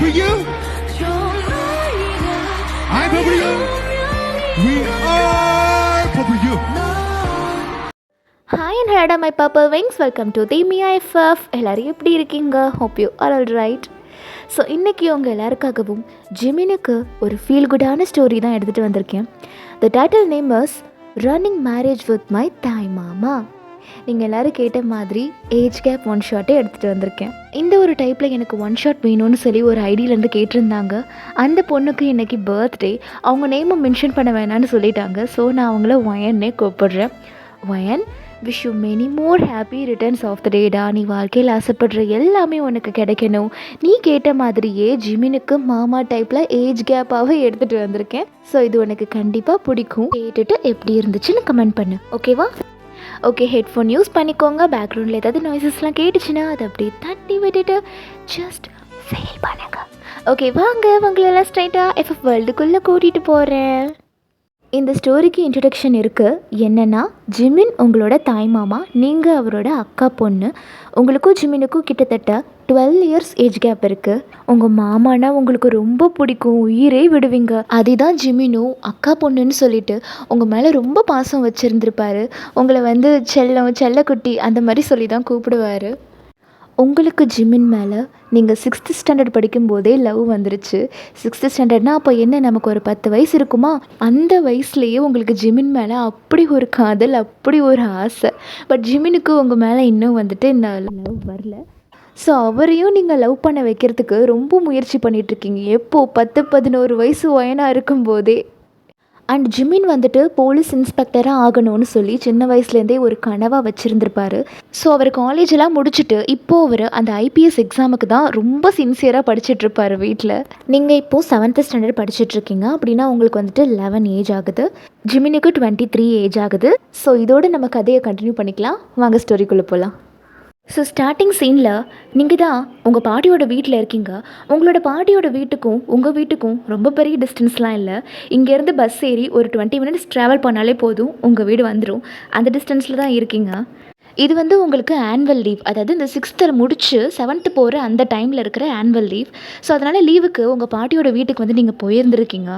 for you. I'm for you. We are for you. Hi and hello my purple wings. Welcome to the MIFF. எல்லாரும் எப்படி இருக்கீங்க? Hope you are all right. So இன்றைக்கி உங்கள் எல்லாருக்காகவும் ஜிமினுக்கு ஒரு feel குட்டான story தான் எடுத்துகிட்டு வந்திருக்கேன். The title name is running marriage with my தாய் மாமா. நீங்கள் எல்லோரும் கேட்ட மாதிரி ஏஜ் கேப் ஒன் ஷாட்டே எடுத்துகிட்டு வந்திருக்கேன். இந்த ஒரு டைப்பில் எனக்கு ஒன் ஷாட் வேணும்னு சொல்லி ஒரு ஐடியிலேருந்து கேட்டிருந்தாங்க. அந்த பொண்ணுக்கு இன்றைக்கி பர்த்டே. அவங்க நேமை மென்ஷன் பண்ண வேணான்னு சொல்லிட்டாங்க. ஸோ நான் அவங்கள ஒயன்னே கூப்பிடுறேன். ஒயன், wish you many more happy returns of the டேடா. நீ வாழ்க்கையில் ஆசைப்படுற எல்லாமே உனக்கு கிடைக்கணும். நீ கேட்ட மாதிரியே ஜிமினுக்கு மாமா டைப்பில் ஏஜ் கேப்பாகவே எடுத்துகிட்டு வந்திருக்கேன். ஸோ இது உனக்கு கண்டிப்பாக பிடிக்கும். கேட்டுட்டு எப்படி இருந்துச்சுன்னு கமெண்ட் பண்ணு, ஓகேவா? ஓகே, ஹெட்ஃபோன் யூஸ் பண்ணிக்கோங்க. பேக்ரவுண்டில் ஏதாவது நாய்ஸஸ்லாம் கேட்டுச்சுன்னா அதை அப்படியே தட்டி விட்டுட்டு ஜஸ்ட் ஃபீல் பண்ணுங்க. ஓகே, வாங்க உங்களெல்லாம் ஸ்ட்ரைட்டாக எஃப்எஃப் வேர்ல்டுக்குள்ளே கூட்டிகிட்டு போகிறேன். இந்த ஸ்டோரிக்கு இன்ட்ரடக்ஷன் இருக்குது. என்னென்னா, ஜிமின் உங்களோட தாய் மாமா, நீங்கள் அவரோட அக்கா பொண்ணு. உங்களுக்கும் ஜிமினுக்கும் கிட்டத்தட்ட 12 இயர்ஸ் ஏஜ் கேப் இருக்குது. உங்கள் மாமானா உங்களுக்கு ரொம்ப பிடிக்கும், உயிரே விடுவீங்க. அதுதான் ஜிமினும் அக்கா பொண்ணுன்னு சொல்லிட்டு உங்கள் மேலே ரொம்ப பாசம் வச்சுருந்துருப்பார். உங்களை செல்லம், செல்லக்குட்டி அந்த மாதிரி சொல்லி தான் கூப்பிடுவார். உங்களுக்கு ஜிமின் மேலே நீங்கள் 6th ஸ்டாண்டர்ட் படிக்கும்போதே லவ் வந்துருச்சு. 6th ஸ்டாண்டர்ட்னால் அப்போ என்ன, நமக்கு ஒரு 10 வயசு இருக்குமா? அந்த வயசுலேயே உங்களுக்கு ஜிமின் மேலே அப்படி ஒரு காதல், அப்படி ஒரு ஆசை. பட் ஜிமினுக்கு உங்கள் மேலே இன்னும் இந்த லவ் வரல. ஸோ அவரையும் நீங்கள் லவ் பண்ண வைக்கிறதுக்கு ரொம்ப முயற்சி பண்ணிகிட்ருக்கீங்க. எப்போது 10-11 வயசு வயனாக இருக்கும்போதே. அண்ட் ஜிமின் போலீஸ் இன்ஸ்பெக்டராக ஆகணும்னு சொல்லி சின்ன வயசுலேருந்தே ஒரு கனவாக வச்சுருந்துருப்பார். ஸோ அவர் காலேஜெலாம் முடிச்சுட்டு இப்போது அவர் அந்த ஐபிஎஸ் எக்ஸாமுக்கு தான் ரொம்ப சின்சியராக படிச்சுட்ருப்பார் வீட்டில். நீங்கள் இப்போது 7th ஸ்டாண்டர்ட் படிச்சுட்ருக்கீங்க அப்படின்னா உங்களுக்கு 11 ஏஜ் ஆகுது. ஜிமினுக்கு 23 ஏஜ் ஆகுது. ஸோ இதோடு நம்ம கதையை கண்டினியூ பண்ணிக்கலாம். வாங்க ஸ்டோரிக்குள்ளே போகலாம். ஸோ ஸ்டார்டிங் சீனில் நீங்கள் தான் உங்கள் பாட்டியோட வீட்டில் இருக்கீங்க. உங்களோட பாட்டியோட வீட்டுக்கும் உங்கள் வீட்டுக்கும் ரொம்ப பெரிய டிஸ்டன்ஸ்லாம் இல்லை. இங்கேருந்து பஸ் ஏறி ஒரு 20 minutes ட்ராவல் பண்ணாலே போதும், உங்கள் வீடு வந்துடும். அந்த டிஸ்டன்ஸில் தான் இருக்கீங்க. இது உங்களுக்கு ஆனுவல் லீவ், அதாவது இந்த 6th முடிச்சு 7th போகிற அந்த டைமில் இருக்கிற ஆனுவல் லீவ். ஸோ அதனால் லீவுக்கு உங்கள் பாட்டியோட வீட்டுக்கு நீங்கள் போயிருந்துருக்கீங்க.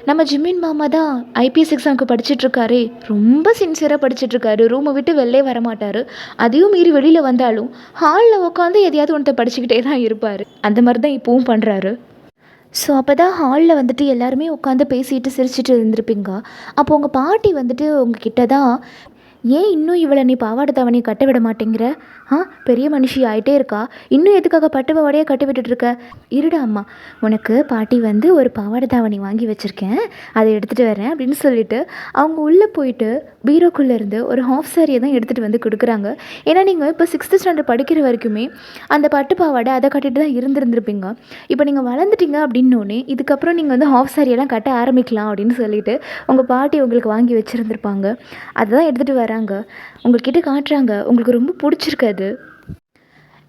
நம்ம ஜிமின் மாமா தான் ஐபிஎஸ் எக்ஸாமுக்கு படிச்சுட்ருக்காரு. ரொம்ப சின்சியராக படிச்சுட்ருக்காரு. ரூமை விட்டு வெளிலே வரமாட்டார். அதையும் மீறி வெளியில் வந்தாலும் ஹாலில் உட்காந்து எதையாவது ஒன்றத்தை படிச்சுக்கிட்டே தான் இருப்பார். அந்த மாதிரி தான் இப்போவும் பண்ணுறாரு. ஸோ அப்போ தான் ஹாலில் எல்லாருமே உட்காந்து பேசிட்டு சிரிச்சிட்டு இருந்திருப்பீங்க. அப்போ உங்கள் பாட்டி உங்கள் கிட்ட தான், ஏன் இன்னும் இவளை நீ பாவாடை தாவணியை கட்ட விட மாட்டேங்கிற? பெரிய மனுஷி ஆகிட்டே இருக்கா, இன்னும் எதுக்காக பட்டு பாவாடையாக கட்டி விட்டுட்ருக்க? இருடா அம்மா, உனக்கு பாட்டி ஒரு பாவாடை தாவணி வாங்கி வச்சுருக்கேன், அதை எடுத்துகிட்டு வரேன் அப்படின்னு சொல்லிட்டு அவங்க உள்ளே போயிட்டு பீரோக்குள்ளேருந்து ஒரு ஹாஃப் சாரியை தான் எடுத்துகிட்டு கொடுக்குறாங்க. ஏன்னா நீங்கள் இப்போ 6th ஸ்டாண்டர்ட் படிக்கிற வரைக்குமே அந்த பட்டு பாவாடை அதை கட்டிட்டு தான் இருந்திருப்பீங்க. இப்போ நீங்கள் வளர்ந்துட்டீங்க அப்படின்னோடனே இதுக்கப்புறம் நீங்கள் ஹாஃப் சாரியெல்லாம் கட்ட ஆரம்பிக்கலாம் அப்படின்னு சொல்லிட்டு உங்கள் பாட்டி உங்களுக்கு வாங்கி வச்சுருந்துருப்பாங்க. அதை தான் எடுத்துகிட்டு வராங்க, உங்கள்கிட்ட காட்டுறாங்க. உங்களுக்கு ரொம்ப பிடிச்சிருக்காது.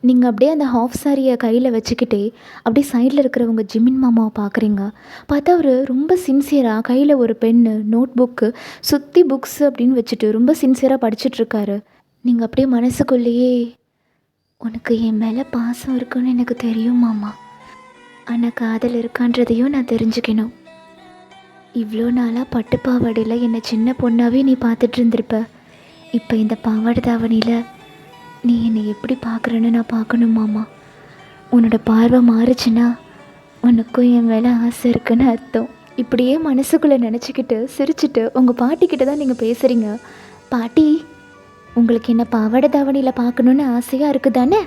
நீங்கள் அப்படியே அந்த ஹாஃப் சாரியை கையில் வச்சுக்கிட்டே அப்படியே சைடில் இருக்கிறவங்க ஜிமின் மாமாவை பார்க்குறீங்க. பார்த்தா அவர் ரொம்ப சின்சியராக கையில் ஒரு பென்னு, நோட் புக்கு, சுற்றி புக்ஸ் அப்படின்னு வச்சுட்டு ரொம்ப சின்சியராக படிச்சுட்ருக்காரு. நீங்கள் அப்படியே மனசுக்குள்ளேயே, உனக்கு என் மேலே பாசம் இருக்குன்னு எனக்கு தெரியும் மாமா, ஆனால் காதல் இருக்கான்றதையும் நான் தெரிஞ்சுக்கணும். இவ்வளோ நாளாக பட்டு பாவாடையில் என்னை சின்ன பொண்ணாகவே நீ பார்த்துட்டு இருந்திருப்ப. இப்போ இந்த பாவாடை தாவணியில் நீ என்னை எப்படி பார்க்குறேன்னு நான் பார்க்கணும் மாமா. உன்னோட பார்வை மாறுச்சுன்னா உனக்கும் என் மேலே ஆசை இருக்குன்னு அர்த்தம். இப்படியே மனசுக்குள்ளே நினச்சிக்கிட்டு சிரிச்சிட்டு உங்கள் பாட்டிக்கிட்ட தான் நீங்கள் பேசுகிறீங்க. பாட்டி, உங்களுக்கு என்ன பாவாடை தாவணியில் பார்க்கணுன்னு ஆசையாக இருக்குது தானே?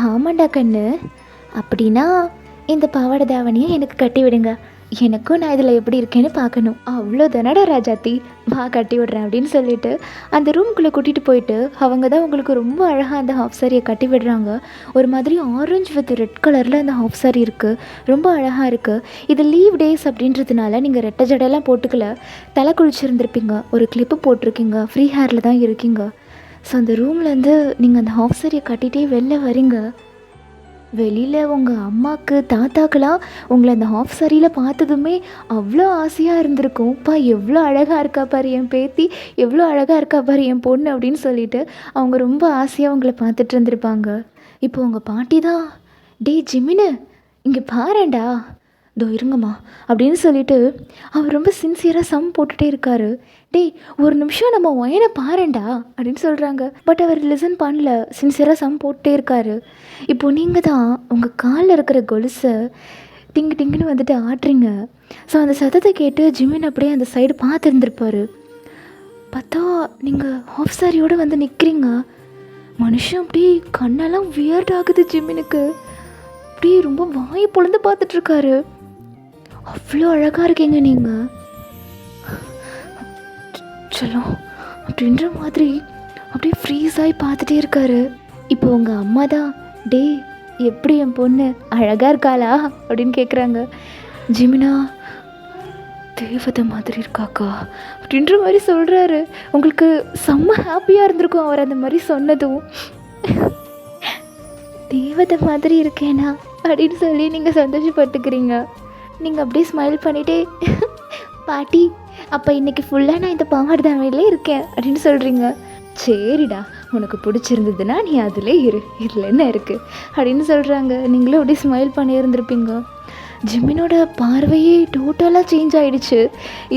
ஆமாண்டா கண்ணு. அப்படின்னா இந்த பாவாடை தாவணியை எனக்கு கட்டி விடுங்க. எனக்கும் நான் இதில் எப்படி இருக்கேன்னு பார்க்கணும். அவ்வளோ தானடா ராஜாத்தி, வா கட்டி விடுறேன் அப்படின்னு சொல்லிட்டு அந்த ரூம்குள்ளே கூட்டிகிட்டு போயிட்டு அவங்க தான் உங்களுக்கு ரொம்ப அழகாக அந்த ஹாஃப் சாரியை கட்டி விடுறாங்க. ஒரு மாதிரி ஆரஞ்சு வித் ரெட் கலரில் அந்த ஹாஃப் சாரி இருக்குது. ரொம்ப அழகாக இருக்குது. இது லீவ் டேஸ் அப்படின்றதுனால நீங்கள் ரெட்டை ஜடையெல்லாம் போட்டுக்கல, தலை குளிச்சுருந்துருப்பீங்க, ஒரு கிளிப்பு போட்டிருக்கீங்க, ஃப்ரீ ஹேரில் தான் இருக்கீங்க. ஸோ அந்த ரூம்லேருந்து நீங்கள் அந்த ஹாஃப் சாரியை கட்டிகிட்டே வெளில வரீங்க. வெளியில் உங்கள் அம்மாவுக்கு தாத்தாக்கெலாம் உங்களை அந்த ஹாஃப் சாரியில் பார்த்ததுமே அவ்வளோ ஆசையாக இருந்திருக்கும். எவ்வளோ அழகாக இருக்கா பாரு என் பேத்தி, எவ்வளோ அழகாக இருக்கா பாரு என் பொண்ணு அப்படின்னு சொல்லிட்டு அவங்க ரொம்ப ஆசையாக உங்களை பார்த்துட்டு இருந்திருப்பாங்க. இப்போ உங்கள் பாட்டி தான், டே ஜிமினு, இங்கே பாருடா, இதோ இருங்கம்மா அப்படின்னு சொல்லிட்டு அவர் ரொம்ப சின்சியராக சம் போட்டுகிட்டே இருக்காரு. டேய் ஒரு நிமிஷம் நம்ம ஒயனை பாருண்டா அப்படின்னு சொல்கிறாங்க. பட் அவர் லிசன் பண்ணல, சின்சியராக சம் போட்டுட்டே இருக்காரு. இப்போது நீங்கள் தான் உங்கள் காலில் இருக்கிற கொலுசை டிங்கு டிங்குன்னு வந்துட்டு ஆட்டுறீங்க. ஸோ அந்த சத்தத்தை கேட்டு ஜிமின் அப்படியே அந்த சைடு பார்த்துருந்துருப்பார். பார்த்தா நீங்கள் ஹாஃப் சாரியோடு வந்து நிற்கிறீங்க. மனுஷன் அப்படியே கண்ணெல்லாம் வியர்ட் ஆகுது ஜிமினுக்கு. அப்படியே ரொம்ப வாயை பொழுந்து பார்த்துட்ருக்காரு. அவ்வளோ அழகாக இருக்கீங்க நீங்கள் சொல்லும் அப்படின்ற மாதிரி அப்படியே ஃப்ரீஸ் ஆகி பார்த்துட்டே இருக்காரு. இப்போ உங்கள் அம்மா தான், டே எப்படி என் பொண்ணு அழகாக இருக்காளா அப்படின்னு கேட்குறாங்க. ஜிமினா தேவதை மாதிரி இருக்காக்கா அப்படின்ற மாதிரி சொல்கிறாரு. உங்களுக்கு செம்ம ஹாப்பியாக இருந்திருக்கும் அவர் அந்த மாதிரி சொன்னதும். தேவதை மாதிரி இருக்கேனா அப்படின்னு சொல்லி நீங்கள் சந்தோஷப்பட்டுக்கிறீங்க. நீங்கள் அப்படியே ஸ்மைல் பண்ணிவிட்டே, பாட்டி அப்போ இன்றைக்கி ஃபுல்லாக நான் இந்த பாவாடை தாவணியிலே இருக்கேன் அப்படின்னு சொல்கிறீங்க. சரிடா, உனக்கு பிடிச்சிருந்ததுன்னா நீ அதிலே இரு, இதில் என்ன இருக்குது அப்படின்னு சொல்கிறாங்க. நீங்களும் அப்படியே ஸ்மைல் பண்ணி இருந்திருப்பீங்க. ஜிமினோட பார்வையே டோட்டலாக சேஞ்ச் ஆகிடுச்சு.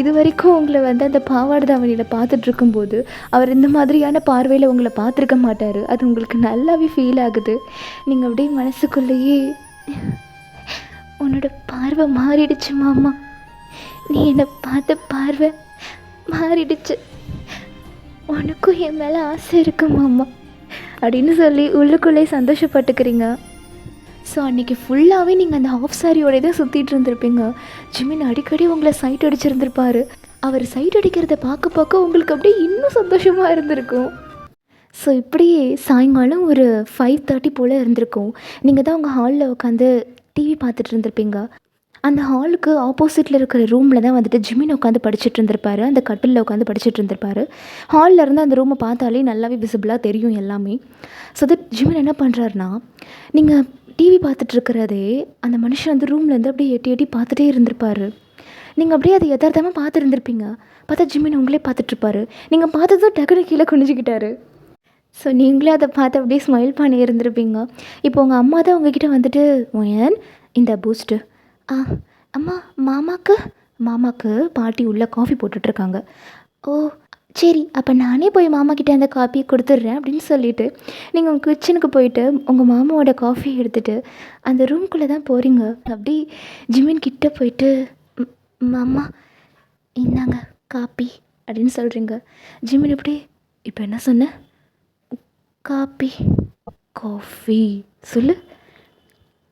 இது வரைக்கும் உங்களை வந்து அந்த பாவாடை தாவணியில் பார்த்துட்ருக்கும்போது அவர் இந்த மாதிரியான பார்வையில் உங்களை பார்த்துருக்க மாட்டார். அது உங்களுக்கு நல்லாவே ஃபீல் ஆகுது. நீங்கள் அப்படியே மனசுக்குள்ளேயே, உன்னோட பார்வை மாறிடுச்சு மாமா, நீ என்னை பார்த்த பார்வை மாறிடுச்சு, உனக்கும் என் மேலே ஆசை இருக்கு மாமா அப்படின்னு சொல்லி உள்ளுக்குள்ளே சந்தோஷப்பட்டுக்கிறீங்க. ஸோ அன்றைக்கி ஃபுல்லாகவே நீங்கள் அந்த ஹாஃப் சாரியோட தான் சுற்றிட்டு இருந்திருப்பீங்க. ஜிமின் அடிக்கடி உங்களை சைட் அடிச்சிருந்துருப்பார். அவர் சைட் அடிக்கிறத பார்க்க பார்க்க உங்களுக்கு அப்படியே இன்னும் சந்தோஷமாக இருந்திருக்கும். ஸோ இப்படியே சாயங்காலம் ஒரு 5:30 போல் இருந்திருக்கும். நீங்கள் தான் உங்கள் ஹாலில் உட்காந்து டிவி பார்த்துட்டு இருந்திருப்பீங்க. அந்த ஹாலுக்கு ஆப்போசிட்டில் இருக்கிற ரூமில் தான் வந்துட்டு ஜிமின் உட்காந்து படிச்சுட்டு இருந்திருப்பார். அந்த கட்டிலில் உட்காந்து படிச்சுட்டு இருந்திருப்பார். ஹாலில் இருந்து அந்த ரூமை பார்த்தாலே நல்லாவே விசிபிளாக தெரியும் எல்லாமே. ஸோ தட் ஜிமின் என்ன பண்ணுறாருனா, நீங்கள் டிவி பார்த்துட்ருக்கிறதே அந்த மனுஷன் வந்து ரூம்லேருந்து அப்படியே எட்டி எட்டி பார்த்துட்டே இருந்திருப்பார். நீங்கள் அப்படியே அதை யதார்த்தமாக பார்த்துருந்துருப்பீங்க. பார்த்தா ஜிமின் உங்களே பார்த்துட்ருப்பாரு. நீங்கள் பார்த்ததும் டக்குனு கீழே குனிஞ்சிக்கிட்டாரு. ஸோ நீங்களே அதை பார்த்து அப்படியே ஸ்மைல் பண்ணி இருந்திருப்பீங்க. இப்போ உங்கள் அம்மா தான் உங்ககிட்ட வந்துட்டு, ஏன் இந்த பூஸ்ட்டு அம்மா மாமாக்கு பாட்டி உள்ளே காஃபி போட்டுட்ருக்காங்க. ஓ சரி, அப்போ நானே போய் மாமா கிட்டே அந்த காஃபியை கொடுத்துட்றேன் அப்படின்னு சொல்லிவிட்டு நீங்கள் உங்கள் கிச்சனுக்கு போயிட்டு உங்கள் மாமாவோட காஃபியை எடுத்துகிட்டு அந்த ரூம்குள்ளே தான் போகிறீங்க. அப்படி ஜிமின் கிட்டே போயிட்டு, மாமா இந்தாங்க காப்பி அப்படின்னு சொல்கிறீங்க. ஜிமின் இப்படி, இப்போ என்ன சொன்ன? காஃபி சொல்லு,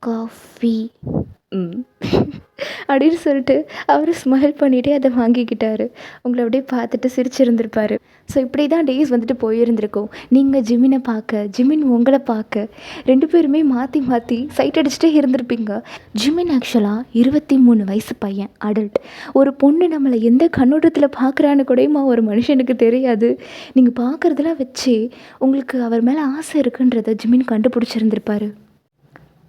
காஃபி அப்படின்னு சொல்லிட்டு அவர் ஸ்மைல் பண்ணிகிட்டே அதை வாங்கிக்கிட்டாரு. உங்களை அப்படியே பார்த்துட்டு சிரிச்சிருந்துருப்பார். ஸோ இப்படி தான் டேஸ் வந்துட்டு போயிருந்திருக்கும். நீங்கள் ஜிமினை பார்க்க, ஜிமின் உங்களை பார்க்க, 2 பேருமே மாற்றி மாற்றி சைட் அடிச்சுட்டே இருந்திருப்பீங்க. ஜிமின் ஆக்சுவலாக 23 வயசு பையன், அடல்ட். ஒரு பொண்ணு நம்மளை எந்த கண்ணோட்டத்தில் பார்க்குறான்னு கூடயுமா ஒரு மனுஷனுக்கு தெரியாது. நீங்கள் பார்க்குறதெல்லாம் வச்சு உங்களுக்கு அவர் மேலே ஆசை இருக்குன்றதை ஜிமின் கண்டுபிடிச்சிருந்துருப்பார்.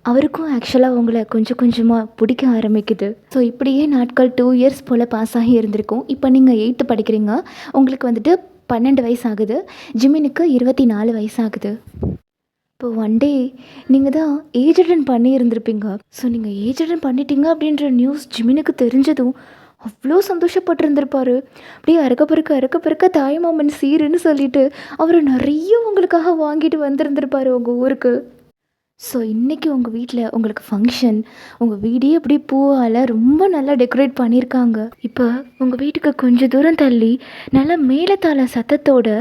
அவருக்கும் ஆக்சுவலாக உங்களை கொஞ்சம் கொஞ்சமாக பிடிக்க ஆரம்பிக்குது. ஸோ இப்படியே நாட்கள் 2 இயர்ஸ் போல் பாஸ் ஆகி இருந்திருக்கும். இப்போ நீங்கள் 8th படிக்கிறீங்க. உங்களுக்கு வந்துட்டு 12 வயசு ஆகுது. ஜிமினுக்கு 24 வயசு ஆகுது. இப்போ ஒன் டே நீங்கள் தான் ஏஜ் அட்டன் பண்ணி இருந்திருப்பீங்க. ஸோ நீங்கள் ஏஜ் அட்டன் பண்ணிட்டீங்க அப்படின்ற நியூஸ் ஜிமினுக்கு தெரிஞ்சதும் அவ்வளோ சந்தோஷப்பட்டிருந்திருப்பார். அப்படியே அறக்க பறக்க தாய்மாமன் சீருன்னு சொல்லிட்டு அவர் நிறைய உங்களுக்காக வாங்கிட்டு வந்திருந்திருப்பார் உங்கள் ஊருக்கு. ஸோ இன்றைக்கி உங்கள் வீட்டில் உங்களுக்கு ஃபங்க்ஷன். உங்கள் வீடே அப்படியே பூவால் ரொம்ப நல்லா டெக்கரேட் பண்ணியிருக்காங்க. இப்போ உங்கள் வீட்டுக்கு கொஞ்சம் தூரம் தள்ளி நல்லா மேலத்தாள சத்தத்தோட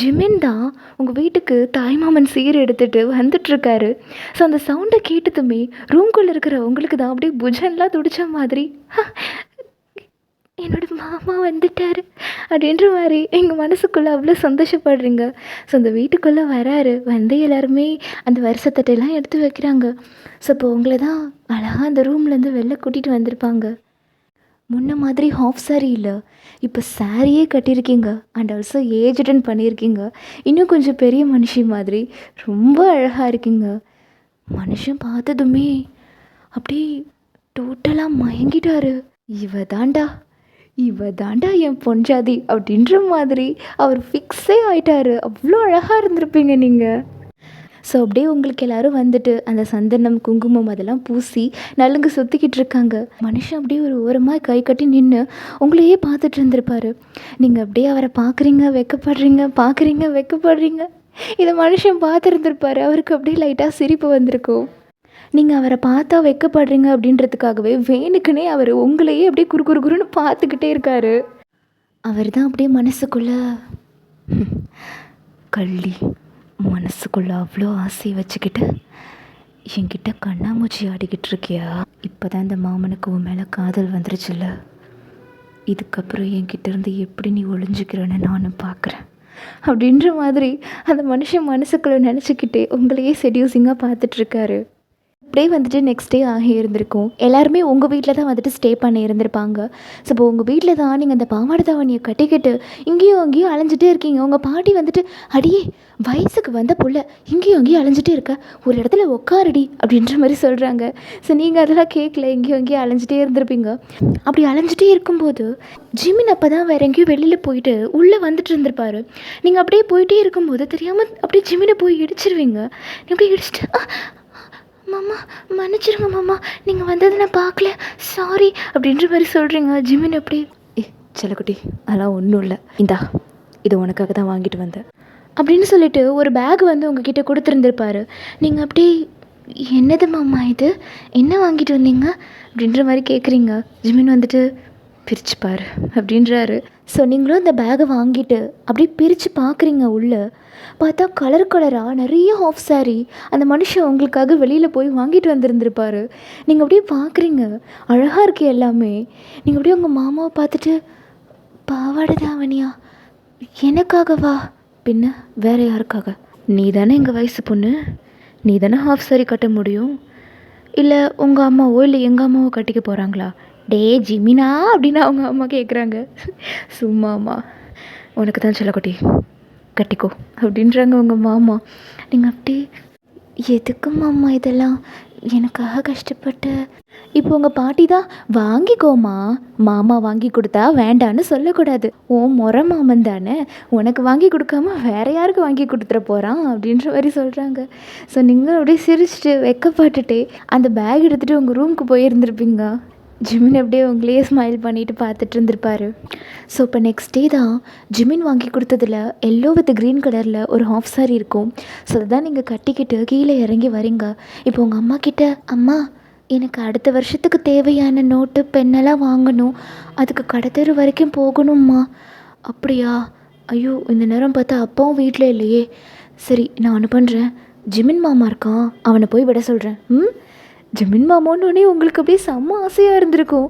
ஜிமின் தான் உங்கள் வீட்டுக்கு தாய்மாமன் சீர் எடுத்துகிட்டு வந்துட்டுருக்காரு. ஸோ அந்த சவுண்டை கேட்டதுமே ரூம்குள்ளே இருக்கிற உங்களுக்கு தான் அப்படியே புஜன்லாம் துடிச்ச மாதிரி, என்னோடய மாமா வந்துட்டார் அப்படின்ற மாதிரி எங்கள் மனசுக்குள்ளே அவ்வளோ சந்தோஷப்படுறீங்க. ஸோ அந்த வீட்டுக்குள்ளே வராரு. வந்து எல்லாருமே அந்த வருஷத்தட்டையெல்லாம் எடுத்து வைக்கிறாங்க. ஸோ இப்போ உங்களை தான் அழகாக அந்த ரூம்லேருந்து வெளில கூட்டிகிட்டு வந்திருப்பாங்க. முன்ன மாதிரி ஹாஃப் சாரி இல்லை, இப்போ சாரியே கட்டியிருக்கீங்க. அண்ட் ஆல்சோ ஏஜ் அட்டன் பண்ணியிருக்கீங்க. இன்னும் கொஞ்சம் பெரிய மனுஷி மாதிரி ரொம்ப அழகாக இருக்கீங்க. மனுஷன் பார்த்ததுமே அப்படியே டோட்டலாக மயங்கிட்டாரு. இவ தாண்டா என் பொஞ்சாதி அப்படின்ற மாதிரி அவர் ஃபிக்ஸே ஆயிட்டாரு. அவ்வளோ அழகாக இருந்திருப்பீங்க நீங்கள். ஸோ அப்படியே உங்களுக்கு எல்லோரும் வந்துட்டு அந்த சந்தனம் குங்குமம் அதெல்லாம் பூசி நலுங்கு சுற்றிக்கிட்டு இருக்காங்க. மனுஷன் அப்படியே ஒரு ஓரமாக கை கட்டி நின்று உங்களையே பார்த்துட்டு இருந்திருப்பார். நீங்கள் அப்படியே அவரை பார்க்குறீங்க, வெக்கப்படுறீங்க. இதை மனுஷன் பார்த்துருந்துருப்பார். அவருக்கு அப்படியே லைட்டாக சிரிப்பு வந்திருக்கும். நீங்கள் அவரை பார்த்தா வெக்கப்படுறீங்க அப்படின்றதுக்காகவே வேணுக்குன்னே அவர் உங்களையே அப்படியே குறுன்னு பார்த்துக்கிட்டே இருக்கார். அவர் தான் அப்படியே மனசுக்குள்ளே கள்ளி மனசுக்குள்ளே அவ்வளோ ஆசை வச்சுக்கிட்டு என்கிட்ட கண்ணாமூச்சி ஆடிக்கிட்டு இருக்கியா? இப்போ தான் இந்த மாமனுக்கு உன் மேலே காதல் வந்துருச்சுல்ல, இதுக்கப்புறம் என்கிட்ட இருந்து எப்படி நீ ஒளிஞ்சிக்கிறேன்னு நானும் பார்க்குறேன் அப்படின்ற மாதிரி அந்த மனுஷன் மனசுக்குள்ளே நினச்சிக்கிட்டே உங்களையே செடியூசிங்காக பார்த்துட்ருக்காரு. அப்படியே வந்துட்டு நெக்ஸ்ட் டே ஆகி இருந்திருக்கும். எல்லாருமே உங்கள் வீட்டில் தான் வந்துட்டு ஸ்டே பண்ணி இருந்திருப்பாங்க. ஸோ இப்போ உங்கள் வீட்டில் தான் நீங்கள் அந்த பாவாடை தாவணியை கட்டிக்கிட்டு இங்கேயும் அங்கேயும் அலைஞ்சிட்டே இருக்கீங்க. உங்கள் பாட்டி வந்துட்டு அடியே வயசுக்கு வந்த புள்ள இங்கேயும் அங்கேயும் அலைஞ்சிட்டே இருக்க, ஒரு இடத்துல உட்காரடி அப்படின்ற மாதிரி சொல்கிறாங்க. ஸோ நீங்கள் அதெல்லாம் கேட்கல, இங்கேயும் அங்கேயும் அலைஞ்சிட்டே இருந்திருப்பீங்க. அப்படி அலைஞ்சிட்டே இருக்கும்போது ஜிமின் அப்போ தான் வேறு எங்கேயும் வெளியில் போயிட்டு உள்ளே வந்துட்டு இருந்திருப்பார். நீங்கள் அப்படியே போயிட்டே இருக்கும்போது தெரியாமல் அப்படியே ஜிமினை போய் இடிச்சிருவீங்க. நீங்கள் அப்படியே இடிச்சிட்டு மாமா மன்னிச்சிருங்க மாமா, நீங்கள் வந்ததை நான் பார்க்கல, சாரி அப்படின்ற மாதிரி சொல்கிறீங்க. ஜிமின் அப்படியே செல்லக்குட்டி அதெல்லாம் ஒன்றும் இல்லை, இந்தா இது உனக்காக தான் வாங்கிட்டு வந்தேன் அப்படின்னு சொல்லிட்டு ஒரு பேக் வந்து உங்ககிட்ட கொடுத்துருந்துருப்பாரு. நீங்கள் அப்படியே என்னது மாமா இது, என்ன வாங்கிட்டு வந்தீங்க அப்படின்ற மாதிரி கேட்குறீங்க. ஜிமின் வந்துட்டு பிரிச்சுப்பார் அப்படின்றாரு. ஸோ நீங்களும் அந்த பேகை வாங்கிட்டு அப்படியே பிரித்து பார்க்குறீங்க. உள்ளே பார்த்தா கலராக நிறைய ஹாஃப் சாரீ அந்த மனுஷன் உங்களுக்காக வெளியில் போய் வாங்கிட்டு வந்திருந்திருப்பார். நீங்கள் அப்படியே பார்க்குறீங்க, அழகாக இருக்கு எல்லாமே. நீங்கள் அப்படியே உங்கள் மாமாவை பார்த்துட்டு பாவாடை தாவணியா எனக்காகவா? பின்ன வேறு யாருக்காக? நீ தானே எங்கள் வயசு பொண்ணு, நீ தானே ஹாஃப் சாரீ கட்ட முடியும், இல்லை உங்கள் அம்மாவோ இல்லை எங்கள் அம்மாவோ கட்டிக்க போகிறாங்களா? டே ஜிமினா அப்படின்னு அவங்க அம்மா கேட்குறாங்க. சும்மாம்மா உனக்கு தான் செல்லக்குட்டி கட்டிக்கோ அப்படின்றாங்க உங்கள் மாமா. நீங்கள் அப்படி எதுக்கு மாமா இதெல்லாம் எனக்காக கஷ்டப்பட்டு? இப்போ உங்கள் பாட்டி தான் வாங்கிக்கோமா, மாமா வாங்கி கொடுத்தா வேண்டான்னு சொல்லக்கூடாது, ஓ முறை மாமன் தானே, உனக்கு வாங்கி கொடுக்காம வேறு யாருக்கு வாங்கி கொடுத்துட போகிறான் அப்படின்ற மாதிரி சொல்கிறாங்க. ஸோ நீங்கள் அப்படியே சிரிச்சிட்டு வெக்கப்பட்டுட்டே அந்த பேக் எடுத்துகிட்டு உங்கள் ரூமுக்கு போயிருந்துருப்பீங்க. ஜிமின் அப்படியே உங்களையே ஸ்மைல் பண்ணிவிட்டு பார்த்துட்டு இருந்திருப்பார். ஸோ இப்போ நெக்ஸ்ட் டே தான் ஜிமின் வாங்கி கொடுத்ததில் எல்லோ வித் க்ரீன் கலரில் ஒரு ஹாஃப் சாரி இருக்கும். ஸோ அதுதான் நீங்கள் கட்டிக்கிட்டு கீழே இறங்கி வரீங்க. இப்போ உங்கள் அம்மா கிட்ட, அம்மா எனக்கு அடுத்த வருஷத்துக்கு தேவையான நோட்டு பெண்ணெல்லாம் வாங்கணும், அதுக்கு கடத்தெரு வரைக்கும் போகணும்மா. அப்படியா? ஐயோ இந்த நேரம் பார்த்தா அப்பாவும் வீட்டில் இல்லையே. சரி நான் ஒன்று பண்ணுறேன், ஜிமின் மாமா இருக்கான், அவனை போய் விட சொல்கிறேன். ஜிமின் மாமான்னொடனே உங்களுக்கு அப்படியே செம்ம ஆசையாக இருந்திருக்கும்.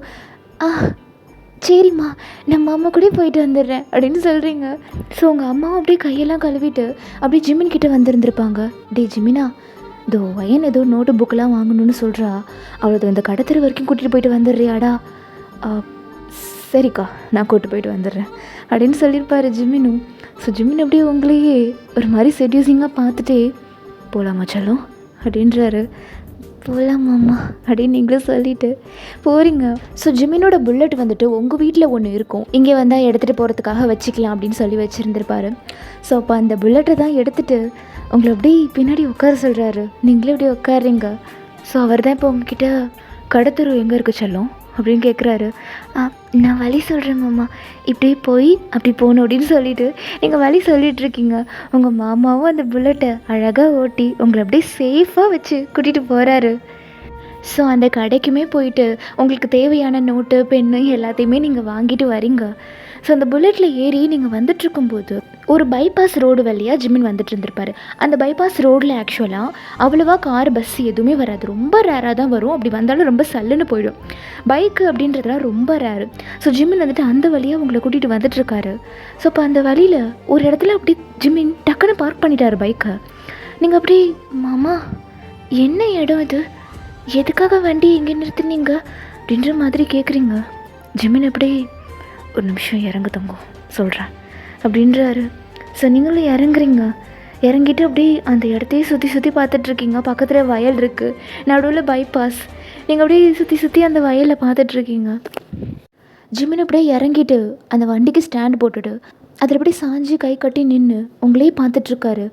சரிம்மா நான் மாமா கூட போயிட்டு வந்துடுறேன் அப்படின்னு சொல்கிறீங்க. ஸோ உங்கள் அம்மாவும் அப்படியே கையெல்லாம் கழுவிட்டு அப்படியே ஜிமின் கிட்டே வந்திருந்துருப்பாங்க. டே ஜிமினா, இதோ வயன் ஏதோ நோட்டு புக்கெலாம் வாங்கணும்னு சொல்கிறா, அவ்வளோ இந்த கடத்தெரு வரைக்கும் கூட்டிகிட்டு போயிட்டு வந்துடுறியாடா? சரிக்கா நான் கூப்பிட்டு போயிட்டு வந்துடுறேன் அப்படின்னு சொல்லியிருப்பார் ஜிமினும். ஸோ ஜிமின் அப்படியே உங்களையே ஒரு மாதிரி செடியூசிங்காக பார்த்துட்டே போகலாமா செல்லம் அப்படின்றாரு. போகலாம் மாமா அப்படின்னு நீங்களும் சொல்லிவிட்டு போகிறீங்க. ஸோ ஜிமினோட புல்லட் வந்துட்டு உங்கள் வீட்டில் ஒன்று இருக்கும், இங்கே வந்தால் எடுத்துகிட்டு போகிறதுக்காக வச்சுக்கலாம் அப்படின்னு சொல்லி வச்சுருந்துருப்பாரு. ஸோ அப்போ அந்த புல்லட்டை தான் எடுத்துகிட்டு உங்களை அப்படி பின்னாடி உட்கார சொல்கிறாரு. நீங்களே இப்படி உட்காடுறீங்க. ஸோ அவர் தான் இப்போ உங்ககிட்ட கடத்தெரு எங்கே இருக்கு செல்லம் அப்படின்னு கேட்குறாரு. நான் வழி சொல்கிறேன் மாமா, இப்படி போய் அப்படி போகணும் அப்படின்னு சொல்லிவிட்டு நீங்கள் வழி சொல்லிகிட்ருக்கீங்க. உங்கள் மாமாவும் அந்த புல்லட்டை அழகாக ஓட்டி உங்களை அப்படியே சேஃபாக வச்சு கூட்டிகிட்டு போகிறாரு. ஸோ அந்த கடைக்குமே போயிட்டு உங்களுக்கு தேவையான நோட்டு பென்னு எல்லாத்தையுமே நீங்கள் வாங்கிட்டு வரீங்க. ஸோ அந்த புல்லட்டில் ஏறி நீங்கள் வந்துட்டுருக்கும்போது ஒரு பைபாஸ் ரோடு வழியாக ஜிமின் வந்துட்டு இருந்திருப்பார். அந்த பைபாஸ் ரோடில் ஆக்சுவலாக அவ்வளோவா கார் பஸ் எதுவுமே வராது, ரொம்ப ரேராக தான் வரும். அப்படி வந்தாலும் ரொம்ப சல்லுன்னு போயிடும். பைக்கு அப்படின்றதுலாம் ரொம்ப ரேரு. ஸோ ஜிமின் வந்துட்டு அந்த வழியாக உங்களை கூட்டிகிட்டு வந்துட்டுருக்காரு. ஸோ இப்போ அந்த வழியில் ஒரு இடத்துல அப்படி ஜிமின் டக்குன்னு பார்க் பண்ணிட்டார் பைக்கை. நீங்கள் அப்படி மாமா என்ன இடம் இது, எதுக்காக வண்டி எங்கே நிறுத்துனீங்க அப்படின்ற மாதிரி கேட்குறீங்க. ஜிமின் அப்படி ஒரு நிமிஷம் இறங்கு தங்கம் சொல்கிறேன் அப்படின்றாரு. ஸோ நீங்களும் இறங்குறீங்க. இறங்கிட்டு அப்படியே அந்த இடத்தையே சுற்றி பார்த்துட்ருக்கீங்க. பக்கத்தில் வயல் இருக்குது, நடுவில் பைபாஸ். நீங்கள் அப்படியே சுற்றி அந்த வயலில் பார்த்துட்ருக்கீங்க. ஜிமின் அப்படியே இறங்கிட்டு அந்த வண்டிக்கு ஸ்டாண்ட் போட்டுட்டு அதில் அப்படியே சாஞ்சு கை கட்டி நின்று உங்களையே பார்த்துட்ருக்காரு.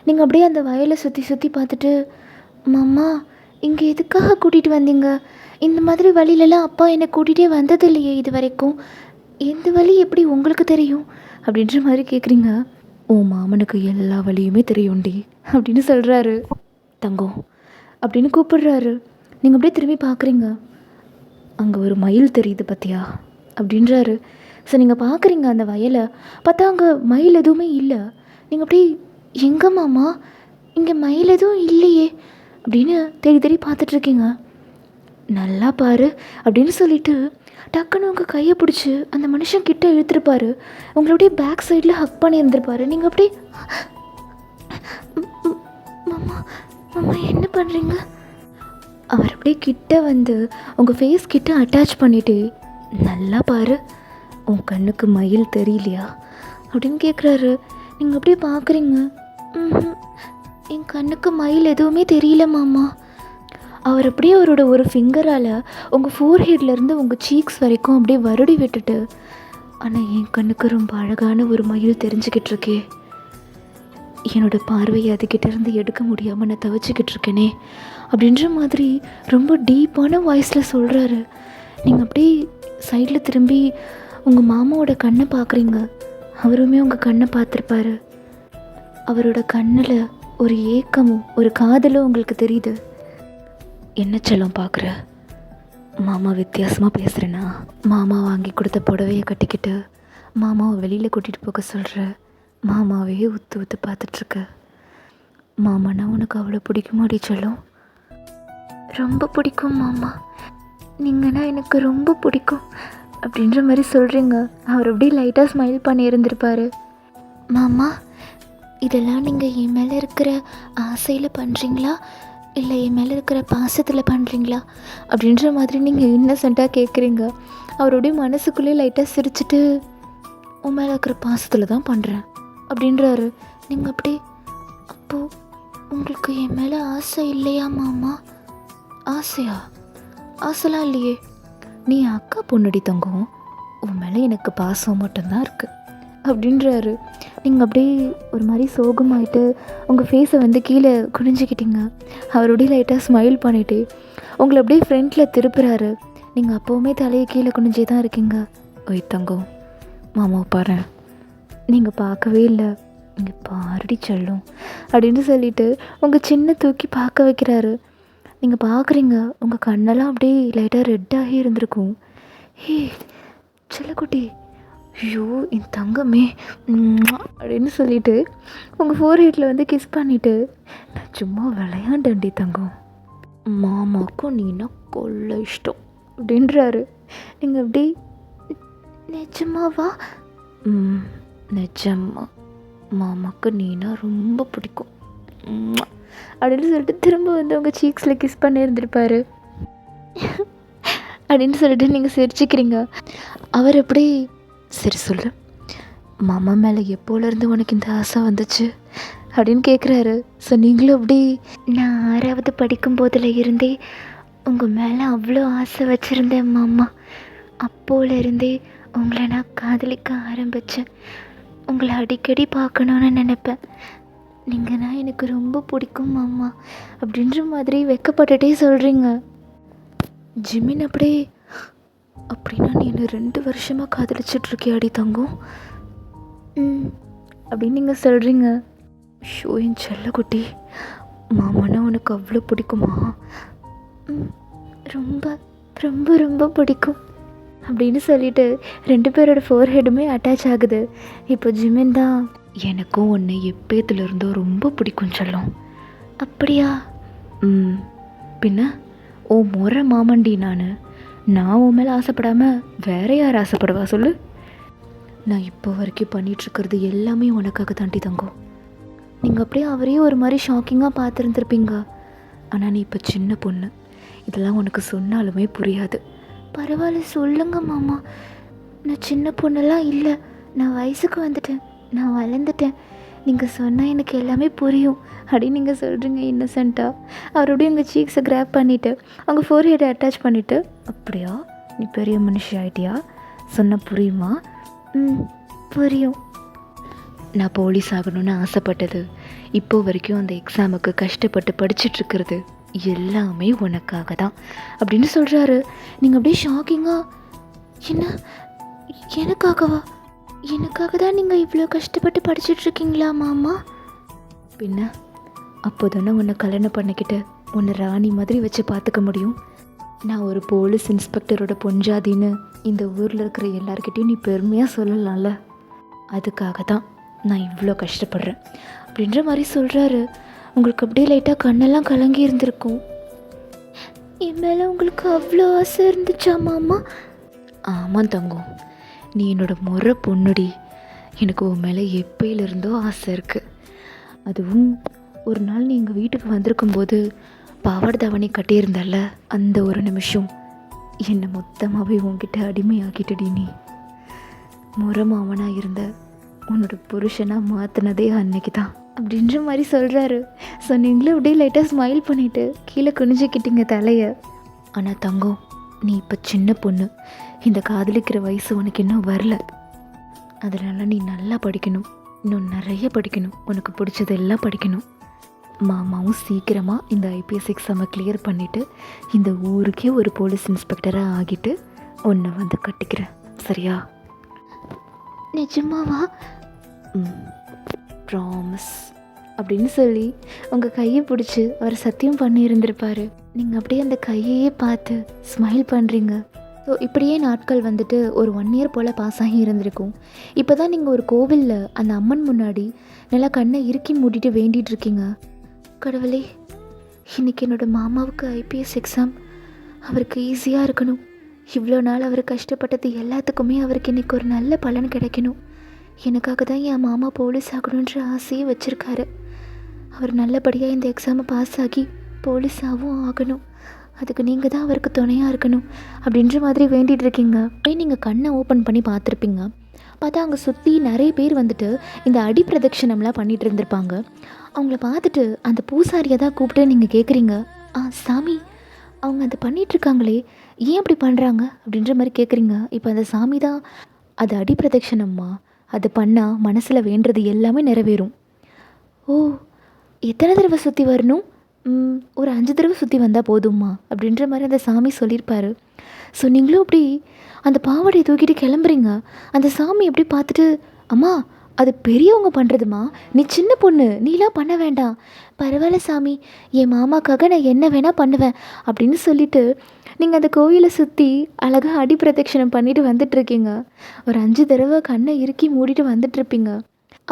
நீங்கள் அப்படியே அந்த வயலை சுற்றி சுற்றி பார்த்துட்டு, மாமா இங்கே எதுக்காக கூட்டிகிட்டு வந்தீங்க? இந்த மாதிரி வழியிலலாம் அப்பா என்னை கூட்டிகிட்டே வந்தது இல்லையே இது வரைக்கும். இந்த வழி எப்படி உங்களுக்கு தெரியும் அப்படின்ற மாதிரி கேட்குறீங்க. உன் மாமனுக்கு எல்லா வழியுமே தெரியும்டி அப்படின்னு சொல்கிறாரு. தங்கம் அப்படின்னு கூப்பிடுறாரு. நீங்கள் அப்படியே திரும்பி பார்க்குறீங்க. அங்கே ஒரு மயில் தெரியுது பார்த்தியா அப்படின்றாரு. ஸோ நீங்கள் பார்க்குறீங்க அந்த வயலை. பார்த்தா அங்கே மயில் எதுவுமே இல்லை. நீங்கள் அப்படியே எங்கே மாமா இங்கே மயில் எதுவும் இல்லையே அப்படின்னு தேடி தேடி பார்த்துட்ருக்கீங்க. நல்லா பாரு அப்படின்னு சொல்லிட்டு டக்குன்னு உங்கள் கையை பிடிச்சி அந்த மனுஷன் கிட்ட இழுத்துருப்பாரு. உங்களுடைய பேக் சைடில் ஹக் பண்ணி இருந்திருப்பாரு. நீங்கள் அப்படியே மாமா மாமா என்ன பண்ணுறீங்க? அவர் அப்படியே கிட்ட வந்து உங்கள் ஃபேஸ் கிட்ட அட்டாச் பண்ணிவிட்டு, நல்லா பாரு உன் கண்ணுக்கு மயில் தெரியலையா அப்படின்னு கேட்குறாரு. நீங்கள் அப்படியே பார்க்குறீங்க. என் கண்ணுக்கு மயில் எதுவுமே தெரியல மாமா. அவர் அப்படியே அவரோட ஒரு ஃபிங்கரால் உங்கள் ஃபோர்ஹெட்லேருந்து உங்கள் சீக்ஸ் வரைக்கும் அப்படியே வருடி விட்டுட்டு, ஆனால் என் கண்ணுக்கு ரொம்ப அழகான ஒரு மயில் தெரிஞ்சுக்கிட்டு இருக்கே, என்னோடய பார்வையை அதுக்கிட்ட இருந்து எடுக்க முடியாமல் நான் தவிச்சிக்கிட்டு இருக்கேனே அப்படின்ற மாதிரி ரொம்ப டீப்பான வாய்ஸில் சொல்கிறாரு. நீங்கள் அப்படியே சைடில் திரும்பி உங்கள் மாமாவோட கண்ணை பார்க்குறீங்க. அவருமே உங்கள் கண்ணை பார்த்துருப்பாரு. அவரோட கண்ணில் ஒரு ஏக்கமும் ஒரு காதலும் உங்களுக்கு தெரியுது. என்ன செல்லம் பார்க்குற? மாமா வித்தியாசமாக பேசுகிறேன்னா? மாமா வாங்கி கொடுத்த புடவையை கட்டிக்கிட்டு மாமாவை வெளியில் கூட்டிகிட்டு போக சொல்கிற. மாமாவே உத்து உத்து பார்த்துட்ருக்க. மாமானா உனக்கு அவ்வளோ பிடிக்குமாடி செல்லம்? ரொம்ப பிடிக்கும் மாமா, நீங்கன்னா எனக்கு ரொம்ப பிடிக்கும் அப்படின்ற மாதிரி சொல்கிறீங்க. அவர் அப்படியே லைட்டாக ஸ்மைல் பண்ணி இருந்திருப்பார். மாமா இதெல்லாம் நீங்கள் என் மேலே இருக்கிற ஆசையில் பண்ணுறீங்களா இல்லை என் மேலே இருக்கிற பாசத்தில் பண்ணுறீங்களா அப்படின்ற மாதிரி நீங்கள் இன்னசென்ட்டாக கேட்குறீங்க. அவருடைய மனசுக்குள்ளேயே லைட்டாக சிரிச்சிட்டு, உன் மேலே இருக்கிற பாசத்தில் தான் பண்ணுறேன் அப்படின்றாரு. நீங்கள் அப்படி, அப்போது உங்களுக்கு என் மேலே ஆசை இல்லையா மாமா? ஆசையா? ஆசைலாம் இல்லையே. நீ அக்கா பொண்ணுடி தங்கம், உன் மேலே எனக்கு பாசம் மட்டும்தான் இருக்குது அப்படின்றாரு. நீங்கள் அப்படியே ஒரு மாதிரி சோகமாயிட்டு உங்கள் ஃபேஸை வந்து கீழே குனிஞ்சிக்கிட்டீங்க. அவருடைய லைட்டாக ஸ்மைல் பண்ணிவிட்டு உங்களை அப்படியே ஃப்ரண்ட்டில் திருப்புறாரு. நீங்கள் அப்போவுமே தலையை கீழே குனிஞ்சே தான் இருக்கீங்க. ஒய் தங்கம், மாமாவை பாரு. நீங்கள் பார்க்கவே இல்லை, இங்கே பாரடி செல்லும் அப்படின்னு சொல்லிவிட்டு உங்கள் சின்ன தூக்கி பார்க்க வைக்கிறாரு. நீங்கள் பார்க்குறீங்க, உங்கள் கண்ணெல்லாம் அப்படியே லைட்டாக ரெட்டாகி இருந்திருக்கும். ஹே செல்லக்குட்டி, ஐயோ என் தங்கமே அப்படின்னு சொல்லிட்டு உங்கள் ஃபோர்ஹெட்டில் வந்து கிஸ் பண்ணிவிட்டு, நான் சும்மா விளையாண்டேன்டி தங்கம், மாமாவுக்கும் நீனா கொள்ள இஷ்டம் அப்படின்றாரு. நீங்கள் அப்படி, நிஜமாவா? நிஜமா, மாமாவுக்கு நீனா ரொம்ப பிடிக்கும் அப்படின்னு சொல்லிட்டு திரும்ப வந்து உங்கள் சீக்ஸில் கிஸ் பண்ணியிருந்திருப்பார் அப்படின்னு சொல்லிட்டு நீங்கள் சிரிச்சுக்கிறீங்க. அவர் எப்படி, சரி சொல்லு, மாமா மேலே எப்போலேருந்து உனக்கு இந்த ஆசை வந்துச்சு அப்படின்னு கேட்குறாரு. ஸோ நீங்களும் அப்படி, நான் 6வது படிக்கும் போதில் இருந்தே உங்கள் மேலே அவ்வளோ ஆசை வச்சுருந்தேன் மாமா. அப்போலேருந்தே உங்களை நான் காதலிக்க ஆரம்பித்தேன். உங்களை அடிக்கடி பார்க்கணுன்னு நினைப்பேன். நீங்கன்னா எனக்கு ரொம்ப பிடிக்கும் மாமா அப்படின்ற மாதிரி வெக்கப்பட்டுட்டே சொல்கிறீங்க. ஜிமின் அப்படியே, அப்படின்னா நீ என்ன 2 வருஷமாக காதலிச்சிட்ருக்கியாடி தங்கம் அப்படின்னு நீங்கள் சொல்கிறீங்க. ஷோ என் செல்லக்குட்டி, மாமானா உனக்கு அவ்வளோ பிடிக்குமா? ரொம்ப ரொம்ப ரொம்ப பிடிக்கும் அப்படின்னு சொல்லிட்டு 2 பேரோட ஃபோர்ஹெட்டுமே அட்டாச் ஆகுது. இப்போ ஜிமின் தான், எனக்கும் உன்னை எப்பேத்துலேருந்தோ ரொம்ப பிடிக்கும் செல்லம். அப்படியா? பின்ன ஓ முறை மாமண்டி நான் உன் மேலே ஆசைப்படாமல் வேற யார் ஆசைப்படுவா சொல்லு? நான் இப்போ வரைக்கும் பண்ணிகிட்ருக்கிறது எல்லாமே உனக்காக தாண்டி தங்கம். நீங்கள் அப்படியே அவரையே ஒரு மாதிரி ஷாக்கிங்காக பார்த்துருந்துருப்பீங்க. ஆனால் நீ இப்போ சின்ன பொண்ணு, இதெல்லாம் உனக்கு சொன்னாலுமே புரியாது. பரவாயில்ல சொல்லுங்க மாமா, நான் சின்ன பொண்ணெல்லாம் இல்லை, நான் வயசுக்கு வந்துட்டேன், நான் வளர்ந்துட்டேன், நீங்கள் சொன்னால் எனக்கு எல்லாமே புரியும் அப்படின்னு நீங்கள் சொல்கிறீங்க இன்னசென்ட்டாக. அவருடைய உங்கள் சீக்ஸை கிராப் பண்ணிவிட்டு அவங்க ஃபோர்ஹெட்டை அட்டாச் பண்ணிவிட்டு, அப்படியா நீ பெரிய மனுஷி ஆகிட்டியா, சொன்னால் புரியுமா? புரியும். நான் போலீஸ் ஆகணும்னு ஆசைப்பட்டது இப்போ வரைக்கும் அந்த எக்ஸாமுக்கு கஷ்டப்பட்டு படிச்சிட்ருக்கிறது எல்லாமே உனக்காக தான் அப்படின்னு சொல்கிறாரு. நீங்கள் அப்படியே ஷாக்கிங்காக, என்ன எனக்காகவா? எனக்காக தான் நீங்கள் இவ்வளோ கஷ்டப்பட்டு படிச்சிட்ருக்கீங்களா மாமா? பின்ன அப்போ தானே உன்னை கல்யாணம் பண்ணிக்கிட்டு உன்னை ராணி மாதிரி வச்சு பார்த்துக்க முடியும். நான் ஒரு போலீஸ் இன்ஸ்பெக்டரோட பொஞ்சாதின்னு இந்த ஊரில் இருக்கிற எல்லார்கிட்டையும் நீ பெருமையாக சொல்லலாம்ல. அதுக்காக தான் நான் இவ்வளோ கஷ்டப்படுறேன் அப்படின்ற மாதிரி சொல்கிறாரு. உங்களுக்கு அப்படியே லைட்டாக கண்ணெல்லாம் கலங்கி இருந்திருக்கும். என் மேலே உங்களுக்கு அவ்வளோ ஆசை இருந்துச்சா மாமா? ஆமாம் தங்கம், நீ என்னோட முறை பொண்ணுடி. எனக்கு உன் மேலே எப்பயிலிருந்தோ ஆசை இருக்குது. அதுவும் ஒரு நாள் நீ எங்கள் வீட்டுக்கு வந்திருக்கும்போது பாவாடை தாவணி கட்டியிருந்தல்ல, அந்த ஒரு நிமிஷம் என்னை மொத்தமாகவே உன்கிட்ட அடிமையாக்கிட்டடி. நீ முறை மாமனாக இருந்த உன்னோட புருஷனாக மாற்றினதே அன்னைக்கு தான் அப்படின்ற மாதிரி சொல்கிறாரு. ஸோ நீங்களும் அப்படியே லைட்டாக ஸ்மைல் பண்ணிவிட்டு கீழே குனிஞ்சிக்கிட்டீங்க தலையை. ஆனால் தங்கம், நீ இப்போ சின்ன பொண்ணு, இந்த காதலிக்கிற வயசு உனக்கு இன்னும் வரல. அதனால் நீ நல்லா படிக்கணும், இன்னும் நிறைய படிக்கணும், உனக்கு பிடிச்சதெல்லாம் படிக்கணும். மாமாவும் சீக்கிரமாக இந்த ஐபிஎஸ் எக்ஸாமை கிளியர் பண்ணிவிட்டு இந்த ஊருக்கே ஒரு போலீஸ் இன்ஸ்பெக்டராக ஆகிட்டு உன்னை வந்து கட்டிக்கிறேன், சரியா? நிஜமாவா? ப்ராமிஸ் அப்படின்னு சொல்லி உங்கள் கையை பிடிச்சி அவர் சத்தியம் பண்ணியிருந்திருப்பார். நீங்கள் அப்படியே அந்த கையையே பார்த்து ஸ்மைல் பண்ணுறீங்க. ஸோ இப்படியே நாட்கள் வந்துட்டு ஒரு 1 இயர் போல் பாஸ் ஆகி இருந்திருக்கும். இப்போ தான் நீங்கள் ஒரு கோவிலில் அந்த அம்மன் முன்னாடி நல்லா கண்ணை இறுக்கி மூடிட்டு வேண்டிகிட்ருக்கீங்க. கடவுளே, இன்றைக்கி என்னோடய மாமாவுக்கு ஐபிஎஸ் எக்ஸாம் அவருக்கு ஈஸியாக இருக்கணும். இவ்வளோ நாள் அவர் கஷ்டப்பட்டது எல்லாத்துக்குமே அவருக்கு இன்றைக்கி ஒரு நல்ல பலன் கிடைக்கணும். எனக்காக தான் என் மாமா போலீஸ் ஆகணுன்ற ஆசையே வச்சுருக்காரு. அவர் நல்லபடியாக இந்த எக்ஸாமை பாஸ் ஆகி போலீஸாகவும் ஆகணும். அதுக்கு நீங்கள் தான் அவருக்கு துணையாக இருக்கணும் அப்படின்ற மாதிரி வேண்டிகிட்டு இருக்கீங்க. போய் நீங்கள் கண்ணை ஓப்பன் பண்ணி பார்த்துருப்பீங்க. பார்த்தா அங்கே சுற்றி நிறைய பேர் வந்துட்டு இந்த அடி பிரதட்சணம்லாம் பண்ணிகிட்டு இருந்திருப்பாங்க. அவங்கள பார்த்துட்டு அந்த பூசாரியை தான் கூப்பிட்டு நீங்கள் கேட்குறீங்க, சாமி, அவங்க அதை பண்ணிகிட்ருக்காங்களே, ஏன் அப்படி பண்ணுறாங்க அப்படின்ற மாதிரி கேட்குறீங்க. இப்போ அந்த சாமி தான், அது அடி பிரதட்சணம்மா, அது பண்ணால் மனசில் வேண்டுறது எல்லாமே நிறைவேறும். ஓ, எத்தனை தடவை சுற்றி வரணும்? ஒரு 5 தடவை சுற்றி வந்தால் போதும்மா அப்படின்ற மாதிரி அந்த சாமி சொல்லியிருப்பார். ஸோ நீங்களும் அப்படி அந்த பாவாடையை தூக்கிட்டு கிளம்புறீங்க. அந்த சாமி எப்படி பார்த்துட்டு, அம்மா அது பெரியவங்க பண்ணுறதுமா, நீ சின்ன பொண்ணு, நீலாம் பண்ண வேண்டாம், பரவாயில்ல சாமி, என் மாமாக்காக நான் என்ன வேணால் பண்ணுவேன் அப்படின்னு சொல்லிவிட்டு நீங்கள் அந்த கோயிலை சுற்றி அழகாக அடி பிரதட்சணம் பண்ணிவிட்டு வந்துட்டுருக்கீங்க. ஒரு 5 தடவை கண்ணை இறுக்கி மூடிட்டு வந்துட்டுருப்பீங்க.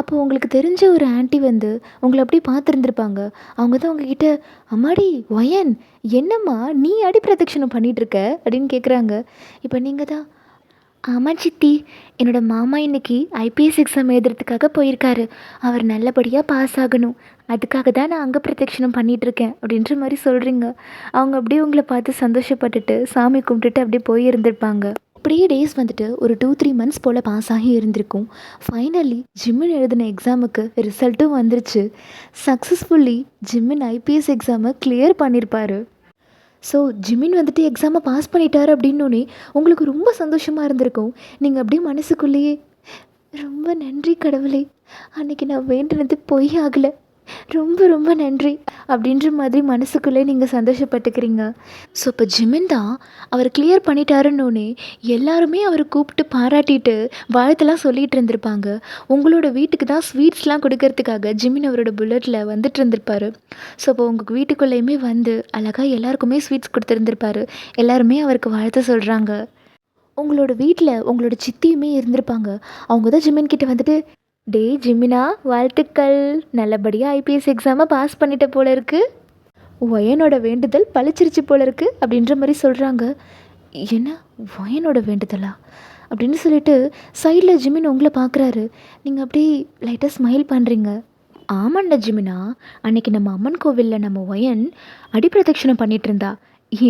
அப்போ உங்களுக்கு தெரிஞ்ச ஒரு ஆண்டி வந்து உங்களை அப்படி பார்த்துருந்துருப்பாங்க. அவங்க தான் உங்ககிட்ட, அம்மாடி ஒயன், என்னம்மா நீ அடி பிரதட்சணம் பண்ணிகிட்ருக்க அப்படின்னு கேட்குறாங்க. இப்போ நீங்கள் தான், ஆமாம் சித்தி, என்னோடய மாமா இன்றைக்கி ஐபிஎஸ் எக்ஸாம் எழுதுறதுக்காக போயிருக்காரு, அவர் நல்லபடியாக பாஸ் ஆகணும், அதுக்காக தான் நான் அங்கே பிரதட்சணம் பண்ணிகிட்ருக்கேன் அப்படின்ற மாதிரி சொல்கிறீங்க. அவங்க அப்படியே உங்களை பார்த்து சந்தோஷப்பட்டுட்டு சாமி கும்பிட்டுட்டு அப்படியே போயிருந்திருப்பாங்க. அப்படியே டேஸ் வந்துட்டு ஒரு 2-3 மந்த்ஸ் போல் பாஸ் ஆகி இருந்திருக்கும். ஃபைனலி ஜிம்மின் எழுதின எக்ஸாமுக்கு ரிசல்ட்டும் வந்துருச்சு. சக்ஸஸ்ஃபுல்லி ஜிம்மின் ஐபிஎஸ் எக்ஸாமை கிளியர் பண்ணியிருப்பார். ஸோ ஜிமின் வந்துட்டு எக்ஸாமை பாஸ் பண்ணிட்டார் அப்படின்னோடனே உங்களுக்கு ரொம்ப சந்தோஷமாக இருந்திருக்கும். நீங்கள் அப்படியே மனசுக்குள்ளேயே, ரொம்ப நன்றி கடவுளே, அன்றைக்கி நான் வேண்டினது பொய் ஆகலை, ரொம்ப ரொம்ப நன்றி அப்படின்ற மாதிரி மனசுக்குள்ளே நீங்கள் சந்தோஷப்பட்டுக்கிறீங்க. ஸோ இப்போ ஜிமின் தான் அவர் கிளியர் பண்ணிட்டாருன்னொன்னே எல்லாருமே அவரை கூப்பிட்டு பாராட்டிட்டு வாழ்த்தெல்லாம் சொல்லிகிட்டு இருந்திருப்பாங்க. உங்களோட வீட்டுக்கு தான் ஸ்வீட்ஸ்லாம் கொடுக்கறதுக்காக ஜிமின் அவரோட புல்லட்டில் வந்துட்டு இருந்திருப்பார். ஸோ இப்போ உங்கள் வீட்டுக்குள்ளேயுமே வந்து அழகாக எல்லாருக்குமே ஸ்வீட்ஸ் கொடுத்துருந்துருப்பாரு. எல்லாருமே அவருக்கு வாழ்த்து சொல்கிறாங்க. உங்களோட வீட்டில் உங்களோட சித்தியுமே இருந்திருப்பாங்க. அவங்க தான் ஜிமின் கிட்ட வந்துட்டு, டே ஜிமினா, வாழ்த்துக்கள், நல்லபடியாக ஐபிஎஸ் எக்ஸாமை பாஸ் பண்ணிட்ட போல இருக்குது, ஒயனோட வேண்டுதல் பழிச்சிருச்சு போல இருக்குது அப்படின்ற மாதிரி சொல்கிறாங்க. என்ன ஒயனோட வேண்டுதலா அப்படின்னு சொல்லிட்டு சைடில் ஜிமின் உங்களை பார்க்குறாரு. நீங்கள் அப்படியே லைட்டாக ஸ்மைல் பண்ணுறீங்க. ஆமாண்டா ஜிமினா, அன்றைக்கி நம்ம அம்மன் கோவிலில் நம்ம ஒயன் அடிப்பிரதட்சணம் பண்ணிகிட்டு இருந்தா.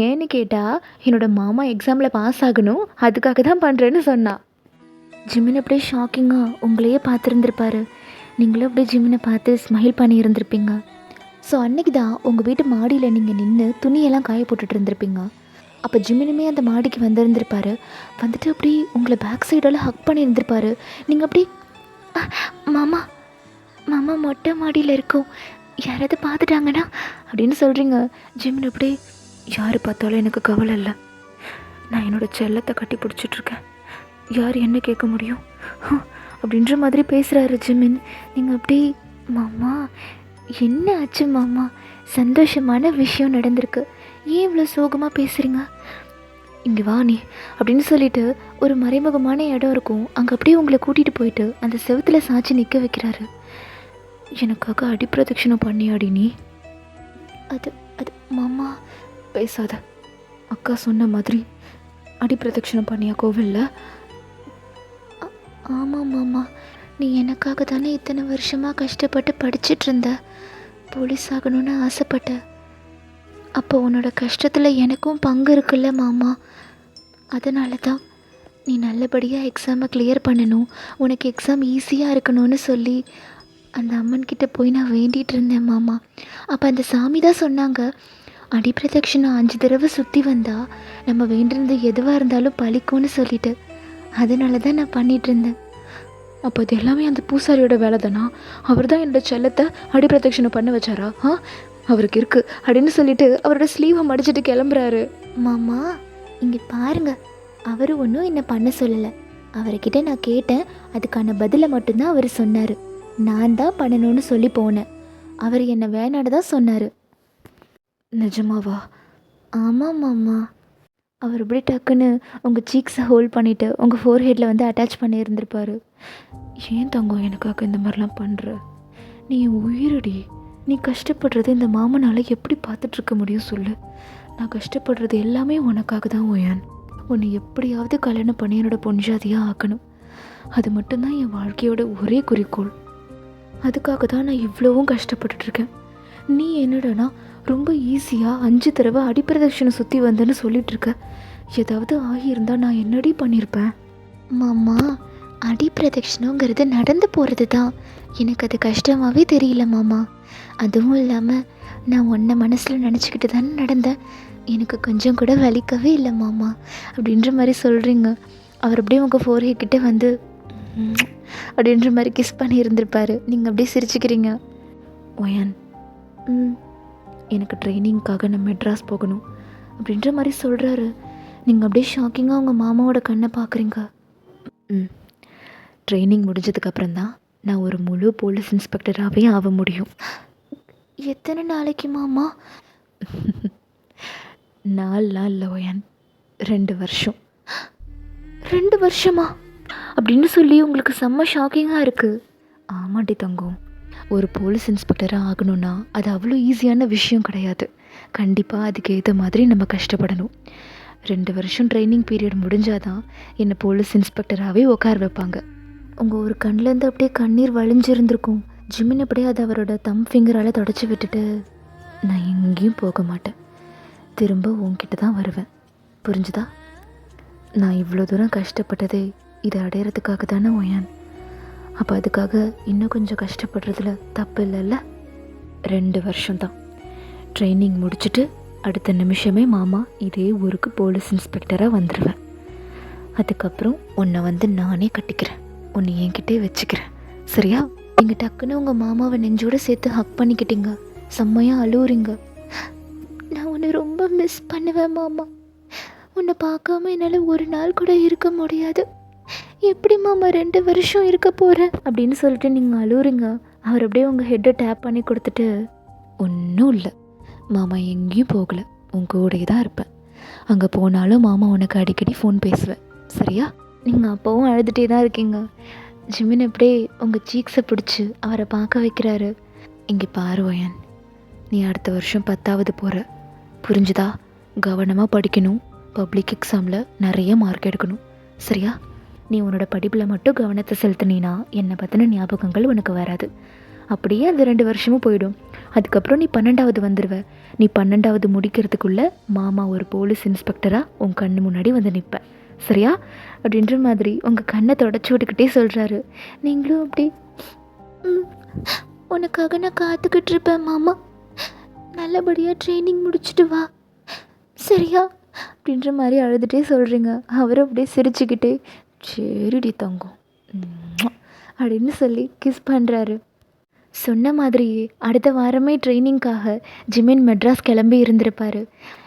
ஏன்னு கேட்டால் என்னோடய மாமா எக்ஸாமில் பாஸ் ஆகணும், அதுக்காக தான் பண்ணுறேன்னு சொன்னா. ஜிமின் அப்படியே ஷாக்கிங்காக உங்களையே பார்த்துருந்துருப்பாரு. நீங்களும் அப்படியே ஜிமினை பார்த்து ஸ்மைல் பண்ணி இருந்திருப்பீங்க. ஸோ அன்றைக்கி தான் உங்கள் வீட்டு மாடியில் நீங்கள் நின்று துணியெல்லாம் காய போட்டுட்டு இருந்திருப்பீங்க. அப்போ ஜிமினுமே அந்த மாடிக்கு வந்திருந்திருப்பாரு. வந்துட்டு அப்படி உங்களை பேக் சைடெல்லாம் ஹக் பண்ணி இருந்திருப்பாரு. நீங்கள் அப்படி, மாமா மாமா மொட்டை மாடியில் இருக்கோம், யாராவது பார்த்துட்டாங்கன்னா அப்படின்னு சொல்கிறீங்க. ஜிமின் அப்படியே யார் பார்த்தாலும் எனக்கு கவலை இல்லை, நான் என்னோடய செல்லத்தை கட்டி பிடிச்சிட்ருக்கேன், யார் என்ன கேட்க முடியும் அப்படின்ற மாதிரி பேசுகிறாரு ஜிமின். நீங்கள் அப்படி மாமா என்ன ஆச்சு மாமா, சந்தோஷமான விஷயம் நடந்திருக்கு, ஏன் இவ்வளோ சோகமாக பேசுகிறீங்க, இங்கே வா நீ அப்படின்னு சொல்லிட்டு ஒரு மறைமுகமான இடம் இருக்கும், அங்கே அப்படியே உங்களை கூட்டிகிட்டு போயிட்டு அந்த செவுத்தில் சாய்ச்சி நிற்க வைக்கிறாரு. எனக்காக அடிப்பிரதட்சணம் பண்ணியாடி நீ? அது அது மாமா. பேசாத, அக்கா சொன்ன மாதிரி அடிப்பிரதட்சணம் பண்ணியா கோவிலில்? ஆமாம் மாமா, நீ எனக்காக தானே இத்தனை வருஷமாக கஷ்டப்பட்டு படிச்சுட்டு இருந்த, போலீஸ் ஆகணும்னு ஆசைப்பட்ட, அப்போ உன்னோட கஷ்டத்தில் எனக்கும் பங்கு இருக்குல்ல மாமா, அதனால தான் நீ நல்லபடியாக எக்ஸாமை கிளியர் பண்ணணும், உனக்கு எக்ஸாம் ஈஸியாக இருக்கணும்னு சொல்லி அந்த அம்மன்கிட்ட போய் நான் வேண்டிகிட்டு இருந்தேன் மாமா. அப்போ அந்த சாமி தான் சொன்னாங்க, அடிப்பிரதட்சணம் 5 தடவை சுற்றி வந்தால் நம்ம வேண்டியிருந்த எதுவாக இருந்தாலும் பழிக்கும்னு சொல்லிட்டு, அதனால தான் நான் பண்ணிகிட்டு இருந்தேன். அப்போ அது எல்லாமே அந்த பூசாரியோட வேலை தானா? அவர் தான் என்னோடய செல்லத்தை அடிப்பிரதட்சணம் பண்ண வச்சாரா? அவருக்கு இருக்குது அப்படின்னு சொல்லிட்டு அவரோட ஸ்லீவை மடிச்சிட்டு கிளம்புறாரு. மாமா இங்கே பாருங்க, அவர் ஒன்றும் என்னை பண்ண சொல்லலை, அவர்கிட்ட நான் கேட்டேன், அதுக்கான பதிலை மட்டும்தான் அவர் சொன்னார், நான் தான் பண்ணணும்னு சொல்லி போனேன், அவர் என்னை வேணான்னு தான் சொன்னார். நிஜமாவா? ஆமாம் மாமா. அவர் இப்படி டக்குன்னு உங்கள் சீக்ஸை ஹோல்ட் பண்ணிவிட்டு உங்கள் ஃபோர்ஹெட்டில் வந்து அட்டாச் பண்ணி இருந்திருப்பார். ஏன் தங்கம் எனக்காக இந்த மாதிரிலாம் பண்ணுற? நீ உயிரடி, நீ கஷ்டப்படுறது இந்த மாமனால் எப்படி பார்த்துட்ருக்க முடியும் சொல்லு? நான் கஷ்டப்படுறது எல்லாமே உனக்காக தான் ஓயான், உன்னை எப்படியாவது கல்யாணம் பண்ணி என்னோட பொஞ்சாதியாக ஆக்கணும், அது மட்டும்தான் என் வாழ்க்கையோட ஒரே குறிக்கோள். அதுக்காக தான் நான் இவ்வளவும் கஷ்டப்பட்டுட்ருக்கேன். நீ என்னடனா ரொம்ப ஈஸியாக 5 தடவை அடிப்பிரதட்சணம் சுற்றி வந்தேன்னு சொல்லிகிட்ருக்க, ஏதாவது ஆகியிருந்தால் நான் என்னடி பண்ணியிருப்பேன்? மாமா அடிப்பிரதட்சணங்கிறது நடந்து போகிறது தான், எனக்கு அது கஷ்டமாகவே தெரியல மாமா. அதுவும் இல்லாமல் நான் உன்னை மனசில் நினச்சிக்கிட்டு தானே நடந்தேன், எனக்கு கொஞ்சம் கூட வலிக்கவே இல்லை மாமா அப்படின்ற மாதிரி சொல்கிறீங்க. அவர் அப்படியே உங்கள் ஃபோர்ஹெட் கிட்டே வந்து அப்படின்ற மாதிரி கிஸ் பண்ணி இருந்திருப்பார். நீங்கள் அப்படியே சிரிச்சுக்கிறீங்க. ஒயன் எனக்கு ட்ரைனிங்காக நான் மெட்ராஸ் போகணும் அப்படின்ற மாதிரி சொல்கிறாரு. நீங்கள் அப்படியே ஷாக்கிங்காக உங்கள் மாமாவோட கண்ணை பார்க்குறீங்க. ட்ரைனிங் முடிஞ்சதுக்கப்புறம் தான் நான் ஒரு முழு போலீஸ் இன்ஸ்பெக்டராகவே ஆக முடியும். எத்தனை நாளைக்கு மாமா? 4 நாள் இல்லை ஒயன், 2 வருஷம். 2 வருஷமா அப்படின்னு சொல்லி உங்களுக்கு செம்ம ஷாக்கிங்காக இருக்குது. ஆமாட்டி தங்கம், ஒரு போலீஸ் இன்ஸ்பெக்டராக ஆகணும்னா அது அவ்வளோ ஈஸியான விஷயம் கிடையாது. கண்டிப்பாக அதுக்கு ஏற்ற மாதிரி நம்ம கஷ்டப்படணும். 2 வருஷம் ட்ரைனிங் பீரியட் முடிஞ்சாதான் என்னை போலீஸ் இன்ஸ்பெக்டராகவே உட்கார வைப்பாங்க. உங்கள் ஒரு கண்ணிலேருந்து அப்படியே கண்ணீர் வழிஞ்சிருந்துருக்கும். ஜிமின் அப்படியே அதை அவரோட தம் ஃபிங்கரால் தொடச்சி விட்டுட்டு, நான் எங்கேயும் போக மாட்டேன், திரும்ப உன்கிட்ட தான் வருவேன், புரிஞ்சுதா? நான் இவ்வளோ தூரம் கஷ்டப்பட்டதே இதை அடையிறதுக்காக தானே ஒயான், அப்போ அதுக்காக இன்னும் கொஞ்சம் கஷ்டப்படுறதுல தப்பு இல்லைல்ல? 2 வருஷம்தான். ட்ரைனிங் முடிச்சுட்டு அடுத்த நிமிஷமே மாமா இதே ஊருக்கு போலீஸ் இன்ஸ்பெக்டராக வந்துடுவேன். அதுக்கப்புறம் உன்னை வந்து நானே கட்டிக்கிறேன், உன்னை என்கிட்டே வச்சுக்கிறேன், சரியா? நீங்கள் டக்குன்னு உங்கள் மாமாவை நெஞ்சோடு சேர்த்து ஹக் பண்ணிக்கிட்டீங்க, செம்மையாக அழுவுறீங்க. நான் உன்னை ரொம்ப மிஸ் பண்ணுவேன் மாமா, உன்னை பார்க்காம என்னால் ஒரு நாள் கூட இருக்க முடியாது, எப்படி மாமா 2 வருஷம் இருக்க போகிறேன் அப்படின்னு சொல்லிட்டு நீங்கள் அழுவுறீங்க. அவர் அப்படியே உங்கள் ஹெட்டை டேப் பண்ணி கொடுத்துட்டு, ஒன்றும் இல்லை மாமா, எங்கேயும் போகலை, உன் கூடயே தான் இருப்பேன், அங்கே போனாலும் மாமா உனக்கு அடிக்கடி ஃபோன் பேசுவேன், சரியா? நீங்கள் அப்போவும் அழுதுகிட்டே தான் இருக்கீங்க. ஜிமின் அப்படியே உங்கள் சீக்ஸை பிடிச்சி அவரை பார்க்க வைக்கிறாரு. இங்கே பாரு ஒயன், நீ அடுத்த வருஷம் 10வது போகிற, புரிஞ்சுதா? கவனமாக படிக்கணும், பப்ளிக் எக்ஸாமில் நிறைய மார்க் எடுக்கணும், சரியா? நீ உன்னோட படிப்பில் மட்டும் கவனத்தை செலுத்தினா என்னை பற்றின ஞாபகங்கள் உனக்கு வராது, அப்படியே அந்த 2 வருஷமும் போயிடும். அதுக்கப்புறம் நீ 12வது வந்துடுவ. நீ 12வது முடிக்கிறதுக்குள்ளே மாமா ஒரு போலீஸ் இன்ஸ்பெக்டராக உன் கண்ணு முன்னாடி வந்து நிற்பேன், சரியா? அப்படின்ற மாதிரி உங்கள் கண்ணை தொடச்சி விட்டுக்கிட்டே சொல்கிறாரு. நீங்களும் அப்படி உனக்காக நான் காத்துக்கிட்டு இருப்பேன் மாமா, நல்லபடியாக ட்ரைனிங் முடிச்சுட்டு வா, சரியா? அப்படின்ற மாதிரி அழுதுகிட்டே சொல்கிறீங்க. அவரும் அப்படியே சிரிச்சுக்கிட்டே, சரிடி தங்கம் அப்படின்னு சொல்லி கிஸ் பண்ணுறாரு. சொன்ன மாதிரியே அடுத்த வாரமே ட்ரைனிங்க்காக ஜிமின் மெட்ராஸ் கிளம்பி இருந்திருப்பார்.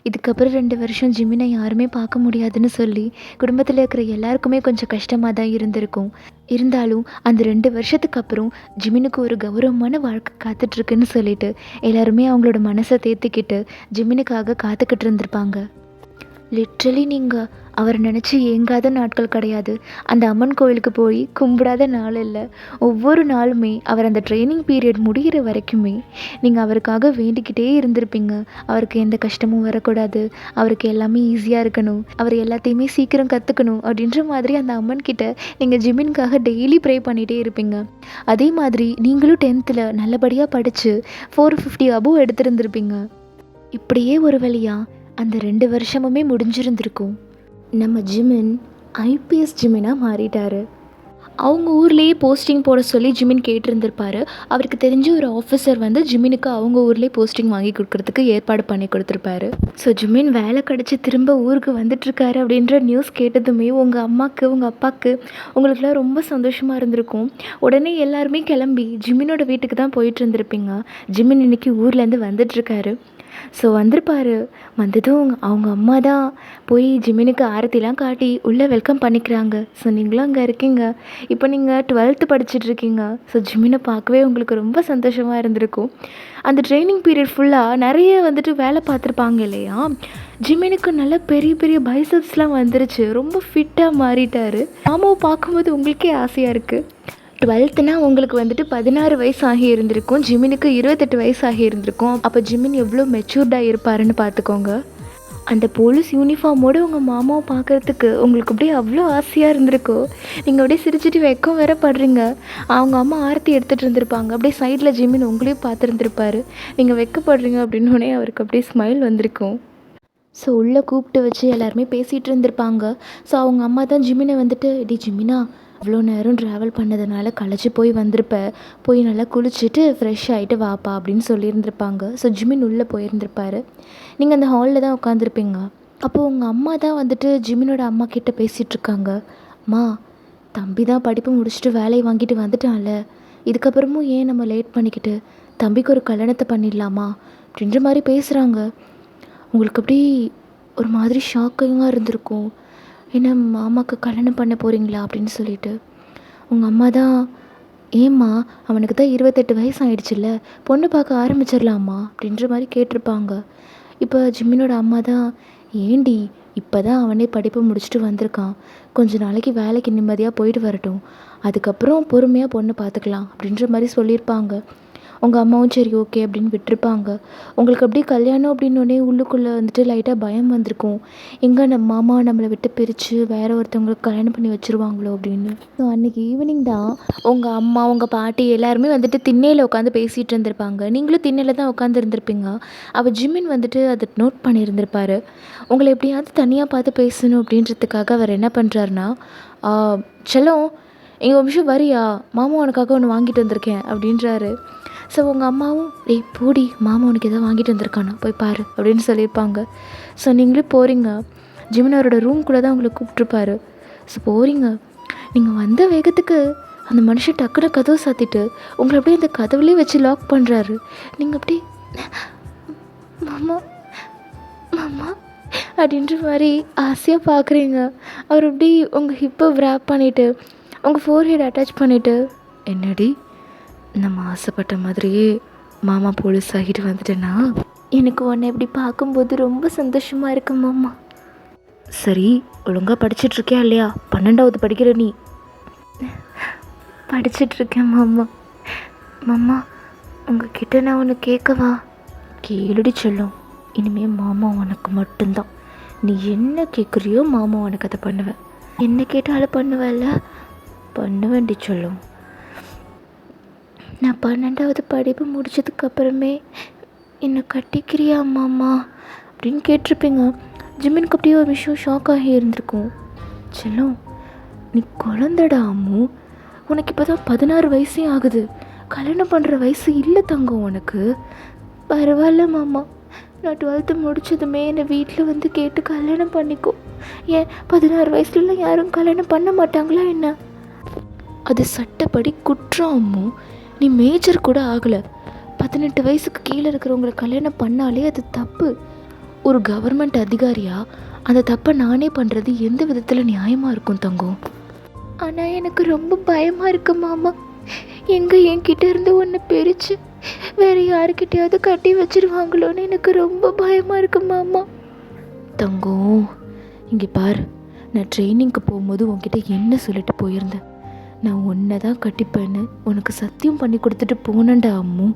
இதுக்கப்புறம் 2 வருஷம் ஜிமினை யாருமே பார்க்க முடியாதுன்னு சொல்லி குடும்பத்தில் இருக்கிற எல்லாருக்குமே கொஞ்சம் கஷ்டமாக தான் இருந்திருக்கும். இருந்தாலும் அந்த 2 வருஷத்துக்கு அப்புறம் ஜிமினுக்கு ஒரு கௌரவமான வாழ்க்கை காத்துட்ருக்குன்னு சொல்லிட்டு எல்லாருமே அவங்களோட மனசை தேத்திக்கிட்டு ஜிமினுக்காக காத்துக்கிட்டு இருந்திருப்பாங்க. லிட்ரலி நீங்கள் அவரை நினச்சி ஏங்காத நாட்கள் கிடையாது. அந்த அம்மன் கோவிலுக்கு போய் கும்பிடாத நாள் இல்லை. ஒவ்வொரு நாளுமே அவர் அந்த ட்ரைனிங் பீரியட் முடிகிற வரைக்குமே நீங்கள் அவருக்காக வேண்டிக்கிட்டே இருந்திருப்பீங்க. அவருக்கு எந்த கஷ்டமும் வரக்கூடாது, அவருக்கு எல்லாமே ஈஸியாக இருக்கணும், அவர் எல்லாத்தையுமே சீக்கிரம் கற்றுக்கணும் அப்படின்ற மாதிரி அந்த அம்மன்கிட்ட நீங்கள் ஜிமினுக்காக டெய்லி ப்ரே பண்ணிகிட்டே இருப்பீங்க. அதே மாதிரி நீங்களும் 10th நல்லபடியாக படித்து 450 அபோவ் எடுத்திருந்திருப்பீங்க. இப்படியே ஒரு வழியாக அந்த 2 வருஷமுமே முடிஞ்சிருந்திருக்கும். நம்ம ஜிமின் ஐபிஎஸ் ஜிமினாக மாறிட்டார். அவங்க ஊர்லேயே போஸ்டிங் போட சொல்லி ஜிமின் கேட்டிருந்திருப்பார். அவருக்கு தெரிஞ்ச ஒரு ஆஃபீஸர் வந்து ஜிமினுக்கு அவங்க ஊர்லேயே போஸ்டிங் வாங்கி கொடுக்குறதுக்கு ஏற்பாடு பண்ணி கொடுத்துருப்பாரு. ஸோ ஜிமின் வேலை கிடச்சி திரும்ப ஊருக்கு வந்துட்டுருக்காரு அப்படின்ற நியூஸ் கேட்டதுமே உங்கள் அம்மாவுக்கு உங்கள் அப்பாவுக்கு உங்களுக்குலாம் ரொம்ப சந்தோஷமாக இருந்திருக்கும். உடனே எல்லாருமே கிளம்பி ஜிமினோட வீட்டுக்கு தான் போயிட்டு இருந்திருப்பீங்க. ஜிமின் இன்றைக்கி ஊர்லேருந்து வந்துட்டுருக்காரு. ஸோ வந்திருப்பார். வந்ததும் அவங்க அம்மா தான் போய் ஜிமினுக்கு ஆரத்திலாம் காட்டி உள்ளே வெல்கம் பண்ணிக்கிறாங்க. ஸோ நீங்களும் அங்கே இருக்கீங்க. இப்போ நீங்கள் 12th படிச்சுட்ருக்கீங்க. ஸோ ஜிமினை பார்க்கவே உங்களுக்கு ரொம்ப சந்தோஷமாக இருந்திருக்கும். அந்த ட்ரைனிங் பீரியட் ஃபுல்லாக நிறைய வந்துட்டு வேலை பார்த்துருப்பாங்க இல்லையா. ஜிமினுக்கு நல்ல பெரிய பெரிய பைசப்ஸ்லாம் வந்துருச்சு. ரொம்ப ஃபிட்டாக மாறிட்டார். மாமாவை பார்க்கும்போது உங்களுக்கே ஆசையாக இருக்குது. 12th உங்களுக்கு வந்துட்டு 16 வயசு ஆகி இருந்திருக்கும். ஜிமினுக்கு 28 வயசு ஆகி இருந்திருக்கும். அப்போ ஜிமின் எவ்வளோ மெச்சூர்டாக இருப்பாருன்னு பார்த்துக்கோங்க. அந்த போலீஸ் யூனிஃபார்மோடு உங்கள் மாமாவை பார்க்குறதுக்கு உங்களுக்கு அப்படியே அவ்வளோ ஆசையாக இருந்திருக்கும். நீங்கள் அப்படியே சிரிச்சிட்டு வெக்கம் வேற படுறீங்க. அவங்க அம்மா ஆரத்தி எடுத்துகிட்டு இருந்திருப்பாங்க. அப்படியே சைடில் ஜிமின் உங்களையும் பார்த்துருந்துருப்பாரு. நீங்கள் வெக்கப்படுறீங்க அப்படின்னோடனே அவருக்கு அப்படியே ஸ்மைல் வந்திருக்கும். ஸோ உள்ளே கூப்பிட்டு வச்சு எல்லாருமே பேசிகிட்டு இருந்திருப்பாங்க. ஸோ அவங்க அம்மா தான் ஜிமினை வந்துட்டு, டி ஜிமினா, அவ்வளோ நேரம் ட்ராவல் பண்ணதுனால களைச்சி போய் வந்திருப்ப, போய் நல்லா குளிச்சுட்டு ஃப்ரெஷ் ஆகிட்டு வாப்பா அப்படின்னு சொல்லியிருந்திருப்பாங்க. ஸோ ஜிமின் உள்ளே போயிருந்திருப்பார். நீங்கள் அந்த ஹாலில் தான் உட்காந்துருப்பீங்க. அப்போது உங்கள் அம்மா தான் வந்துட்டு ஜிமினோட அம்மா கிட்டே பேசிகிட்ருக்காங்க. அம்மா, தம்பி தான் படிப்பு முடிச்சுட்டு வேலையை வாங்கிட்டு வந்துட்டான்ல, இதுக்கப்புறமும் ஏன் நம்ம லேட் பண்ணிக்கிட்டு தம்பிக்கு ஒரு கல்யாணத்தை பண்ணிடலாமா அப்படின்ற மாதிரி பேசுகிறாங்க. உங்களுக்கு அப்படி ஒரு மாதிரி ஷாக்கிங்காக இருந்திருக்கும். என்ன மாமாவுக்கு கல்யாணம் பண்ண போகிறீங்களா அப்படின்னு சொல்லிட்டு உங்கள் அம்மா தான், ஏம்மா அவனுக்கு தான் 28 வயசு ஆகிடுச்சில்ல, பொண்ணு பார்க்க ஆரம்பிச்சிடலாமா அப்படின்ற மாதிரி கேட்டிருப்பாங்க. இப்போ ஜிம்மினோட அம்மா தான், ஏண்டி இப்போ தான் அவனே படிப்பு முடிச்சுட்டு வந்திருக்கான், கொஞ்ச நாளைக்கு வேலைக்கு நிம்மதியாக போயிட்டு வரட்டும், அதுக்கப்புறம் பொறுமையாக பொண்ணு பார்த்துக்கலாம் அப்படின்ற மாதிரி சொல்லியிருப்பாங்க. உங்கள் அம்மாவும் சரி ஓகே அப்படின்னு விட்டுருப்பாங்க. உங்களுக்கு அப்படியே கல்யாணம் அப்படின்னோடனே உள்ளுக்குள்ளே வந்துட்டு லைட்டாக பயம் வந்திருக்கும். எங்கே நம்ம மாமா நம்மளை விட்டு பிரித்து வேறு ஒருத்தவங்களுக்கு கல்யாணம் பண்ணி வச்சுருவாங்களோ அப்படின்னு. ஸோ அன்றைக்கி ஈவினிங் தான் உங்கள் அம்மா உங்கள் பாட்டி எல்லாருமே வந்துட்டு திண்ணையில் உட்காந்து பேசிகிட்டு இருந்திருப்பாங்க. நீங்களும் திண்ணையில் தான் உட்காந்து இருந்திருப்பீங்க. அவள் ஜிம்மின் வந்துட்டு அதை நோட் பண்ணியிருந்திருப்பார். உங்களை எப்படியாவது தனியாக பார்த்து பேசணும் அப்படின்றதுக்காக அவர் என்ன பண்ணுறாருனா, செல்லம் இங்கே ஒரு நிமிஷம் வரியா, மாமா உனக்காக ஒன்று வாங்கிட்டு வந்திருக்கேன் அப்படின்றாரு. ஸோ உங்கள் அம்மாவும், டேய் போடி, மாமா உனக்கு எதாவது வாங்கிட்டு வந்திருக்கானா போய் பாரு அப்படின்னு சொல்லியிருப்பாங்க. ஸோ நீங்களே போகிறீங்க. ஜிமின் அவரோட ரூம்குள்ளே தான் உங்களை கூப்பிட்ருப்பாரு. ஸோ போகிறீங்க. நீங்கள் வந்த வேகத்துக்கு அந்த மனுஷன் டக்குன்னு கதவை சாத்திட்டு உங்களை அப்படியே அந்த கதவுலேயே வச்சு லாக் பண்ணுறாரு. நீங்கள் அப்படியே மாமா மாமா அப்படின்ற மாதிரி ஆசையாக பார்க்குறீங்க. அவர் அப்படி உங்கள் ஹிப்பை விராப் பண்ணிவிட்டு உங்கள் ஃபோர்ஹெட் அட்டாச் பண்ணிவிட்டு, என்னடி நம்ம ஆசைப்பட்ட மாதிரியே மாமா போலீஸ் ஆகிட்டு வந்துட்டேன்னா, எனக்கு உன்னை இப்படி பார்க்கும்போது ரொம்ப சந்தோஷமாக இருக்கு மாமா. சரி, ஒழுங்காக படிச்சிட்ருக்கியா இல்லையா? 12வது படிக்கிற நீ? படிச்சிட்ருக்கேன் மாமா. மாமா, உங்ககிட்ட நான் ஒன்று கேட்கவா? கேளுடி சொல்லும். இனிமேல் மாமா உனக்கு மட்டும்தான். நீ என்ன கேட்குறியோ மாமா உனக்கு அதை பண்ணுவேன். என்ன கேட்டாலும் பண்ணுவேல்ல? பண்ணுவேண்டி சொல்லும். நான் 12வது படிப்பு முடிச்சதுக்கப்புறமே என்னை கட்டிக்கிறியா மாமா அப்படின்னு கேட்டிருப்பீங்க. ஜிம்மினுக்கு அப்படியே ஒரு விஷயம் ஷாக் ஆகி இருந்திருக்கும். செல்லம், நீ குழந்தடா அம்மு, உனக்கு இப்போ தான் 16 வயசே ஆகுது. கல்யாணம் பண்ணுற வயசு இல்லை தங்கம் உனக்கு. பரவாயில்ல மாமா, நான் 12th முடித்ததுமே என்னை வீட்டில் வந்து கேட்டு கல்யாணம் பண்ணிக்கோ. ஏன் 16 வயசுலலாம் யாரும் கல்யாணம் பண்ண மாட்டாங்களா என்ன? அது சட்டப்படி குற்றம் அம்மு. நீ மேஜர் கூட ஆகலை, 18 வயசுக்கு கீழே இருக்கிறவங்களை கல்யாணம் பண்ணாலே அது தப்பு. ஒரு கவர்மெண்ட் அதிகாரியா அந்த தப்பை நானே பண்ணுறது எந்த விதத்தில் நியாயமாக இருக்கும் தங்கம்? ஆனால் எனக்கு ரொம்ப பயமாக இருக்கு மாமா. எங்கே என்கிட்ட இருந்து ஒன்று பிரித்து வேறு யாருக்கிட்டையாவது கட்டி வச்சிருவாங்களோன்னு எனக்கு ரொம்ப பயமாக இருக்கு மாமா. தங்கம், இங்கே பாரு, நான் ட்ரைனிங்க்கு போகும்போது உன்கிட்ட என்ன சொல்லிட்டு போயிருந்தேன்? நான் உன்னை தான் கட்டிப்பேன்னு உனக்கு சத்தியம் பண்ணி கொடுத்துட்டு போனேன்டா அம்மு.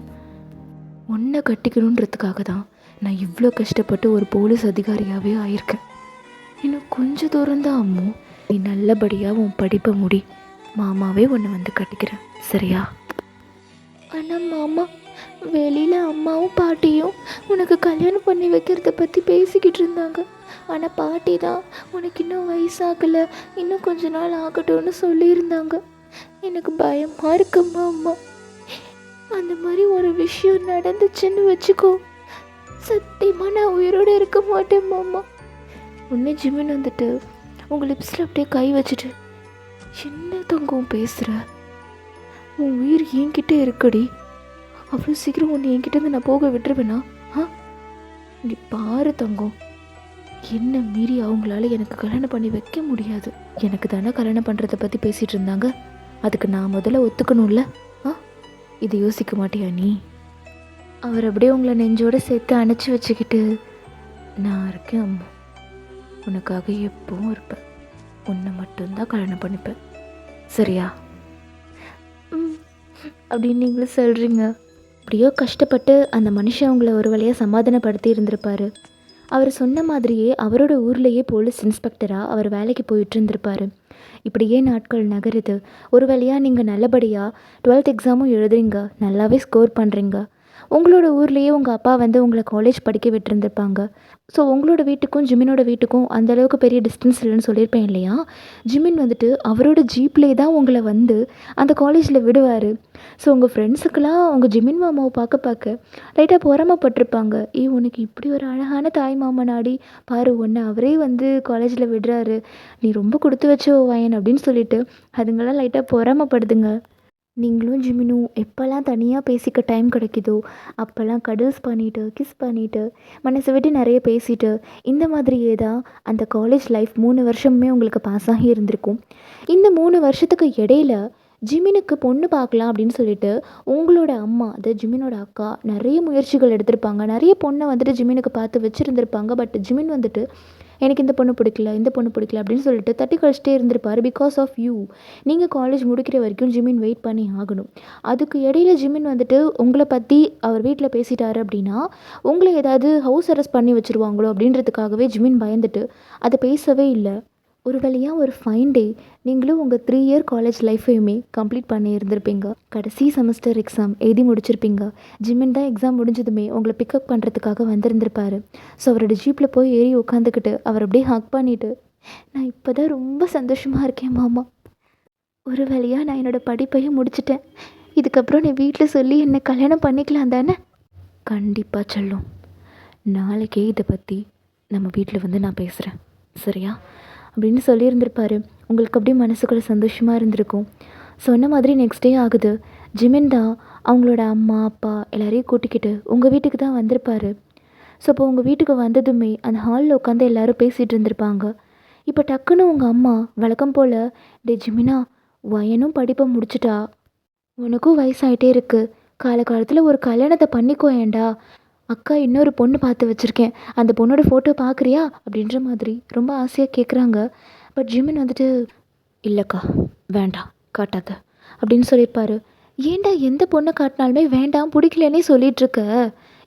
உன்னை கட்டிக்கணுன்றதுக்காக தான் நான் இவ்வளோ கஷ்டப்பட்டு ஒரு போலீஸ் அதிகாரியாகவே ஆயிருக்கேன். இன்னும் கொஞ்சம் தூரம்தான் அம்மு, நீ நல்லபடியாக உன் படிப்பை முடி. மாமாவே உன்னை வந்து கட்டிக்கிறேன், சரியா? ஆனால் மாமா, வெளியில் அம்மாவும் பாட்டியும் உனக்கு கல்யாணம் பண்ணி வைக்கிறத பற்றி பேசிக்கிட்டு இருந்தாங்க. ஆனால் பாட்டி தான் உனக்கு இன்னும் வயசாகலை, இன்னும் கொஞ்ச நாள் ஆகட்டும்னு சொல்லியிருந்தாங்க. எனக்கு பயமாக இருக்குமா அம்மா. அந்த மாதிரி ஒரு விஷயம் நடந்துச்சுன்னு வச்சுக்கோ, சத்தியமாக நான் உயிரோடு இருக்க மாட்டேன் மாமா. உன்னை ஜிமின் வந்துட்டு உங்கள் லிப்ஸில் அப்படியே கை வச்சுட்டு, என்ன தங்கம் பேசுகிற? உன் உயிர் என்கிட்ட இருக்குடி. அவ்வளோ சீக்கிரம் உன்னை என்கிட்டேருந்து நான் போக விட்டுருவேனா? இங்கே பாரு தங்கம், என்ன மீறி அவங்களால எனக்கு கல்யாணம் பண்ணி வைக்க முடியாது. எனக்கு தானே கல்யாணம் பண்ணுறதை பற்றி பேசிகிட்டு இருந்தாங்க, அதுக்கு நான் முதல்ல ஒத்துக்கணும்ல. இது யோசிக்க மாட்டியா நீ? அவர் அப்படியே உங்களை நெஞ்சோடு சேர்த்து அணைச்சி வச்சுக்கிட்டு, நான் இருக்கேன் அம்மா, உனக்காக எப்பவும் இருப்பேன், உன்னை மட்டும்தான் கல்யாணம் பண்ணிப்பேன், சரியா? அப்படின்னு நீங்களும் சொல்கிறீங்க. அப்படியோ கஷ்டப்பட்டு அந்த மனுஷன் அவங்கள ஒரு வழியாக சமாதானப்படுத்தி இருந்திருப்பார். அவர் சொன்ன மாதிரியே அவரோட ஊர்லேயே போலீஸ் இன்ஸ்பெக்டராக அவர் வேலைக்கு போயிட்டு இருந்திருப்பார். இப்படியே நாட்கள் நகருது. ஒரு வழியாக நீங்கள் நல்லபடியாக 12th எக்ஸாமும் எழுதுறீங்க, நல்லாவே ஸ்கோர் பண்ணுறீங்க. உங்களோட ஊர்லேயே உங்கள் அப்பா வந்து உங்களை காலேஜ் படிக்க விட்டுருந்துருப்பாங்க. ஸோ உங்களோட வீட்டுக்கும் ஜிமினோட வீட்டுக்கும் அந்தளவுக்கு பெரிய டிஸ்டன்ஸ் இல்லைன்னு சொல்லியிருப்பேன் இல்லையா? ஜிமின் வந்துட்டு அவரோட ஜீப்லேயே தான் உங்களை வந்து அந்த காலேஜில் விடுவார். ஸோ உங்கள் ஃப்ரெண்ட்ஸுக்கெல்லாம் உங்கள் ஜிமின் மாமாவை பார்க்க லைட்டாக பொறாமப்பட்டிருப்பாங்க. உனக்கு இப்படி ஒரு அழகான தாய் மாமனாடி பாரு, உன்னை அவரே வந்து காலேஜில் விடுறாரு, நீ ரொம்ப கொடுத்து வச்சோ வாயன் அப்படின்னு சொல்லிட்டு அதுங்களாம் லைட்டாக பொறாமப்படுதுங்க. நீங்களும் ஜிமினும் எப்போல்லாம் தனியாக பேசிக்க டைம் கிடைக்குதோ அப்போல்லாம் கடல்ஸ் பண்ணிவிட்டு கிஸ் பண்ணிவிட்டு மனசை விட்டு நிறைய பேசிட்டு இந்த மாதிரியே தான் அந்த காலேஜ் லைஃப் 3 வருஷமுமே உங்களுக்கு பாஸ் ஆகி இருந்திருக்கும். இந்த 3 வருஷத்துக்கு இடையில ஜிமினுக்கு பொண்ணு பார்க்கலாம் அப்படின்னு சொல்லிட்டு உங்களோட அம்மா, அது ஜிமினோட அக்கா, நிறைய முயற்சிகள் எடுத்திருப்பாங்க. நிறைய பொண்ணை வந்துட்டு ஜிமினுக்கு பார்த்து வச்சுருந்துருப்பாங்க. பட் ஜிமின் வந்துட்டு எனக்கு இந்த பொண்ணு பிடிக்கல, இந்த பொண்ணு பிடிக்கல அப்படின்னு சொல்லிட்டு தட்டி கழிச்சிட்டே இருந்திருப்பார். Because of you. நீங்கள் காலேஜ் முடிக்கிற வரைக்கும் ஜிமின் வெயிட் பண்ணி ஆகணும். அதுக்கு இடையில ஜிமின் வந்துட்டு உங்களை பற்றி அவர் வீட்டில் பேசிட்டாரு அப்படின்னா உங்களை ஏதாவது ஹவுஸ் அரெஸ்ட் பண்ணி வச்சுருவாங்களோ அப்படின்றதுக்காகவே ஜிமின் பயந்துட்டு அதை பேசவே இல்லை. ஒரு வழியாக ஒரு ஃபைன் டே நீங்களும் உங்கள் 3 இயர் காலேஜ் லைஃப்பையுமே கம்ப்ளீட் பண்ணி இருந்திருப்பீங்க. கடைசி செமஸ்டர் எக்ஸாம் எழுதி முடிச்சிருப்பீங்க. ஜிமின் தான் எக்ஸாம் முடிஞ்சதுமே உங்களை பிக்கப் பண்ணுறதுக்காக வந்திருந்திருப்பார். ஸோ அவரோட ஜீப்பில் போய் ஏறி உட்காந்துக்கிட்டு அவர் அப்படியே ஹக் பண்ணிவிட்டு, நான் இப்போ தான் ரொம்ப சந்தோஷமாக இருக்கேன் மாமா. ஒரு வழியாக நான் என்னோடய படிப்பையும் முடிச்சிட்டேன். இதுக்கப்புறம் நீ வீட்டில் சொல்லி என்னை கல்யாணம் பண்ணிக்கலாம் தானே? கண்டிப்பாக சொல்லும். நாளைக்கே இதை பற்றி நம்ம வீட்டில் வந்து நான் பேசுகிறேன், சரியா? அப்படின்னு சொல்லியிருந்திருப்பார். உங்களுக்கு அப்படியே மனசுக்குள்ள சந்தோஷமாக இருந்திருக்கும். சொன்ன மாதிரி நெக்ஸ்ட் டே ஆகுது. ஜிமின் தான் அவங்களோட அம்மா அப்பா எல்லாரையும் கூட்டிக்கிட்டு உங்கள் வீட்டுக்கு தான் வந்திருப்பார். ஸோ இப்போ உங்கள் வீட்டுக்கு வந்ததுமே அந்த ஹாலில் உட்காந்து எல்லோரும் பேசிகிட்டு இருந்திருப்பாங்க. இப்போ டக்குன்னு உங்கள் அம்மா வழக்கம் போல், டே ஜிமினா, வயனும் படிப்பை முடிச்சிட்டா, உனக்கும் வயசாகிட்டே இருக்குது, காலகாலத்தில் ஒரு கல்யாணத்தை பண்ணிக்கோ ஏண்டா, அக்கா இன்னொரு பொண்ணு பார்த்து வச்சுருக்கேன், அந்த பொண்ணோட ஃபோட்டோ பார்க்குறியா அப்படின்ற மாதிரி ரொம்ப ஆசையாக கேட்குறாங்க. பட் ஜிமின் வந்துட்டு, இல்லைக்கா வேண்டாம் காட்டாத அப்படின்னு சொல்லியிருப்பார். ஏண்டா எந்த பொண்ணை காட்டினாலுமே வேண்டாம் பிடிக்கலன்னே சொல்லிகிட்ருக்க,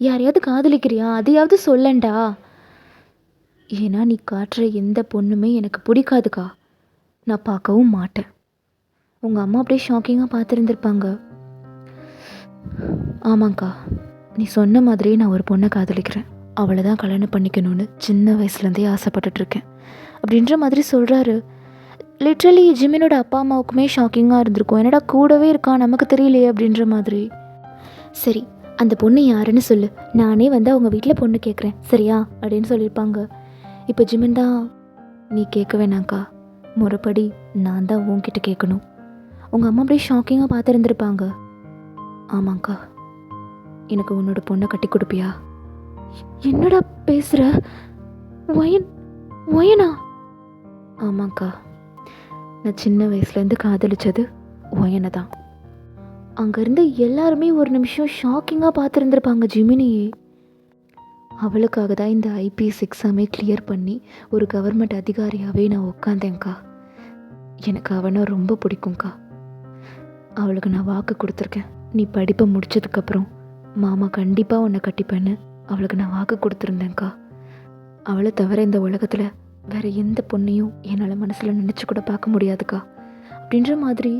யாரையாவது காதலிக்கிறியா அதையாவது சொல்லண்டா. ஏன்னா நீ காட்டுற எந்த பொண்ணுமே எனக்கு பிடிக்காதுக்கா, நான் பார்க்கவும் மாட்டேன். உங்கள் அம்மா அப்படியே ஷாக்கிங்காக பார்த்துருந்துருப்பாங்க. ஆமாங்க்கா, நீ சொன்ன மாதிரியே நான் ஒரு பொண்ணை காதலிக்கிறேன், அவளை தான் கல்யாணம் பண்ணிக்கணும்னு சின்ன வயசுலேருந்தே ஆசைப்பட்டுட்ருக்கேன் அப்படின்ற மாதிரி சொல்கிறாரு. லிட்ரலி ஜிமினோட அப்பா அம்மாவுக்குமே ஷாக்கிங்காக இருந்திருக்கும். என்னடா கூடவே இருக்கான் நமக்கு தெரியலையே அப்படின்ற மாதிரி. சரி, அந்த பொண்ணு யாருன்னு சொல்லு, நானே வந்து அவங்க வீட்டில் பொண்ணு கேட்குறேன், சரியா அப்படின்னு சொல்லியிருப்பாங்க. இப்போ ஜிமின் தான், நீ கேட்க வேணாங்க்கா, முறைப்படி நான் தான் உன்கிட்ட கேட்கணும். உங்கள் அம்மா அப்படியே ஷாக்கிங்காக பார்த்துருந்துருப்பாங்க. ஆமாங்க்கா. எனக்கு உன்னோட பொண்ணை கட்டி கொடுப்பியா? என்னடா பேசுகிற? ஒயன் ஒயனா? ஆமாங்க்கா. நான் சின்ன வயசுலேருந்து காதலிச்சது ஒயனை தான். அங்கேருந்து எல்லாருமே ஒரு நிமிஷம் ஷாக்கிங்காக பார்த்துருந்துருப்பாங்க ஜிமினியே. அவளுக்காக தான் இந்த ஐபிஎஸ் எக்ஸாமே கிளியர் பண்ணி ஒரு கவர்மெண்ட் அதிகாரியாகவே நான் உட்காந்தேன்க்கா. எனக்கு அவனை ரொம்ப பிடிக்கும்க்கா. அவளுக்கு நான் வாக்கு கொடுத்துருக்கேன். நீ படிப்பை முடித்ததுக்கப்புறம் மாமா கண்டிப்பாக உன்னை கட்டிப்பேன்னு அவளுக்கு நான் வாக்கு கொடுத்துருந்தேன்க்கா. அவளை தவிர இந்த உலகத்தில் வேறு எந்த பொண்ணையும் என்னால் மனசில் நினச்சி கூட பார்க்க முடியாதுக்கா. அப்படின்ற மாதிரி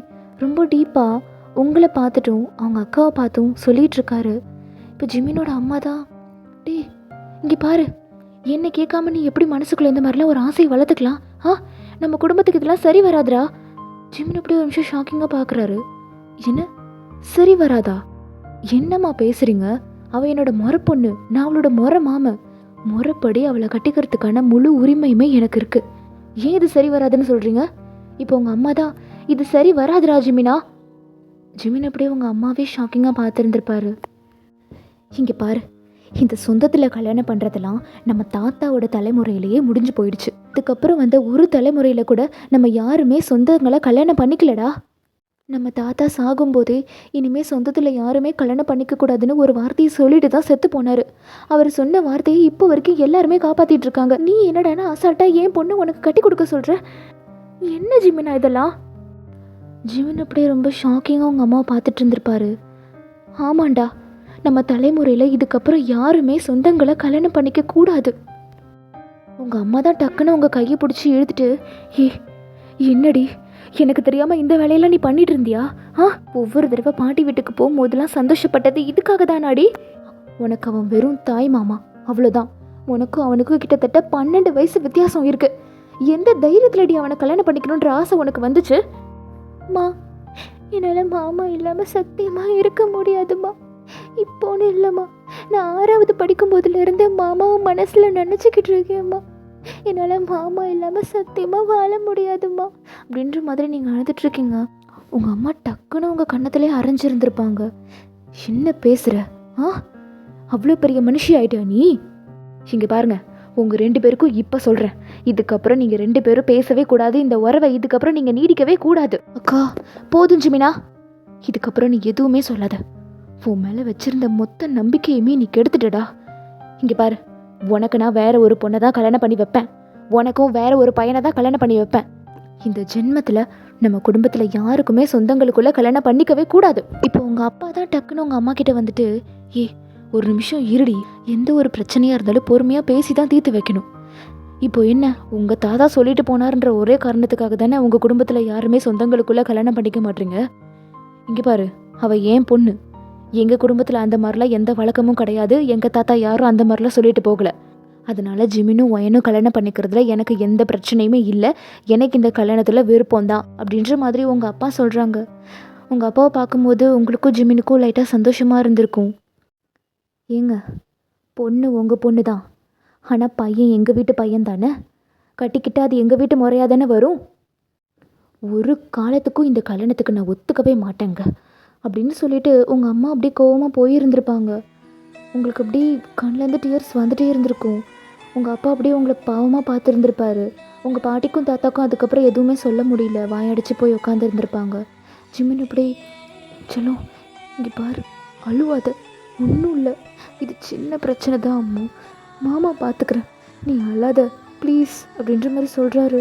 ரொம்ப டீப்பாக உங்களை பார்த்துட்டும் அவங்க அக்காவை பார்த்தும் சொல்லிகிட்ருக்காரு. இப்போ ஜிமினோட அம்மா தான், டே இங்கே பாரு, என்னை கேட்காம நீ எப்படி மனசுக்குள்ளே இந்த மாதிரிலாம் ஒரு ஆசையை வளர்த்துக்கலாம்? நம்ம குடும்பத்துக்கு இதெல்லாம் சரி வராதுடா. ஜிமின் அப்படியே ஒரு நிமிஷம் ஷாக்கிங்காக பார்க்குறாரு. என்ன சரி வராதா? என்னம்மா பேசுகிறீங்க? அவள் என்னோட முறை பொண்ணு, நான் அவளோட முறை மாமன். முறைப்படி அவளை கட்டிக்கிறதுக்கான முழு உரிமையுமே எனக்கு இருக்குது. ஏன் இது சரி வராதுன்னு சொல்கிறீங்க? இப்போ உங்கள் அம்மா தான் இது சரி வராதுடா ஜிமினா. ஜிமின் அப்படியே உங்கள் அம்மாவே ஷாக்கிங்காக பார்த்துருந்துருப்பாரு. இங்கே பாரு, இந்த சொந்தத்தில் கல்யாணம் பண்ணுறதெல்லாம் நம்ம தாத்தாவோட தலைமுறையிலேயே முடிஞ்சு போயிடுச்சு. அதுக்கப்புறம் வந்த ஒரு தலைமுறையில் கூட நம்ம யாருமே சொந்தங்களை கல்யாணம் பண்ணிக்கலடா. நம்ம தாத்தா சாகும்போதே இனிமேல் சொந்தத்தில் யாருமே கல்யாணம் பண்ணிக்கக்கூடாதுன்னு ஒரு வார்த்தையை சொல்லிட்டு தான் செத்து போனார். அவர் சொன்ன வார்த்தையை இப்போ வரைக்கும் எல்லாருமே காப்பாற்றிட்டு இருக்காங்க. நீ என்னடானா அசால்ட்டா ஏன் பொண்ணு உனக்கு கட்டி கொடுக்க சொல்கிற? என்ன ஜிமினா இதெல்லாம்? ஜிமின் அப்படியே ரொம்ப ஷாக்கிங்காக உங்கள் அம்மாவை பார்த்துட்டு இருந்திருப்பாரு. ஆமாண்டா, நம்ம தலைமுறையில் இதுக்கப்புறம் யாருமே சொந்தங்களை கல்யாணம் பண்ணிக்க கூடாது. உங்கள் அம்மா தான் டக்குன்னு உங்கள் கையை பிடிச்சி இழுத்துட்டு, ஏ என்னடி எனக்கு தெரியாமல் இந்த வேலையெல்லாம் நீ பண்ணிட்டு இருந்தியா? ஒவ்வொரு தடவை பாட்டி வீட்டுக்கு போகும்போதெல்லாம் சந்தோஷப்பட்டது இதுக்காக தானாடி? உனக்கு அவன் வெறும் தாய் மாமா, அவ்வளோதான். உனக்கும் அவனுக்கும் கிட்டத்தட்ட 12 வயசு வித்தியாசம் இருக்கு. எந்த தைரியத்திலடி அவனை கல்யாணம் பண்ணிக்கணுன்ற ஆசை உனக்கு வந்துச்சு? மா, என்னால் மாமா இல்லாமல் சத்தியமாக இருக்க முடியாதுமா. இப்போன்னு இல்லைம்மா, நான் 6வது படிக்கும்போதுலேருந்து மாமாவும் மனசில் நினச்சிக்கிட்டு இருக்கேம்மா. என்னால் மாமா இல்லாமல் சத்தியமாக வாழ முடியாதும்மா அப்படின்ற மாதிரி நீங்கள் அழுதுட்ருக்கீங்க. உங்கள் அம்மா டக்குன்னு உங்கள் கன்னத்திலே அரைஞ்சிருந்துருப்பாங்க. என்ன பேசுகிற? அவ்வளோ பெரிய மனுஷி ஆயிட்டா நீ? இங்கே பாருங்க, உங்கள் 2 பேருக்கும் இப்போ சொல்கிறேன், இதுக்கப்புறம் நீங்கள் 2 பேரும் பேசவே கூடாது. இந்த உறவை இதுக்கப்புறம் நீங்கள் நீடிக்கவே கூடாது. அக்கா போதும் ஜிமினா, இதுக்கப்புறம் நீ எதுவுமே சொல்லாத. உன் மேலே வச்சிருந்த மொத்த நம்பிக்கையுமே நீ கெடுத்துட்டடா. இங்கே பாரு, உனக்கு நான் வேற ஒரு பொண்ணை தான் கல்யாணம் பண்ணி வைப்பேன். உனக்கும் வேற ஒரு பையனை தான் கல்யாணம் பண்ணி வைப்பேன். இந்த ஜென்மத்தில் நம்ம குடும்பத்தில் யாருக்குமே சொந்தங்களுக்குள்ளே கல்யாணம் பண்ணிக்கவே கூடாது. இப்போ உங்கள் அப்பா தான் டக்குன்னு உங்கள் அம்மா கிட்ட வந்துட்டு, ஒரு நிமிஷம் இருடி, எந்த ஒரு பிரச்சனையாக இருந்தாலும் பொறுமையாக பேசி தான் தீர்த்து வைக்கணும். இப்போ என்ன, உங்கள் தாத்தா சொல்லிட்டு போனார்ன்ற ஒரே காரணத்துக்காக தானே உங்கள் குடும்பத்தில் யாருமே சொந்தங்களுக்குள்ளே கல்யாணம் பண்ணிக்க மாட்டீங்க? இங்கே பாரு, அவள் ஏன் பொண்ணு. எங்கள் குடும்பத்தில் அந்த மாதிரிலாம் எந்த வழக்கமும் கிடையாது. எங்கள் தாத்தா யாரும் அந்த மாதிரிலாம் சொல்லிட்டு போகலை. அதனால ஜிமினும் ஒயனும் கல்யாணம் பண்ணிக்கிறதுல எனக்கு எந்த பிரச்சனையுமே இல்லை. எனக்கு இந்த கல்யாணத்தில் விருப்பம்தான் அப்படின்ற மாதிரி உங்கள் அப்பா சொல்கிறாங்க. உங்கள் அப்பாவை பார்க்கும்போது உங்களுக்கும் ஜிமினுக்கும் லைட்டாக சந்தோஷமாக இருந்திருக்கும். ஏங்க, பொண்ணு உங்கள் பொண்ணு தான், ஆனால் பையன் எங்கள் வீட்டு பையன் தானே. கட்டிக்கிட்டு அது எங்கள் வீட்டு முறையாக தானே வரும். ஒரு காலத்துக்கும் இந்த கல்யாணத்துக்கு நான் ஒத்துக்கவே மாட்டேங்க அப்படின்னு சொல்லிட்டு உங்கள் அம்மா அப்படியே கோவமாக போயிருந்திருப்பாங்க. உங்களுக்கு அப்படி கண்ணிலேருந்து டியர்ஸ் வந்துட்டே இருந்திருக்கும். உங்கள் அப்பா அப்படியே உங்களை பாவமாக பார்த்துருந்துருப்பாரு. உங்கள் பாட்டிக்கும் தாத்தாக்கும் அதுக்கப்புறம் எதுவுமே சொல்ல முடியல, வாயடிச்சு போய் உட்காந்துருந்துருப்பாங்க. ஜிமின் அப்படியே, செல்லம் இங்கே பாரு, அழுவாத, ஒன்றும் இல்லை, இது சின்ன பிரச்சனை தான் அம்மு, மாமா பார்த்துக்கிறேன், நீ அழாத ப்ளீஸ் அப்படின்ற மாதிரி சொல்கிறாரு.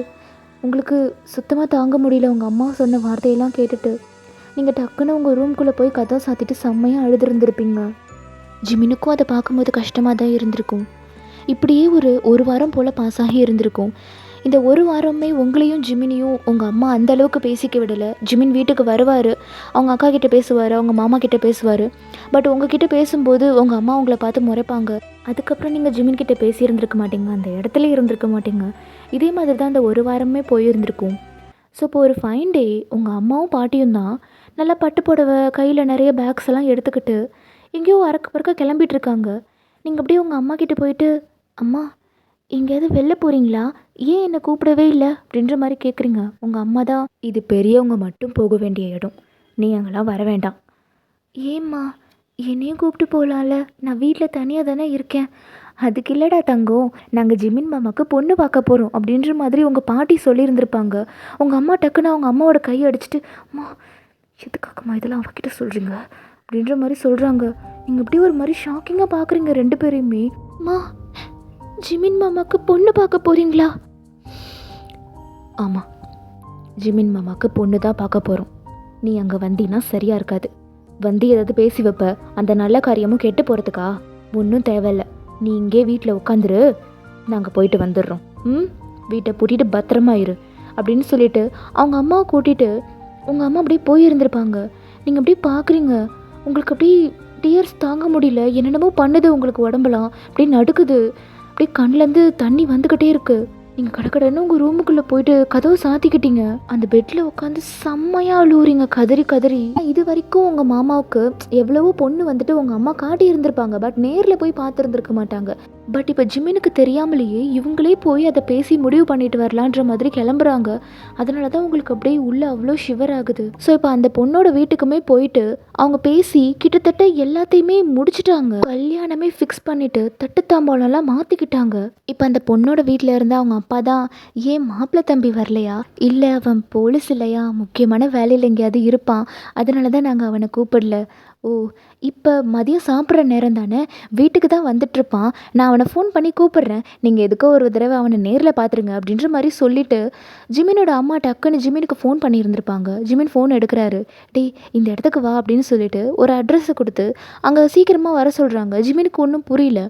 உங்களுக்கு சுத்தமாக தாங்க முடியல உங்கள் அம்மா சொன்ன வார்த்தையெல்லாம் கேட்டுட்டு. நீங்கள் டக்குன்னு உங்கள் ரூம்குள்ளே போய் கதவை சாத்திட்டு செம்மையாக அழுதுருந்துருப்பீங்க. ஜிமினுக்கும் அதை பார்க்கும்போது கஷ்டமாக தான் இருந்திருக்கும். இப்படியே ஒரு வாரம் போல் பாஸ் ஆகி இருந்திருக்கும். இந்த ஒரு வாரமே உங்களையும் ஜிமினையும் உங்கள் அம்மா அந்த அளவுக்கு பேசிக்க விடலை. ஜிமின் வீட்டுக்கு வருவார், அவங்க அக்கா கிட்டே பேசுவார், அவங்க மாமா கிட்டே பேசுவார். பட் உங்ககிட்ட பேசும்போது உங்கள் அம்மா உங்களை பார்த்து முறைப்பாங்க. அதுக்கப்புறம் நீங்கள் ஜிமின் கிட்டே பேசியிருந்துருக்க மாட்டீங்க, அந்த இடத்துல இருந்திருக்க மாட்டீங்க. இதே மாதிரி தான் அந்த ஒரு வாரமே போயிருந்திருக்கும். ஸோ இப்போ ஒரு ஃபைன் டே உங்கள் அம்மாவும் பாட்டியும் தான் நல்லா பட்டு புடவை, கையில் நிறைய பேக்ஸ் எல்லாம் எடுத்துக்கிட்டு எங்கேயோ அறக்க பறக்க கிளம்பிட்டு இருக்காங்க. நீங்கள் அப்படியே உங்கள் அம்மா கிட்டே போயிட்டு, அம்மா எங்கேயாவது வெளில போகிறீங்களா, ஏன் என்னை கூப்பிடவே இல்லை அப்படின்ற மாதிரி கேட்குறீங்க. உங்கள் அம்மா தான், இது பெரியவங்க மட்டும் போக வேண்டிய இடம், நீ அங்கெல்லாம் வர வேண்டாம், ஏம்மா என்னையும் கூப்பிட்டு போகலாம்ல, நான் வீட்டில் தனியாக தானே இருக்கேன். அதுக்கு இல்லைடா தங்கம், நாங்கள் ஜிமின் மாமாவுக்கு பொண்ணு பார்க்க போகிறோம் அப்படின்ற மாதிரி உங்கள் பாட்டி சொல்லியிருந்திருப்பாங்க. உங்கள் அம்மா டக்குன்னு அவங்க அம்மாவோட கையை அடிச்சிட்டு, அம்மா எதுக்காகம்மா இதெல்லாம் அவகிட்ட சொல்கிறீங்க அப்படின்ற மாதிரி சொல்கிறாங்க. நீங்கள் அப்படியே ஒரு மாதிரி ஷாக்கிங்காக பார்க்குறீங்க ரெண்டு பேரையுமே. அம்மா ஜிமின் மாமாவுக்கு பொண்ணு பார்க்க போகிறீங்களா? ஆமாம், ஜிமின் மாமாவுக்கு பொண்ணு தான் பார்க்க போகிறோம். நீ அங்கே வந்தீன்னா சரியாக இருக்காது. வந்து ஏதாவது பேசி வைப்ப, அந்த நல்ல காரியமும் கெட்டு போகிறதுக்கா? ஒன்றும் தேவையில்லை, நீ இங்கே வீட்டில் உட்காந்துரு, நாங்கள் போயிட்டு வந்துடுறோம். வீட்டை பூட்டிட்டு பத்திரமா இரு அப்படின்னு சொல்லிட்டு அவங்க அம்மாவை கூட்டிகிட்டு உங்கள் அம்மா அப்படியே போயிருந்திருப்பாங்க. நீங்கள் அப்படியே பார்க்குறீங்க, உங்களுக்கு அப்படியே டியர்ஸ் தாங்க முடியல, என்னென்னமோ பண்ணுது உங்களுக்கு உடம்புலாம், அப்படியே நடுக்குது, அப்படியே கண்ணிலேருந்து தண்ணி வந்துக்கிட்டே இருக்குது. நீங்கள் கடக்கடன்னு உங்கள் ரூமுக்குள்ளே போயிட்டு கதவை சாத்திக்கிட்டீங்க. அந்த பெட்டில் உட்காந்து செம்மையாக அழுவுறீங்க கதறி கதறி. இது வரைக்கும் உங்கள் மாமாவுக்கு எவ்வளவோ பொண்ணு வந்துட்டு உங்கள் அம்மா காட்டி இருந்திருப்பாங்க, பட் நேரில் போய் பார்த்துருந்துருக்க மாட்டாங்க. பட் இப்போ ஜிமினுக்கு தெரியாமலேயே இவங்களே போய் அதை பேசி முடிவு பண்ணிட்டு வரலான்ற மாதிரி கிளம்புறாங்க. அதனால தான் உங்களுக்கு அப்படியே உள்ள அவ்வளோ ஷிவர் ஆகுது. ஸோ இப்போ அந்த பொண்ணோட வீட்டுக்குமே போயிட்டு அவங்க பேசி கிட்டத்தட்ட எல்லாத்தையுமே முடிச்சுட்டாங்க. கல்யாணமே ஃபிக்ஸ் பண்ணிட்டு தட்டு தாம்பாளம்லாம் மாற்றிக்கிட்டாங்க. இப்போ அந்த பொண்ணோட வீட்டில் இருந்து அவங்க அப்பா தான், ஏன் மாப்பிள்ளை தம்பி வரலையா? இல்லை அவன் போலீஸ் இல்லையா, முக்கியமான வேலையில் எங்கேயாவது இருப்பான், அதனால தான் நாங்கள் அவனை கூப்பிடல. ஓ, இப்போ மதியம் சாப்பிட்ற நேரம் தானே, வீட்டுக்கு தான் வந்துட்டுருப்பான், நான் அவனை ஃபோன் பண்ணி கூப்பிட்றேன், நீங்கள் எதுக்கோ ஒரு தடவை அவனை நேரில் பார்த்துருங்க அப்படின்ற மாதிரி சொல்லிவிட்டு ஜிமினோட அம்மா டக்குன்னு ஜிமினுக்கு ஃபோன் பண்ணியிருந்திருப்பாங்க. ஜிமின் ஃபோன் எடுக்கிறாரு. டேய் இந்த இடத்துக்கு வா அப்படின்னு சொல்லிட்டு ஒரு அட்ரஸை கொடுத்து அங்கே சீக்கிரமாக வர சொல்கிறாங்க. ஜிமினுக்கு ஒன்றும் புரியல.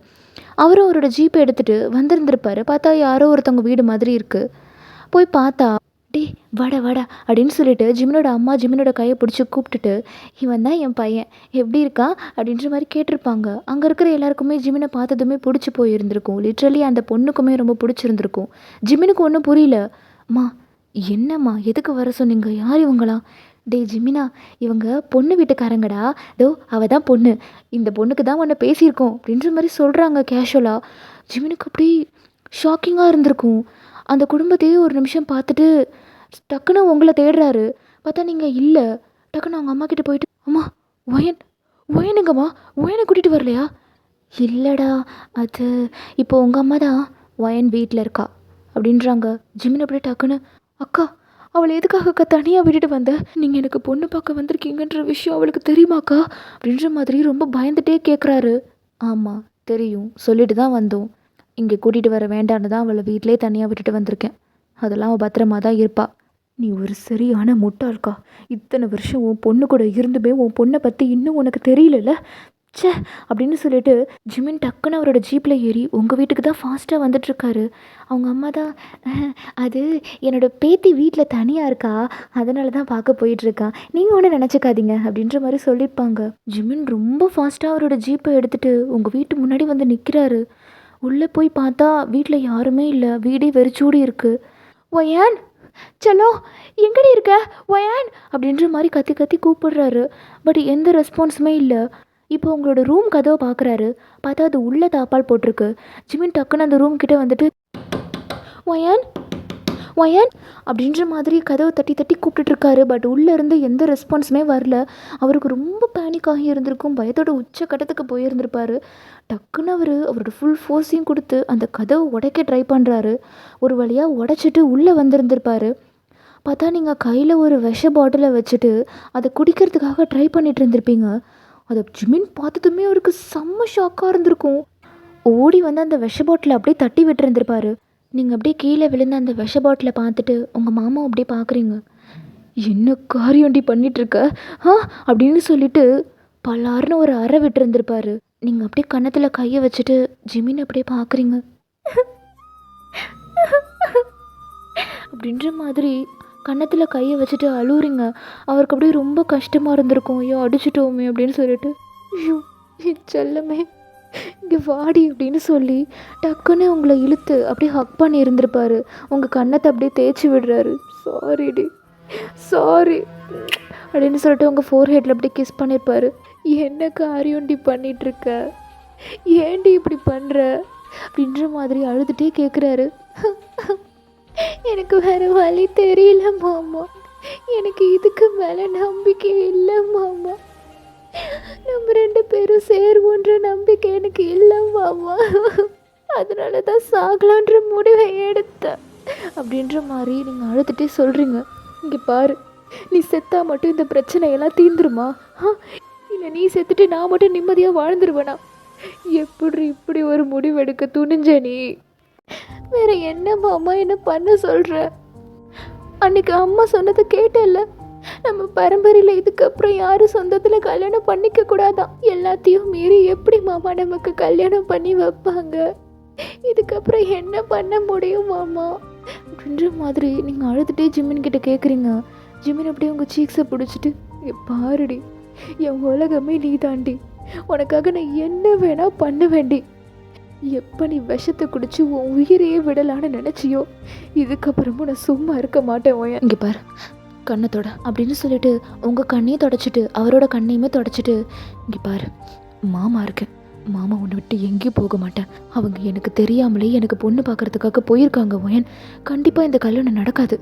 அவரும் அவரோட ஜீப்பை எடுத்துகிட்டு வந்திருந்திருப்பாரு. பார்த்தா யாரோ ஒருத்தவங்க வீடு மாதிரி இருக்குது. போய் பார்த்தா, டே வாடா வாடா அப்படின்னு சொல்லிட்டு ஜிமினோட அம்மா ஜிமினோட கையை பிடிச்சி கூப்பிட்டுட்டு, இவன் தான் என் பையன், எப்படி இருக்கான் அப்படின்ற மாதிரி கேட்டிருப்பாங்க. அங்கே இருக்கிற எல்லாருக்குமே ஜிமினை பார்த்ததுமே பிடிச்சி போயிருந்திருக்கும். லிட்ரலி அந்த பொண்ணுக்குமே ரொம்ப பிடிச்சிருந்துருக்கும். ஜிமினுக்கு ஒன்றும் புரியல. அம்மா என்னம்மா எதுக்கு வர சொன்னீங்க, யார் இவங்களாம்? டே ஜிமினா, இவங்க பொண்ணு வீட்டுக்காரங்கடா, தோ அவள் தான் பொண்ணு, இந்த பொண்ணுக்கு தான் உன்னை பேசியிருக்கோம் அப்படின்ற மாதிரி சொல்கிறாங்க கேஷுவலாக. ஜிமினுக்கு அப்படி ஷாக்கிங்காக இருந்திருக்கும். அந்த குடும்பத்தையே ஒரு நிமிஷம் பார்த்துட்டு டக்குன்னு உங்களை தேடுறாரு. பார்த்தா நீங்கள் இல்லை. டக்குன்னு அவங்க அம்மா கிட்டே போயிட்டு, அம்மா ஒயனுங்கம்மா, ஒயனை கூட்டிகிட்டு வரலையா? இல்லைடா, அது இப்போ உங்கள் அம்மா தான் ஒயன் வீட்டில் இருக்கா அப்படின்றாங்க. ஜிமின் அப்படியே டக்குன்னு, அக்கா அவளை எதுக்காக தனியாக விட்டுட்டு வந்த? நீங்கள் எனக்கு பொண்ணு பார்க்க வந்திருக்கீங்கன்ற விஷயம் அவளுக்கு தெரியுமாக்கா அப்படின்ற மாதிரி ரொம்ப பயந்துட்டே கேட்குறாரு. ஆமாம் தெரியும், சொல்லிட்டு தான் வந்தோம். இங்கே கூட்டிகிட்டு வர வேண்டான்னு தான் அவளை வீட்டிலே தனியாக விட்டுட்டு வந்திருக்கேன். அதெல்லாம் அவள் பத்திரமா தான் இருப்பா. நீ ஒரு சரியான முட்டாள்க்கா, இத்தனை வருஷம் உன் பொண்ணு கூட இருந்துமே உன் பொண்ணை பற்றி இன்னும் உனக்கு தெரியலல்ல, ச்சே அப்படின்னு சொல்லிட்டு ஜிமின் டக்குன்னு அவரோட ஜீப்பில் ஏறி உங்கள் வீட்டுக்கு தான் ஃபாஸ்ட்டாக வந்துட்டுருக்காரு. அவங்க அம்மா தான், அது என்னோடய பேத்தி வீட்டில் தனியாக இருக்கா, அதனால தான் பார்க்க போயிட்டுருக்கான், நீங்கள் ஒன்றும் நினச்சிக்காதீங்க அப்படின்ற மாதிரி சொல்லியிருப்பாங்க. ஜிமின் ரொம்ப ஃபாஸ்ட்டாக அவரோட ஜீப்பை எடுத்துகிட்டு உங்கள் வீட்டு முன்னாடி வந்து நிற்கிறாரு. உள்ளே போய் பார்த்தா வீட்டில் யாருமே இல்லை, வீடே வெறிச்சூடி இருக்குது. ஒயான் சலோ எங்கடி இருக்க ஒயான் அப்படின்ற மாதிரி கத்தி கத்தி கூப்பிடுறாரு. பட் எந்த ரெஸ்பான்ஸுமே இல்லை. இப்போ உங்களோட ரூம் கதவை பார்க்குறாரு. பார்த்தா அது உள்ளே தாப்பால் போட்டிருக்கு. ஜிமின் டக்குன்னு அந்த ரூம் கிட்டே வந்துட்டு, ஒயான் அப்படின்ற மாதிரி கதவை தட்டி தட்டி கூப்பிட்டுட்ருக்காரு. பட் உள்ளேருந்து எந்த ரெஸ்பான்ஸுமே வரல. அவருக்கு ரொம்ப பேனிக் ஆகி இருந்திருக்கும், பயத்தோட உச்சக்கட்டத்துக்கு போயிருந்திருப்பார். டக்குன்னு அவரோட ஃபுல் ஃபோர்ஸையும் கொடுத்து அந்த கதவை உடைக்க ட்ரை பண்ணுறாரு. ஒரு வழியாக உடைச்சிட்டு உள்ளே வந்திருந்திருப்பார். பார்த்தா நீங்கள் கையில் ஒரு விஷ பாட்டிலை வச்சுட்டு அதை குடிக்கிறதுக்காக ட்ரை பண்ணிட்டு இருந்திருப்பீங்க. அதை ஜிமின் பார்த்ததுமே அவருக்கு செம்ம ஷாக்காக இருந்திருக்கும். ஓடி வந்து அந்த விஷ பாட்டிலை அப்படியே தட்டி விட்டுருந்துருப்பாரு. நீங்கள் அப்படியே கீழே விழுந்து அந்த விஷ பாட்டிலை பார்த்துட்டு உங்கள் மாமா அப்படியே பார்க்குறீங்க. என்ன காரியம்டி பண்ணிகிட்ருக்க அப்படின்னு சொல்லிட்டு பல்லாருன்னு ஒரு அறை விட்டுருந்துருப்பாரு. நீங்கள் அப்படியே கன்னத்தில் கையை வச்சுட்டு ஜிமின் அப்படியே பார்க்குறீங்க. அப்படின்ற மாதிரி கன்னத்தில் கையை வச்சுட்டு அழுவுறீங்க. அவருக்கு அப்படியே ரொம்ப கஷ்டமாக இருந்திருக்கும். ஐயோ அடிச்சிட்டோமே அப்படின்னு சொல்லிட்டு, ஐயோ செல்லமே இங்கே வாடி அப்படின்னு சொல்லி டக்குன்னு உங்களை இழுத்து அப்படியே ஹக் பண்ணி இருந்திருப்பாரு. உங்கள் கன்னத்தை அப்படியே தேய்ச்சி விடுறாரு. சாரிடி சாரி அப்படின்னு சொல்லிட்டு உங்கள் ஃபோர்ஹெட்டில் அப்படியே கிஸ் பண்ணியிருப்பாரு. என்ன காரியம்டி பண்ணிகிட்ருக்க, ஏன்டி இப்படி பண்ணுற அப்படின்ற மாதிரி அழுதுகிட்டே கேட்குறாரு. எனக்கு வேறு வழி தெரியல மாமா, எனக்கு இதுக்கு மேலே நம்பிக்கை இல்லை மாமா, நம்ம 2 பேரும் சேருவோன்ற நம்பிக்கை எனக்கு இல்லை மாமா. அதனால தான் சாகலான்ற முடிவை எடுத்தேன் அப்படின்ற மாதிரி நீங்கள் அழுதுகிட்டே சொல்கிறீங்க. இங்கே பாரு, நீ செத்தா மட்டும் இந்த பிரச்சனையெல்லாம் தீந்துருமா? இல்லை நீ செத்துட்டு நான் மட்டும் நிம்மதியாக வாழ்ந்துருவேனா? எப்படி இப்படி ஒரு முடிவு எடுக்க துணிஞ்ச நீ? வேற என்ன மாமா என்ன பண்ண சொல்கிற? அன்னைக்கு அம்மா சொன்னதை கேட்டல்ல, நம்ம பரம்பரையில் இதுக்கப்புறம் யாரும் சொந்தத்தில் கல்யாணம் பண்ணிக்க கூடாதான். எல்லாத்தையும் மீறி எப்படி மாமா நமக்கு கல்யாணம் பண்ணி வைப்பாங்க? இதுக்கப்புறம் என்ன பண்ண முடியும் மாமா? அப்படின்ற மாதிரி நீங்கள் அழுதுகிட்டே ஜிமின் கிட்ட கேட்குறீங்க. ஜிமின் அப்படியே உங்கள் சீக்ஸை பிடிச்சிட்டு, பாருடி, என் உலகமே நீ தாண்டி, உனக்காக நான் என்ன வேணா பண்ண வேண்டி. எப்போ நீ விஷத்தை குடிச்சு உன் உயிரையே விடலான்னு நினச்சியோ, இதுக்கப்புறமும் நான் சும்மா இருக்க மாட்டேன். இங்கே பாரு, கண்ணை தொட அப்படின்னு சொல்லிட்டு உங்கள் கண்ணையும் தொடச்சிட்டு அவரோட கண்ணையுமே தொடச்சிட்டு, இங்கே பாரு, மாமா இருக்கேன், மாமா உன்னை விட்டு எங்கேயும் போக மாட்டேன். அவங்க எனக்கு தெரியாமலே எனக்கு பொண்ணு பார்க்கறதுக்காக போயிருக்காங்க ஒயன். கண்டிப்பாக இந்த கல்யாணம் நடக்காது.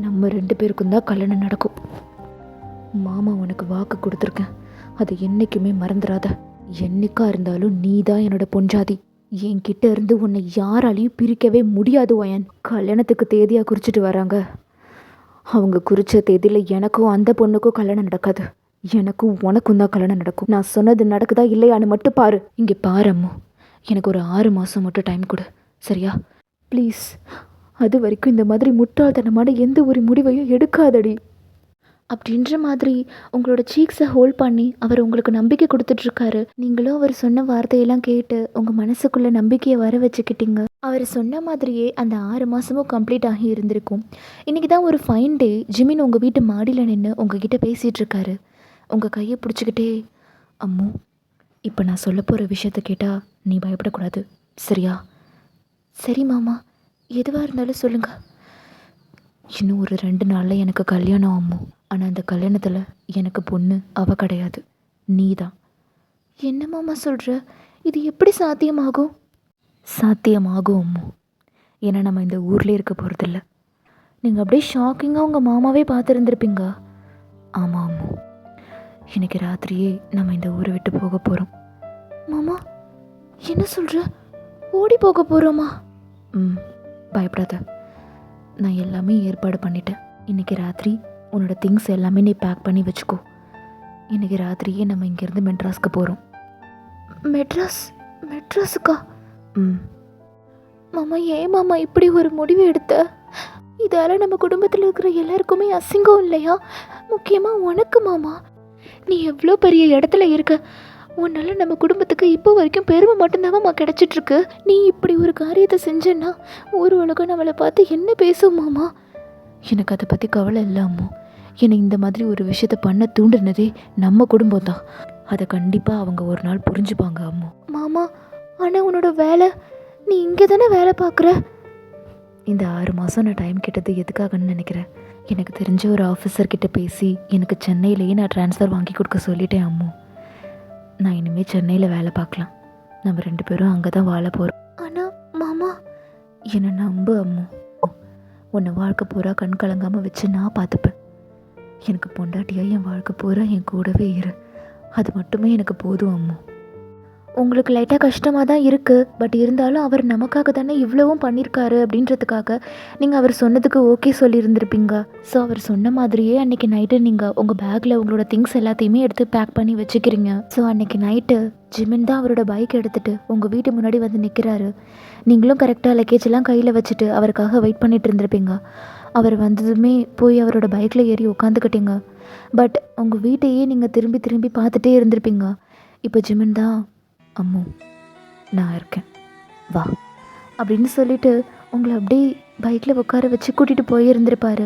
நம்ம 2 பேருக்கும் தான் கல்யாணம் நடக்கும். மாமா உனக்கு வாக்கு கொடுத்துருக்கேன், அதை என்றைக்குமே மறந்துடாத. என்னைக்கா இருந்தாலும் நீ தான் என்னோட பொஞ்சாதி. என்கிட்ட இருந்து உன்னை யாராலையும் பிரிக்கவே முடியாது ஒயன். கல்யாணத்துக்கு தேதியாக குறிச்சிட்டு வராங்க. அவங்க குறித்த தேதியில் எனக்கும் அந்த பொண்ணுக்கும் கல்யாணம் நடக்காது. எனக்கும் உனக்கும் தான் கல்யாணம் நடக்கும். நான் சொன்னது நடக்குதா இல்லையான்னு மட்டும் பாரு. இங்கே பாரு அம்மு, எனக்கு ஒரு 6 மாதம் மட்டும் டைம் கொடு, சரியா? ப்ளீஸ், அது வரைக்கும் இந்த மாதிரி முட்டாள்தனமான எந்த ஒரு முடிவையும் எடுக்காதடி அப்படின்ற மாதிரி உங்களோட சீக்ஸை ஹோல்ட் பண்ணி அவர் உங்களுக்கு நம்பிக்கை கொடுத்துட்ருக்காரு. நீங்களும் அவர் சொன்ன வார்த்தையெல்லாம் கேட்டு உங்கள் மனசுக்குள்ளே நம்பிக்கையை வர வச்சுக்கிட்டீங்க. அவர் சொன்ன மாதிரியே அந்த 6 மாதமும் கம்ப்ளீட் ஆகி இருந்திருக்கும். இன்றைக்கி தான் ஒரு ஃபைன் டே. ஜிமின் உங்கள் வீட்டு மாடியில் நின்று உங்ககிட்ட பேசிகிட்ருக்காரு. உங்கள் கையை பிடிச்சிக்கிட்டே, அம்மு, இப்போ நான் சொல்ல போகிற விஷயத்த கேட்டால் நீ பயப்படக்கூடாது, சரியா? சரி மாமா, எதுவாக இருந்தாலும் சொல்லுங்கள். இன்னும் ஒரு 2 நாளில் எனக்கு கல்யாணம் அம்மு. ஆனால் அந்த கல்யாணத்தில் எனக்கு பொண்ணு அவ கிடையாது, நீ தான். என்ன மாமா சொல்கிற? இது எப்படி சாத்தியமாகும்? சாத்தியமாகும் அம்மு. ஏன்னா நம்ம இந்த ஊரில் இருக்க போகிறதில்ல. நீங்கள் அப்படியே ஷாக்கிங்காக உங்கள் மாமாவே பார்த்துருந்துருப்பீங்க. ஆமாம் அம்மு, இன்னைக்கு ராத்திரியே நம்ம இந்த ஊரை விட்டு போக போகிறோம். மாமா, என்ன சொல்கிற? ஓடி போக போகிறோமா? பயப்படாத, நான் எல்லாமே ஏற்பாடு பண்ணிட்டேன். இன்றைக்கி ராத்திரி உன்னோட திங்ஸ் எல்லாமே நீ பேக் பண்ணி வச்சுக்கோ. இன்றைக்கி ராத்திரியே நம்ம இங்கேருந்து மெட்ராஸ்க்கு போகிறோம். மெட்ராஸுக்கா? மாமா, ஏன் மாமா இப்படி ஒரு முடிவு எடுத்த? இதால் நம்ம குடும்பத்தில் இருக்கிற எல்லாருக்குமே அசிங்கம் இல்லையா? முக்கியமாக உனக்கு மாமா. நீ எவ்வளோ பெரிய இடத்துல இருக்க. உன்னால் நம்ம குடும்பத்துக்கு இப்போ வரைக்கும் பெருமை மட்டும்தான்மா கிடச்சிட்ருக்கு. நீ இப்படி ஒரு காரியத்தை செஞ்சேன்னா ஊர் உலகம் நம்மளை பார்த்து என்ன பேசும் மாமா? எனக்கு அதை பற்றி கவலை இல்லாமோ. என்னை இந்த மாதிரி ஒரு விஷயத்த பண்ண தூண்டுனதே நம்ம குடும்பம் தான். அதை கண்டிப்பாக அவங்க ஒரு நாள் புரிஞ்சுப்பாங்க அம்மோ. மாமா, ஆனால் உன்னோட வேலை, நீ இங்கே தானே வேலை பார்க்குற. இந்த 6 மாதம் நான் டைம் கேட்டது எதுக்காகன்னு நினைக்கிறேன். எனக்கு தெரிஞ்ச ஒரு ஆஃபீஸர்கிட்ட பேசி எனக்கு சென்னையிலேயே நான் ட்ரான்ஸ்ஃபர் வாங்கி கொடுக்க சொல்லிட்டேன் அம்மோ. நான் இனிமேல் சென்னையில் வேலை பார்க்கலாம். நம்ம 2 பேரும் அங்கே தான் வாழ போகிறோம். ஆனால் மாமா, என்னை நம்பு அம்மோ. உன்னை வாழ்க்கை பூரா கண் கலங்காமல் வச்சு நான் பார்த்துப்பேன். எனக்கு பொண்டாட்டியாக என் வாழ்க்கை பூரா என் கூடவே இரு. அது மட்டுமே எனக்கு போதும் அம்மோ. உங்களுக்கு லைட்டாக கஷ்டமாக தான் இருக்குது. பட் இருந்தாலும் அவர் நமக்காக தானே இவ்வளவும் பண்ணியிருக்காரு அப்படின்றதுக்காக நீங்கள் அவர் சொன்னதுக்கு ஓகே சொல்லியிருந்திருப்பீங்க. ஸோ அவர் சொன்ன மாதிரியே அன்றைக்கி நைட்டு நீங்கள் உங்கள் பேக்கில் உங்களோட திங்ஸ் எல்லாத்தையுமே எடுத்து பேக் பண்ணி வச்சுக்கிறீங்க. ஸோ அன்றைக்கி நைட்டு ஜிமின் தான் அவரோட பைக் எடுத்துகிட்டு உங்கள் வீட்டு முன்னாடி வந்து நிற்கிறாரு. நீங்களும் கரெக்டாக லக்கேஜ் எல்லாம் கையில் வச்சுட்டு அவருக்காக வெயிட் பண்ணிட்டு இருந்திருப்பீங்க. அவர் வந்ததுமே போய் அவரோட பைக்கில் ஏறி உட்காந்துக்கிட்டீங்க. பட் உங்கள் வீட்டையே நீங்கள் திரும்பி திரும்பி பார்த்துட்டே இருந்திருப்பீங்க. இப்போ ஜிமின் தான், அம்மு நான் இருக்கேன், வா அப்படின்னு சொல்லிட்டு உங்களை அப்படியே பைக்கில் உட்கார வச்சு கூட்டிகிட்டு போயிருந்திருப்பார்.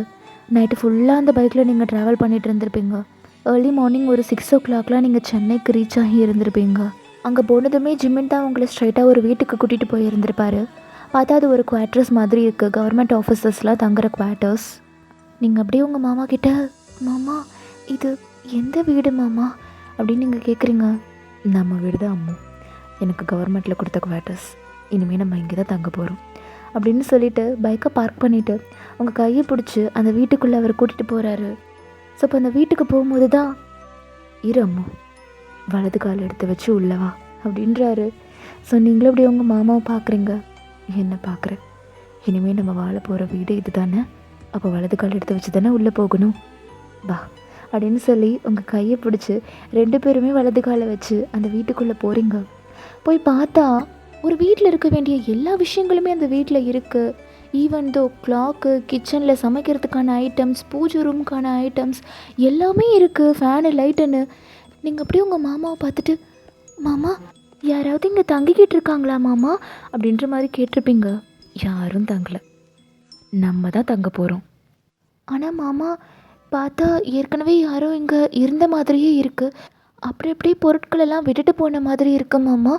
நைட்டு ஃபுல்லாக அந்த பைக்கில் நீங்கள் ட்ராவல் பண்ணிகிட்டு இருந்திருப்பீங்க. ஏர்லி மார்னிங் ஒரு 6 o'clock நீங்கள் சென்னைக்கு ரீச் ஆகி இருந்திருப்பீங்க. அங்கே போனதுமே ஜிமின் தான் உங்களை ஸ்ட்ரைட்டாக ஒரு வீட்டுக்கு கூட்டிகிட்டு போயிருந்திருப்பார். பார்த்தா அது ஒரு குவார்ட்டர்ஸ் மாதிரி இருக்குது, கவர்மெண்ட் ஆஃபீஸர்ஸ்லாம் தங்குற குவார்ட்டர்ஸ். நீங்கள் அப்படியே உங்கள் மாமா கிட்ட, மாமா இது எந்த வீடு மாமா அப்படின்னு நீங்கள் கேட்குறீங்க. நம்ம வீடு தான் அம்மு, எனக்கு கவர்மெண்ட்டில் கொடுத்த குவார்ட்டர்ஸ். இனிமேல் நம்ம இங்கே தான் தங்க போகிறோம் அப்படின்னு சொல்லிவிட்டு பைக்கை பார்க் பண்ணிவிட்டு உங்கள் கையை பிடிச்சி அந்த வீட்டுக்குள்ளே அவர் கூட்டிகிட்டு போகிறாரு. ஸோ இப்போ அந்த வீட்டுக்கு போகும்போது தான், இரு அம்மு, வலது கால் எடுத்து வச்சு உள்ளவா அப்படின்றாரு. ஸோ நீங்களும் அப்படி உங்கள் மாமாவை பார்க்குறீங்க, என்ன பார்க்குற, இனிமேல் நம்ம வாழ போகிற வீடு இது தானே, அப்போ வலது கால் எடுத்து வச்சு தானே உள்ளே போகணும், வா அப்படின்னு சொல்லி உங்கள் கையை பிடிச்சி 2 பேருமே வலது காலை வச்சு அந்த வீட்டுக்குள்ளே போகிறீங்க. போய் பார்த்தா ஒரு வீட்டில் இருக்க வேண்டிய எல்லா விஷயங்களுமே அந்த வீட்டில் இருக்குது. ஈவன் தோ கிளாக்கு, கிச்சனில் சமைக்கிறதுக்கான ஐட்டம்ஸ், பூஜை ரூமுக்கான ஐட்டம்ஸ் எல்லாமே இருக்குது, ஃபேனு, லைட்டுன்னு. நீங்கள் அப்படியே உங்கள் மாமாவை பார்த்துட்டு, மாமா யாராவது இங்கே தங்கிக்கிட்டு இருக்காங்களா மாமா அப்படின்ற மாதிரி கேட்டிருப்பீங்க. யாரும் தங்கலை, நம்ம தான் தங்க போகிறோம். ஆனால் மாமா பார்த்தா ஏற்கனவே யாரோ இங்கே இருந்த மாதிரியே இருக்குது, அப்படி அப்படியே பொருட்களெல்லாம் விட்டுட்டு போன மாதிரி இருக்கு மாமா.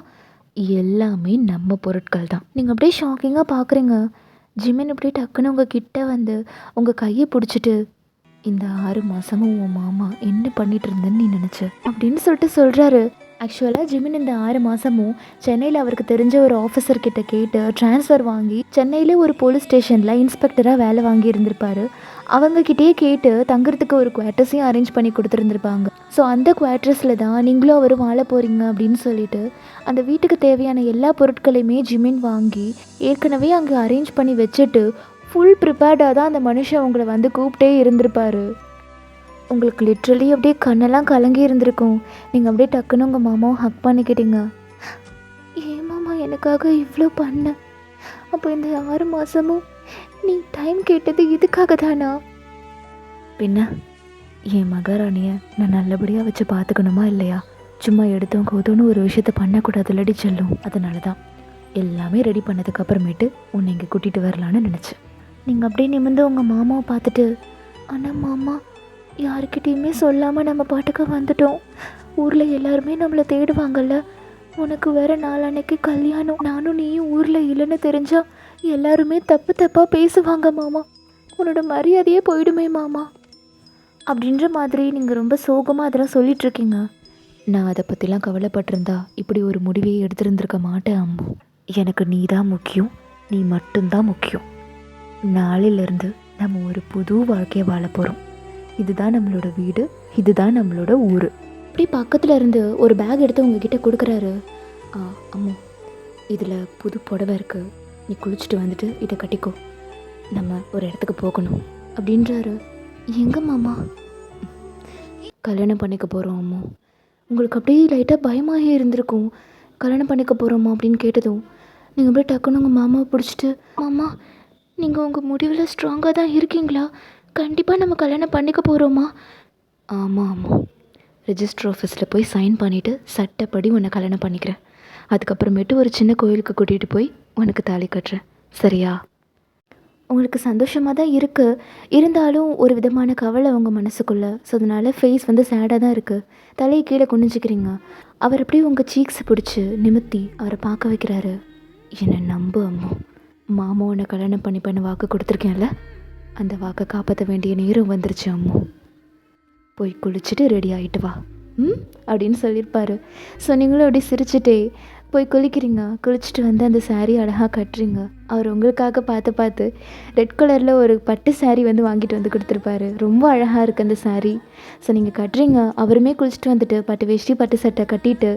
எல்லாமே நம்ம பொருட்கள் தான். நீங்கள் அப்படியே ஷாக்கிங்காக பார்க்குறீங்க. ஜிமின் அப்படியே டக்குன்னு உங்கள் கிட்ட வந்து உங்கள் கையை பிடிச்சிட்டு, இந்த 6 மாதமும் உன் மாமா என்ன பண்ணிட்டு இருந்தேன்னு நீ நினச்ச அப்படின்னு சொல்லிட்டு சொல்கிறாரு. ஆக்சுவலாக ஜிமின் இந்த 6 மாதமும் சென்னையில் அவருக்கு தெரிஞ்ச ஒரு ஆஃபீஸர்கிட்ட கேட்டு ட்ரான்ஸ்ஃபர் வாங்கி சென்னையில் ஒரு போலீஸ் ஸ்டேஷனில் இன்ஸ்பெக்டராக வேலை வாங்கி இருந்திருப்பார். அவங்கக்கிட்டே கேட்டு தங்குறதுக்கு ஒரு குவார்ட்டர்ஸையும் அரேஞ்ச் பண்ணி கொடுத்துருந்துருப்பாங்க. ஸோ அந்த குவார்ட்டர்ஸில் தான் நீங்களும் அவரும் வாழ போகிறீங்க அப்படின்னு சொல்லிட்டு அந்த வீட்டுக்கு தேவையான எல்லா பொருட்களையுமே ஜிமின் வாங்கி ஏற்கனவே அங்கே அரேஞ்ச் பண்ணி வச்சுட்டு ஃபுல் ப்ரிப்பேர்டாக தான் அந்த மனுஷன் உங்களை வந்து கூப்பிட்டே இருந்திருப்பார். உங்களுக்கு லிட்ரலி அப்படியே கண்ணெல்லாம் கலங்கி இருந்திருக்கும். நீங்கள் அப்படியே டக்குன்னு உங்கள் மாமாவை ஹக் பண்ணிக்கிட்டீங்க. ஏன் மாமா எனக்காக இவ்வளோ பண்ண, அப்போ இந்த 6 மாதமும் நீ டைம் கேட்டது இதுக்காக தானா? பின்ன என் மகாராணியை நான் நல்லபடியாக வச்சு பார்த்துக்கணுமா இல்லையா? சும்மா எடுத்தோம் கௌதோன்னு ஒரு விஷயத்த பண்ணக்கூடாது இல்லடி செல்லும். அதனால தான் எல்லாமே ரெடி பண்ணதுக்கு அப்புறமேட்டு உன்னை இங்கே கூட்டிகிட்டு வரலான்னு நினச்சேன். நீங்கள் அப்படியே நிமிர்ந்து உங்கள் மாமாவை பார்த்துட்டு, ஆனால் மாமா யாருக்கிட்டேயுமே சொல்லாமல் நம்ம பாட்டுக்கு வந்துட்டோம், ஊரில் எல்லாருமே நம்மளை தேடுவாங்கல்ல, உனக்கு வேற நாளான்னைக்கு கல்யாணம், நானும் நீயும் ஊரில் இல்லைன்னு தெரிஞ்சா எல்லாருமே தப்பாக பேசுவாங்க மாமா, உன்னோட மரியாதையே போயிடுமே மாமா அப்படின்ற மாதிரி நீங்கள் ரொம்ப சோகமாக அதெல்லாம் சொல்லிகிட்ருக்கீங்க. நான் அதை பற்றிலாம் கவலைப்பட்டிருந்தா இப்படி ஒரு முடிவையை எடுத்திருந்திருக்க மாட்டேன் அம்மு. எனக்கு நீ தான் முக்கியம், நீ மட்டும்தான் முக்கியம். நாளிலிருந்து நம்ம ஒரு புது வாழ்க்கையை வாழ போகிறோம். இதுதான் நம்மளோட வீடு, இதுதான் நம்மளோட ஊர். இப்படி பக்கத்தில் இருந்து ஒரு பேக் எடுத்து உங்ககிட்ட கொடுக்குறாரு. அம்மு இதில் புது புடவை இருக்குது, நீ குளிச்சுட்டு வந்துட்டு இதை கட்டிக்கோ, நம்ம ஒரு இடத்துக்கு போகணும் அப்படின்றாரு. எங்கே மாமா? கல்யாணம் பண்ணிக்க போகிறோம் அம்மு. உங்களுக்கு அப்படியே லைட்டாக பயமாகவே இருந்திருக்கும். கல்யாணம் பண்ணிக்க போகிறோம்மா அப்படின்னு கேட்டதும் நீங்கள் அப்படியே டக்குன்னு உங்கள் மாமாவை பிடிச்சிட்டு, மாமா நீங்கள் உங்கள் முடிவில் ஸ்ட்ராங்காக தான் இருக்கீங்களா? கண்டிப்பாக நம்ம கல்யாணம் பண்ணிக்க போகிறோமா? ஆமாம் ஆமாம், ரெஜிஸ்டர் ஆஃபீஸில் போய் சைன் பண்ணிவிட்டு சட்டப்படி உன்னை கல்யாணம் பண்ணிக்கிறேன். அதுக்கப்புறமேட்டு ஒரு சின்ன கோயிலுக்கு கூட்டிகிட்டு போய் உனக்கு தாலி கட்டுறேன், சரியா? உங்களுக்கு சந்தோஷமாக தான் இருக்குது, இருந்தாலும் ஒரு விதமான கவலை உங்கள் மனசுக்குள்ளே. ஸோ அதனால் ஃபேஸ் வந்து சேடாக தான் இருக்குது. தலையை கீழே குனிஞ்சிக்கிறீங்க. அவர் அப்படியே உங்கள் சீக்ஸை பிடிச்சி நிமித்தி அவரை பார்க்க வைக்கிறாரு. என்னை நம்பு அம்மா, மாமா உன்னை கல்யாணம் பண்ணிப்பேன்னு வாக்கு கொடுத்துருக்கேன்ல, அந்த வாக்கை காப்பாற்ற வேண்டிய நேரம் வந்துருச்சு அம்மு. போய் குளிச்சுட்டு ரெடி ஆகிட்டு வா அப்படின்னு சொல்லியிருப்பாரு. ஸோ நீங்களும் அப்படி சிரிச்சுட்டே போய் குளிக்கிறீங்க. குளிச்சுட்டு வந்து அந்த சாரீ அழகாக கட்டுறீங்க. அவர் உங்களுக்காக பார்த்து ரெட் கலரில் ஒரு பட்டு சாரீ வந்து வாங்கிட்டு வந்து கொடுத்துருப்பாரு. ரொம்ப அழகாக இருக்குது அந்த சாரீ. ஸோ நீங்கள் கட்டுறீங்க. அவருமே குளிச்சுட்டு வந்துட்டு பட்டு வேஷ்டி பட்டு சட்டை கட்டிட்டு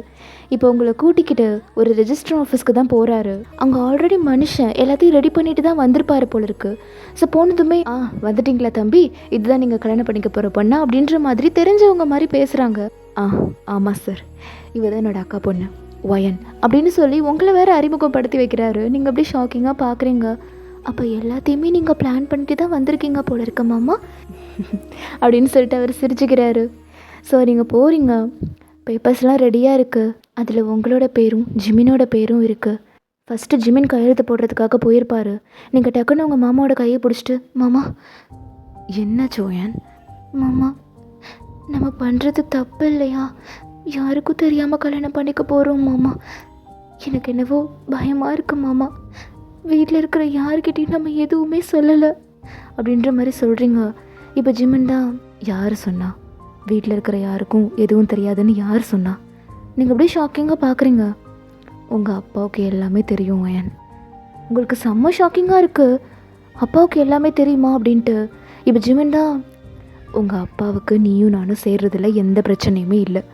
இப்போ உங்களை கூட்டிக்கிட்டு ஒரு ரெஜிஸ்டர் ஆஃபீஸ்க்கு தான் போகிறாரு. அங்கே ஆல்ரெடி மனுஷன் எல்லாத்தையும் ரெடி பண்ணிட்டு தான் வந்திருப்பாரு போல இருக்கு. ஸோ போனதுமே வந்துட்டிங்களா தம்பி, இதுதான் நீங்கள் கல்யாணம் பண்ணிக்க போகிற பொண்ணா அப்படின்ற மாதிரி தெரிஞ்சவங்க மாதிரி பேசுகிறாங்க. ஆமாம் சார், இவ தான் என்னோட அக்கா பொண்ணு வயன் அப்படின்னு சொல்லி உங்களை வேறு அறிமுகப்படுத்தி வைக்கிறாரு. நீங்கள் அப்படியே ஷாக்கிங்காக பார்க்குறீங்க. அப்போ எல்லாத்தையுமே நீங்கள் பிளான் பண்ணிட்டு தான் வந்திருக்கீங்க போல இருக்க மாமா அப்படின்னு சொல்லிட்டு அவர் சிரிச்சுக்கிறாரு. ஸோ நீங்கள் போகிறீங்க, பேப்பர்ஸ்லாம் ரெடியாக இருக்குது. அதில் உங்களோட பேரும் ஜிமினோட பேரும் இருக்குது. ஃபஸ்ட்டு ஜிமின் கையெழுத்து போடுறதுக்காக போயிருப்பார். நீங்கள் டக்குன்னு உங்கள் மாமாவோட கையை பிடிச்சிட்டு, மாமா என்ன ஜோயன், மாமா நம்ம பண்ணுறது தப்பு இல்லையா? யாருக்கும் தெரியாமல் கல்யாணம் பண்ணிக்க போகிறோம் மாமா. எனக்கு என்னவோ பயமாக இருக்குது மாமா. வீட்டில் இருக்கிற யாருக்கிட்டையும் நம்ம எதுவுமே சொல்லலை அப்படின்ற மாதிரி சொல்கிறீங்க. இப்போ ஜிமின் தான், யார் சொன்னா வீட்டில் இருக்கிற யாருக்கும் எதுவும் தெரியாதுன்னு யார் சொன்னா? நீங்கள் அப்படியே ஷாக்கிங்காக பார்க்குறீங்க. உங்கள் அப்பாவுக்கு எல்லாமே தெரியும் வயன். உங்களுக்கு செம்ம ஷாக்கிங்காக இருக்குது. அப்பாவுக்கு எல்லாமே தெரியுமா அப்படின்ட்டு. இப்போ ஜிமின் தான், உங்கள் அப்பாவுக்கு நீயும் நானும் சேர்றதில்ல எந்த பிரச்சனையுமே இல்லை.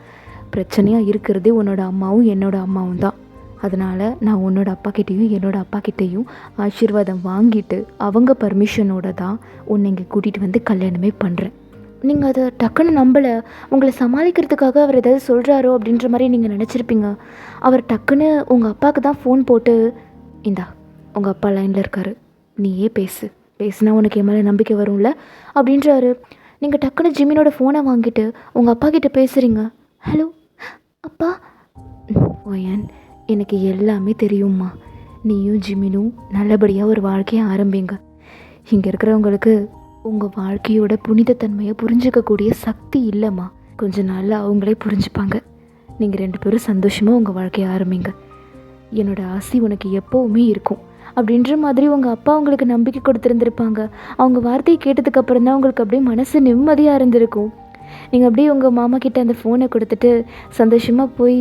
பிரச்சனையாக இருக்கிறதே உன்னோட அம்மாவும் என்னோட அம்மாவும் தான். அதனால் நான் உன்னோட அப்பா கிட்டேயும் என்னோட அப்பா கிட்டேயும் ஆசீர்வாதம் வாங்கிட்டு அவங்க பர்மிஷனோட தான் உன்னை இங்கே கூட்டிகிட்டு வந்து கல்யாணமே பண்ணுறேன். நீங்கள் அதை டக்குன்னு நம்பலை. உங்களை சமாளிக்கிறதுக்காக அவர் ஏதாவது சொல்கிறாரோ அப்படின்ற மாதிரி நீங்கள் நினச்சிருப்பீங்க. அவர் டக்குன்னு உங்கள் அப்பாவுக்கு தான் ஃபோன் போட்டு, இந்தா உங்கள் அப்பா லைனில் இருக்காரு, நீயே பேசுனா உனக்கு என் மேலே நம்பிக்கை வரும்ல அப்படின்றாரு. நீங்கள் டக்குன்னு ஜிமினோட ஃபோனை வாங்கிட்டு உங்கள் அப்பா கிட்டே பேசுகிறீங்க. ஹலோ அப்பா. ஓயன், எனக்கு எல்லாமே தெரியும்மா. நீயும் ஜிமினும் நல்லபடியாக ஒரு வாழ்க்கையை ஆரம்பிங்க. இங்கே இருக்கிறவங்களுக்கு உங்கள் வாழ்க்கையோட புனிதத்தன்மையை புரிஞ்சிக்கக்கூடிய சக்தி இல்லைம்மா. கொஞ்ச நாளில் அவங்களே புரிஞ்சுப்பாங்க. நீங்கள் 2 பேரும் சந்தோஷமாக உங்கள் வாழ்க்கையை ஆரம்பிங்க. என்னோடய ஆசை உனக்கு எப்போவுமே இருக்கும் அப்படின்ற மாதிரி உங்கள் அப்பா உங்களுக்கு நம்பிக்கை கொடுத்துருந்துருப்பாங்க. அவங்க வார்த்தையை கேட்டதுக்கப்புறம் தான் உங்களுக்கு அப்படியே மனசு நிம்மதியாக இருந்திருக்கும். நீங்கள் அப்படியே உங்கள் மாமா கிட்ட அந்த ஃபோனை கொடுத்துட்டு சந்தோஷமாக போய்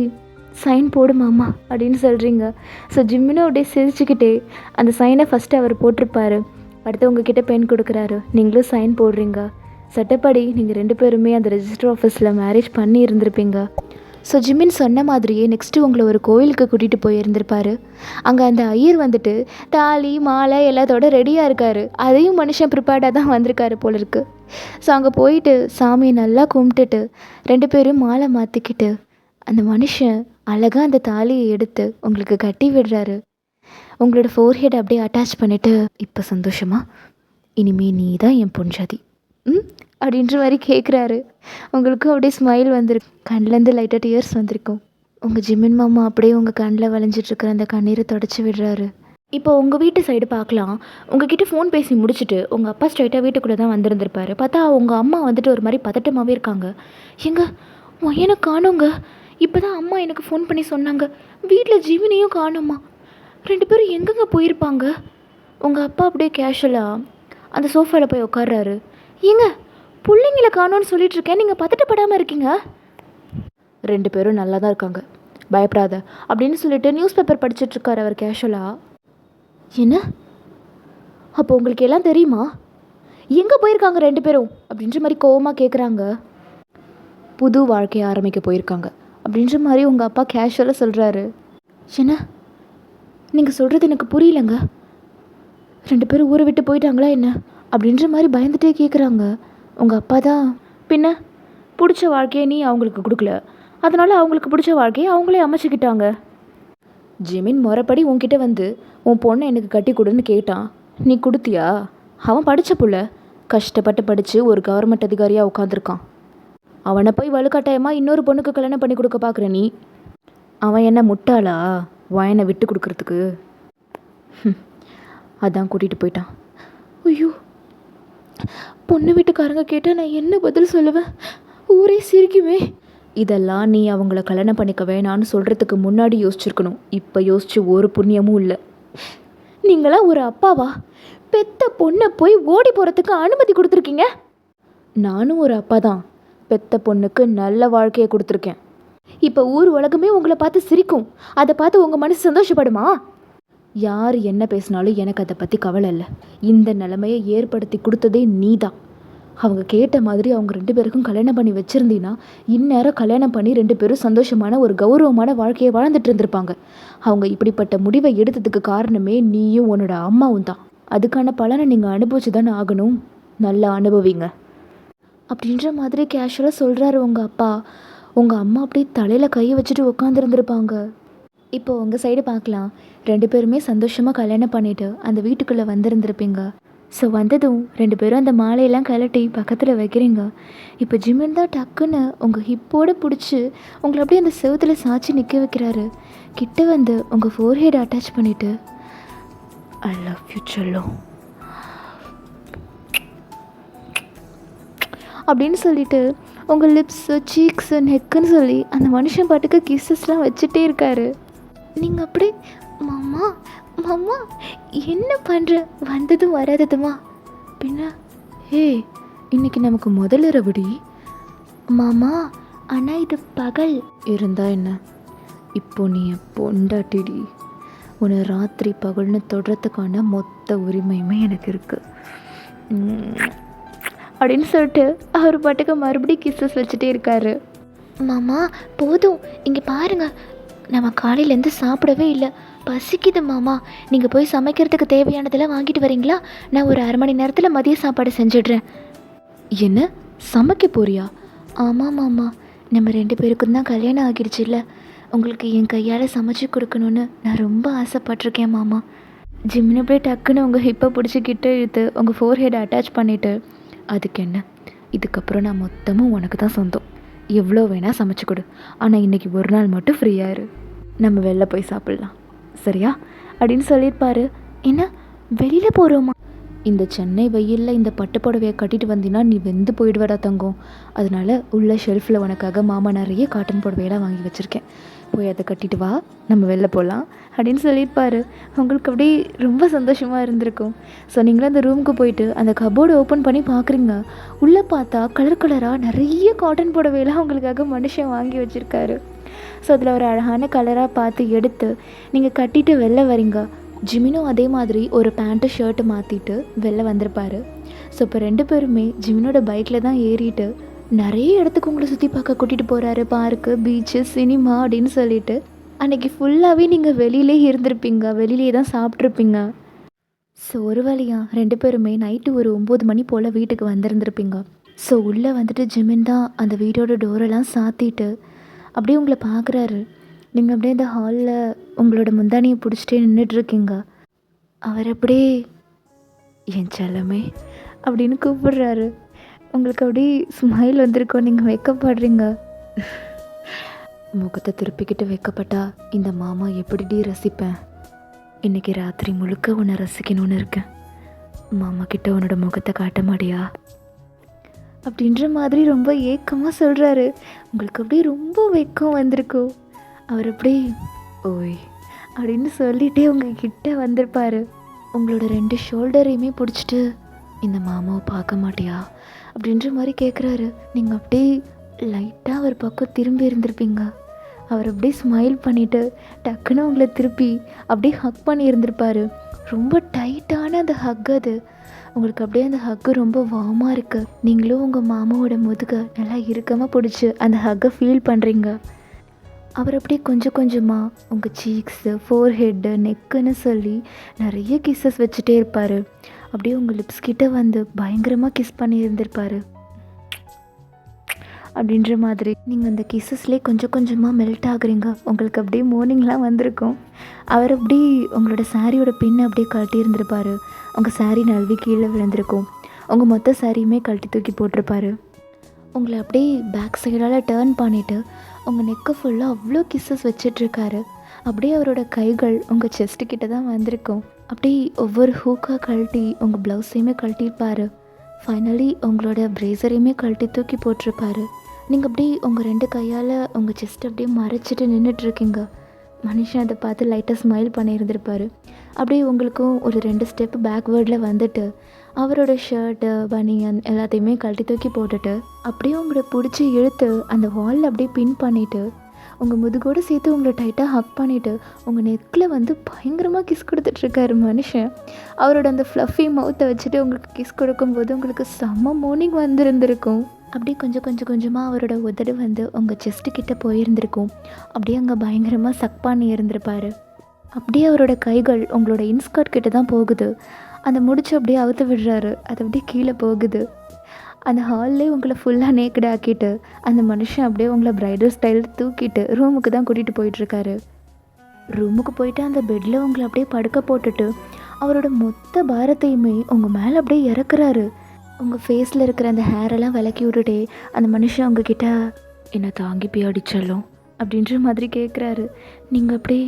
சைன் போடு மாமா அப்படின்னு சொல்கிறீங்க. ஸோ ஜிம்மினும் அப்படியே சிரிச்சுக்கிட்டே அந்த சைனை ஃபஸ்ட்டு அவர் போட்டிருப்பாரு. அடுத்து உங்ககிட்ட பென் கொடுக்குறாரு, நீங்களும் சைன் போடுறீங்க. சட்டப்படி நீங்கள் 2 பேருமே அந்த ரெஜிஸ்டர் ஆஃபீஸில் மேரேஜ் பண்ணி இருந்திருப்பீங்க. ஸோ ஜிமின் சொன்ன மாதிரியே நெக்ஸ்ட்டு உங்களை ஒரு கோயிலுக்கு கூட்டிகிட்டு போயிருந்திருப்பார். அங்கே அந்த ஐயர் வந்துட்டு தாலி மாலை எல்லாத்தோட ரெடியாக இருக்கார். அதையும் மனுஷன் ப்ரிப்பேர்டாக தான் வந்திருக்காரு போல இருக்குது. ஸோ அங்கே போயிட்டு சாமியை நல்லா கும்பிட்டுட்டு 2 பேரும் மாலை மாற்றிக்கிட்டு அந்த மனுஷன் அழகாக அந்த தாலியை எடுத்து உங்களுக்கு கட்டி விடுறாரு. உங்களோட ஃபோர்ஹெட் அப்படியே அட்டாச் பண்ணிவிட்டு, இப்போ சந்தோஷமா, இனிமே நீ தான் என் பொஞ்சாதி அப்படின்ற மாதிரி கேட்குறாரு. உங்களுக்கும் அப்படியே ஸ்மைல் வந்திருக்கு, கண்ணிலேருந்து லைட்டாக டியர்ஸ் வந்திருக்கும். உங்கள் ஜிமின் மாமா அப்படியே உங்கள் கண்ணில் வளைஞ்சிட்ருக்கிற அந்த கண்ணீரை தொடச்சி விடுறாரு. இப்போ உங்கள் வீட்டு சைடு பார்க்கலாம். உங்ககிட்ட ஃபோன் பேசி முடிச்சுட்டு உங்கள் அப்பா ஸ்ட்ரைட்டாக வீட்டுக்குள்ளே தான் வந்திருந்திருப்பாரு. பார்த்தா உங்கள் அம்மா வந்துட்டு ஒரு மாதிரி பதட்டமாகவே இருக்காங்க. எங்க ஒயனை காணோங்க, இப்போ தான் அம்மா எனக்கு ஃபோன் பண்ணி சொன்னாங்க, வீட்டில் ஜிமினையும் காணோம்மா, 2 பேரும் எங்கெங்கே போயிருப்பாங்க. உங்கள் அப்பா அப்படியே கேஷுவலாக அந்த சோஃபாவில் போய் உட்கார்றாரு. ஏங்க பிள்ளைங்கள காணோன்னு சொல்லிகிட்ருக்கேன், நீங்கள் பதட்டப்படாமல் இருக்கீங்க. 2 பேரும் நல்லா தான் இருக்காங்க, பயப்படாத அப்படின்னு சொல்லிட்டு நியூஸ் பேப்பர் படிச்சுட்ருக்காரு அவர் கேஷுவலாக. என்ன அப்போ உங்களுக்கு எல்லாம் தெரியுமா? எங்கே போயிருக்காங்க 2 பேரும் அப்படின்ற மாதிரி கோவமாக கேட்குறாங்க. புது வாழ்க்கையை ஆரம்பிக்க போயிருக்காங்க அப்படின்ற மாதிரி உங்கள் அப்பா கேஷுவலாக சொல்கிறாரு. என்ன நீங்கள் சொல்கிறது எனக்கு புரியலங்க. 2 பேரும் ஊரை விட்டு போயிட்டாங்களா என்ன அப்படின்ற மாதிரி பயந்துட்டே கேட்குறாங்க. உங்கள் அப்பா தான், பின்ன பிடிச்ச வாழ்க்கையை நீ அவங்களுக்கு கொடுக்கல, அதனால் அவங்களுக்கு பிடிச்ச வாழ்க்கையை அவங்களே அமைச்சிக்கிட்டாங்க. ஜிமின் முறைப்படி உன்கிட்ட வந்து உன் பொண்ணை எனக்கு கட்டி கொடுன்னு கேட்டான், நீ கொடுத்தியா? அவன் படித்த புள்ள, கஷ்டப்பட்டு படித்து ஒரு கவர்மெண்ட் அதிகாரியாக உட்காந்துருக்கான். அவனை போய் வலுக்கட்டாயமாக இன்னொரு பொண்ணுக்கு கல்யாணம் பண்ணி கொடுக்க பார்க்குற நீ. அவன் என்ன முட்டாளா வயனை விட்டு கொடுக்குறதுக்கு? அதான் கூட்டிகிட்டு போயிட்டான். ஐயோ, பொண்ணு வீட்டுக்காரங்க கேட்டால் நான் என்ன பதில் சொல்லுவேன்? ஊரே சிரிக்குமே. இதெல்லாம் நீ அவங்கள கல்யாணம் பண்ணிக்க வேணான்னு சொல்கிறதுக்கு முன்னாடி யோசிச்சிருக்கணும். இப்போ யோசிச்சு ஒரு புண்ணியமும் இல்லை. நீங்களாம் ஒரு அப்பாவா? பெத்த பொண்ணை போய் ஓடி போகிறதுக்கு அனுமதி கொடுத்துருக்கீங்க. நானும் ஒரு அப்பா தான், பெத்த பொண்ணுக்கு நல்ல வாழ்க்கையை கொடுத்துருக்கேன். இப்போ ஊர் உலகமே உங்களை பார்த்து சிரிக்கும், அதை பார்த்து உங்கள் மனசு சந்தோஷப்படுமா? யார் என்ன பேசினாலும் எனக்கு அதை பற்றி கவலை இல்லை. இந்த நிலைமையை ஏற்படுத்தி கொடுத்ததே நீ தான். அவங்க கேட்ட மாதிரி அவங்க 2 பேருக்கும் கல்யாணம் பண்ணி வச்சுருந்தீங்கன்னா இந்நேரம் கல்யாணம் பண்ணி 2 பேரும் சந்தோஷமான ஒரு கௌரவமான வாழ்க்கையை வாழ்ந்துட்டு இருந்திருப்பாங்க. அவங்க இப்படிப்பட்ட முடிவை எடுத்ததுக்கு காரணமே நீயும் உன்னோட அம்மாவும் தான். அதுக்கான பலனை நீங்கள் அனுபவிச்சு தானே ஆகணும். நல்லா அனுபவிங்க அப்படின்ற மாதிரி கேஷுவலாக சொல்கிறாரு உங்கள் அப்பா. உங்கள் அம்மா அப்படியே தலையில் கையை வச்சுட்டு உட்காந்துருந்துருப்பாங்க. இப்போ உங்கள் சைடு பார்க்கலாம். 2 பேருமே சந்தோஷமாக கல்யாணம் பண்ணிவிட்டு அந்த வீட்டுக்குள்ளே வந்திருந்துருப்பீங்க. ஸோ வந்ததும் 2 பேரும் அந்த மாலையெல்லாம் கழட்டி பக்கத்தில் வைக்கிறீங்க. இப்போ ஜிமின் தான் டக்குன்னு உங்கள் ஹிப்போடு பிடிச்சி உங்களை அப்படியே அந்த செவுத்தில் சாய்ச்சி நிற்க வைக்கிறாரு. கிட்ட வந்து உங்கள் ஃபோர்ஹெட் அட்டாச் பண்ணிவிட்டு, ஐ லவ் யூ செல்லம் அப்படின்னு சொல்லிட்டு உங்கள் லிப்ஸு சீக்ஸு நெக்குன்னு சொல்லி அந்த மனுஷன் பாட்டுக்கு கிஸ்ஸஸ்லாம் வச்சுட்டே இருக்காரு. நீங்கள் அப்படி மாமா மாமா என்ன பண்ணுற, வந்ததும் வராததுமா? பின்ன இன்னைக்கு நமக்கு முதல் இரவுடி மாமா. ஆனால் இது பகல். இருந்தா என்ன, இப்போ நீ பொண்டாட்டிடி. உன்னை ராத்திரி பகல்னு தொடுறதுக்கான மொத்த உரிமையுமே எனக்கு இருக்குது அப்படின்னு சொல்லிட்டு அவர் பாட்டுக்கு மறுபடியும் கிஸ்ஸஸ் வச்சுட்டே இருக்காரு. மாமா போதும், இங்கே பாருங்க, நம்ம காலையிலேருந்து சாப்பிடவே இல்லை, பசிக்குது மாமா. நீங்கள் போய் சமைக்கிறதுக்கு தேவையானதெல்லாம் வாங்கிட்டு வரீங்களா? நான் ஒரு 1/2 மணி நேரத்தில் மதிய சாப்பாடு செஞ்சிடுறேன். என்ன, சமைக்க போறியா? ஆமாம் மாமா, நம்ம 2 பேருக்கும் தான் கல்யாணம் ஆகிடுச்சுல்ல, உங்களுக்கு என் கையால் சமைச்சு கொடுக்கணுன்னு நான் ரொம்ப ஆசைப்பட்டிருக்கேன் மாமா. ஜிம்னு போய் டக்குன்னு உங்கள் ஹிப்பை பிடிச்சி கிட்ட இழுத்து உங்கள் ஃபோர்ஹெட் அட்டாச் பண்ணிவிட்டு, அதுக்கு என்ன, இதுக்கப்புறம் நான் மொத்தமும் உனக்கு தான் சொந்தம், எவ்வளோ வேணால் சமைச்சு கொடு, ஆனால் இன்றைக்கி ஒரு நாள் மட்டும் ஃப்ரீயாக இரு, நம்ம வெளில போய் சாப்பிட்லாம், சரியா அப்படின்னு சொல்லியிருப்பாரு. என்ன, வெளியில் போகிறோமா? இந்த சென்னை வெயிலில் இந்த பட்டு புடவையை கட்டிட்டு வந்தீங்கன்னா நீ வெந்து போயிடுவடா தங்கம். அதனால உள்ள ஷெல்ஃபில் உனக்காக மாமா நிறைய காட்டன் புடவையெல்லாம் வாங்கி வச்சுருக்கேன், போய் அதை கட்டிட்டு வா, நம்ம வெளில போகலாம் அப்படின்னு சொல்லியிருப்பாரு. உங்களுக்கு அப்படியே ரொம்ப சந்தோஷமாக இருந்திருக்கும். ஸோ நீங்களும் அந்த ரூமுக்கு போயிட்டு அந்த கபோர்டு ஓப்பன் பண்ணி பார்க்குறீங்க. உள்ளே பார்த்தா கலர் கலராக நிறைய காட்டன் புடவையெல்லாம் உங்களுக்காக மனுஷன் வாங்கி வச்சுருக்காரு. ஸோ அதில் ஒரு அழகான கலராக பார்த்து எடுத்து நீங்கள் கட்டிட்டு வெளில வரீங்க. ஜிமினும் அதே மாதிரி ஒரு பேண்ட்டு ஷர்ட்டு மாற்றிட்டு வெளில வந்திருப்பார். ஸோ இப்போ 2 பேருமே ஜிமினோட பைக்கில் தான் ஏறிட்டு நிறைய இடத்துக்கு உங்களை சுற்றி பார்க்க கூட்டிகிட்டு போகிறாரு. பார்க்கு, பீச்சு, சினிமா அப்படின்னு சொல்லிட்டு அன்றைக்கி ஃபுல்லாகவே நீங்கள் வெளியிலே இருந்திருப்பீங்க, வெளியிலே தான் சாப்பிட்ருப்பீங்க. ஸோ ஒரு வழியாக 2 பேருமே நைட்டு ஒரு 9 மணி போல் வீட்டுக்கு வந்திருந்துருப்பீங்க. ஸோ உள்ளே வந்துட்டு ஜிமின் தான் அந்த வீட்டோட டோரெல்லாம் சாத்திட்டு அப்படியே உங்களை பார்க்குறாரு. நீங்கள் அப்படியே இந்த ஹாலில் உங்களோட முந்தானியை பிடிச்சிட்டே நின்றுட்டுருக்கீங்க. அவர் அப்படியே என் செல்லமே அப்படின்னு கூப்பிடுறாரு. உங்களுக்கு அப்படியே ஸ்மைல் வந்திருக்கோம், நீங்கள் வெக்கப்படுறீங்க. முகத்தை திருப்பிக்கிட்டு வைக்கப்பட்டா இந்த மாமா எப்படிடி ரசிப்பேன்? இன்றைக்கி ராத்திரி முழுக்க உன்னை ரசிக்கணும்னு இருக்கேன். மாமா கிட்ட உன்னோட முகத்தை காட்ட மாட்டியா அப்படின்ற மாதிரி ரொம்ப ஏக்கமாக சொல்கிறாரு. உங்களுக்கு அப்படியே ரொம்ப வெக்கம் வந்திருக்கும். அவர் அப்படியே ஓய் அப்படின்னு சொல்லிகிட்டே உங்ககிட்ட வந்திருப்பார். உங்களோட 2 ஷோல்டரையுமே பிடிச்சிட்டு இந்த மாமாவை பார்க்க மாட்டியா அப்படின்ற மாதிரி கேட்குறாரு. நீங்கள் அப்படியே லைட்டாக அவர் பக்கம் திரும்பி இருந்திருப்பீங்க. அவர் அப்படியே ஸ்மைல் பண்ணிவிட்டு டக்குன்னு உங்களை திருப்பி அப்படியே ஹக் பண்ணி இருந்திருப்பார். ரொம்ப டைட்டான அந்த ஹக் அது. உங்களுக்கு அப்படியே அந்த ஹக்கு ரொம்ப வார்மாக இருக்குது. நீங்களும் உங்கள் மாமாவோட முதுகை நல்லா இறுக்கமாக பிடிச்சி அந்த ஹக்கை ஃபீல் பண்ணுறீங்க. அவர் அப்படியே கொஞ்சம் கொஞ்சமாக உங்கள் சீக்ஸு, ஃபோர்ஹெட்டு, நெக்குன்னு சொல்லி நிறைய கிஸ்ஸஸ் வச்சுட்டே இருப்பார். அப்படியே உங்கள் லிப்ஸ் கிட்ட வந்து பயங்கரமாக கிஸ் பண்ணி இருந்திருப்பார். அப்படின்ற மாதிரி நீங்கள் அந்த கிஸ்ஸஸ்லேயே கொஞ்சம் கொஞ்சமாக மெல்ட் ஆகுறீங்க. உங்களுக்கு அப்படியே மார்னிங்லாம் வந்திருக்கும். அவர் அப்படி உங்களோட சாரியோட பின்னை அப்படியே கழட்டி இருந்திருப்பார். உங்கள் சாரீ நழுவி கீழே விழுந்திருக்கும். உங்கள் மொத்த சாரியுமே கழட்டி தூக்கி போட்டிருப்பார். உங்களை அப்படியே பேக் சைடால் டேர்ன் பண்ணிவிட்டு உங்கள் நெக்கு ஃபுல்லாக அவ்வளோ கிஸ்ஸஸ் வச்சிட்ருக்காரு. அப்படியே அவரோட கைகள் உங்கள் செஸ்ட்டு கிட்ட தான் வந்திருக்கும். அப்படியே ஒவ்வொரு ஹூக்காக கழட்டி உங்கள் ப்ளவுஸையுமே கழட்டியிருப்பார். ஃபைனலி உங்களோட ப்ரேசரையுமே கழட்டி தூக்கி போட்டிருப்பாரு. நீங்கள் அப்படியே உங்கள் 2 கையால் உங்கள் செஸ்ட் அப்படியே மறைச்சிட்டு நின்றுட்டுருக்கீங்க. மனுஷன் அதை பார்த்து லைட்டாக ஸ்மைல் பண்ணியிருந்திருப்பார். அப்படியே உங்களுக்கும் ஒரு 2 ஸ்டெப்பு பேக்வேர்டில் வந்துட்டு அவரோட ஷர்ட்டு, பனியன் எல்லாத்தையுமே கழட்டி தூக்கி போட்டுட்டு அப்படியே உங்களை பிடிச்சி இழுத்து அந்த வாலில் அப்படியே பின் பண்ணிவிட்டு உங்கள் முதுகோடு சேர்த்து உங்களை டைட்டாக ஹக் பண்ணிவிட்டு உங்கள் நெக்கில் வந்து பயங்கரமாக கிஸ் கொடுத்துட்ருக்காரு மனுஷன். அவரோட அந்த ஃப்ளஃபி மவுத்தை வச்சுட்டு உங்களுக்கு கிஸ் கொடுக்கும்போது உங்களுக்கு செம்ம மார்னிங் வந்திருந்திருக்கும். அப்படியே கொஞ்சம் கொஞ்சமாக அவரோட உதடு வந்து உங்கள் செஸ்ட்டு கிட்டே போயிருந்திருக்கும். அப்படியே அங்கே பயங்கரமாக சக் பண்ணி இருந்திருப்பார். அப்படியே அவரோட கைகள் உங்களோட இன்ஸ்கர்ட் கிட்ட தான் போகுது. அந்த முடிச்சு அப்படியே அவுத்து விடுறாரு. அது அப்படியே கீழே போகுது. அந்த ஹால்லே உங்களை ஃபுல்லாக நேக்கட் ஆக்கிட்டு அந்த மனுஷன் அப்படியே உங்களை ப்ரைடல் ஸ்டைல் தூக்கிட்டு ரூமுக்கு தான் கூட்டிகிட்டு போயிட்டுருக்காரு. ரூமுக்கு போயிட்டு அந்த பெட்டில் உங்களை அப்படியே படுக்க போட்டுட்டு அவரோட மொத்த பாரத்தையுமே உங்கள் மேலே அப்படியே இறக்குறாரு. உங்கள் ஃபேஸில் இருக்கிற அந்த ஹேரெல்லாம் விளக்கி விட்டுட்டே அந்த மனுஷன் உங்ககிட்ட என்னை தாங்கிப்பே அடிச்சாலும் அப்படின்ற மாதிரி கேட்குறாரு. நீங்கள் அப்படியே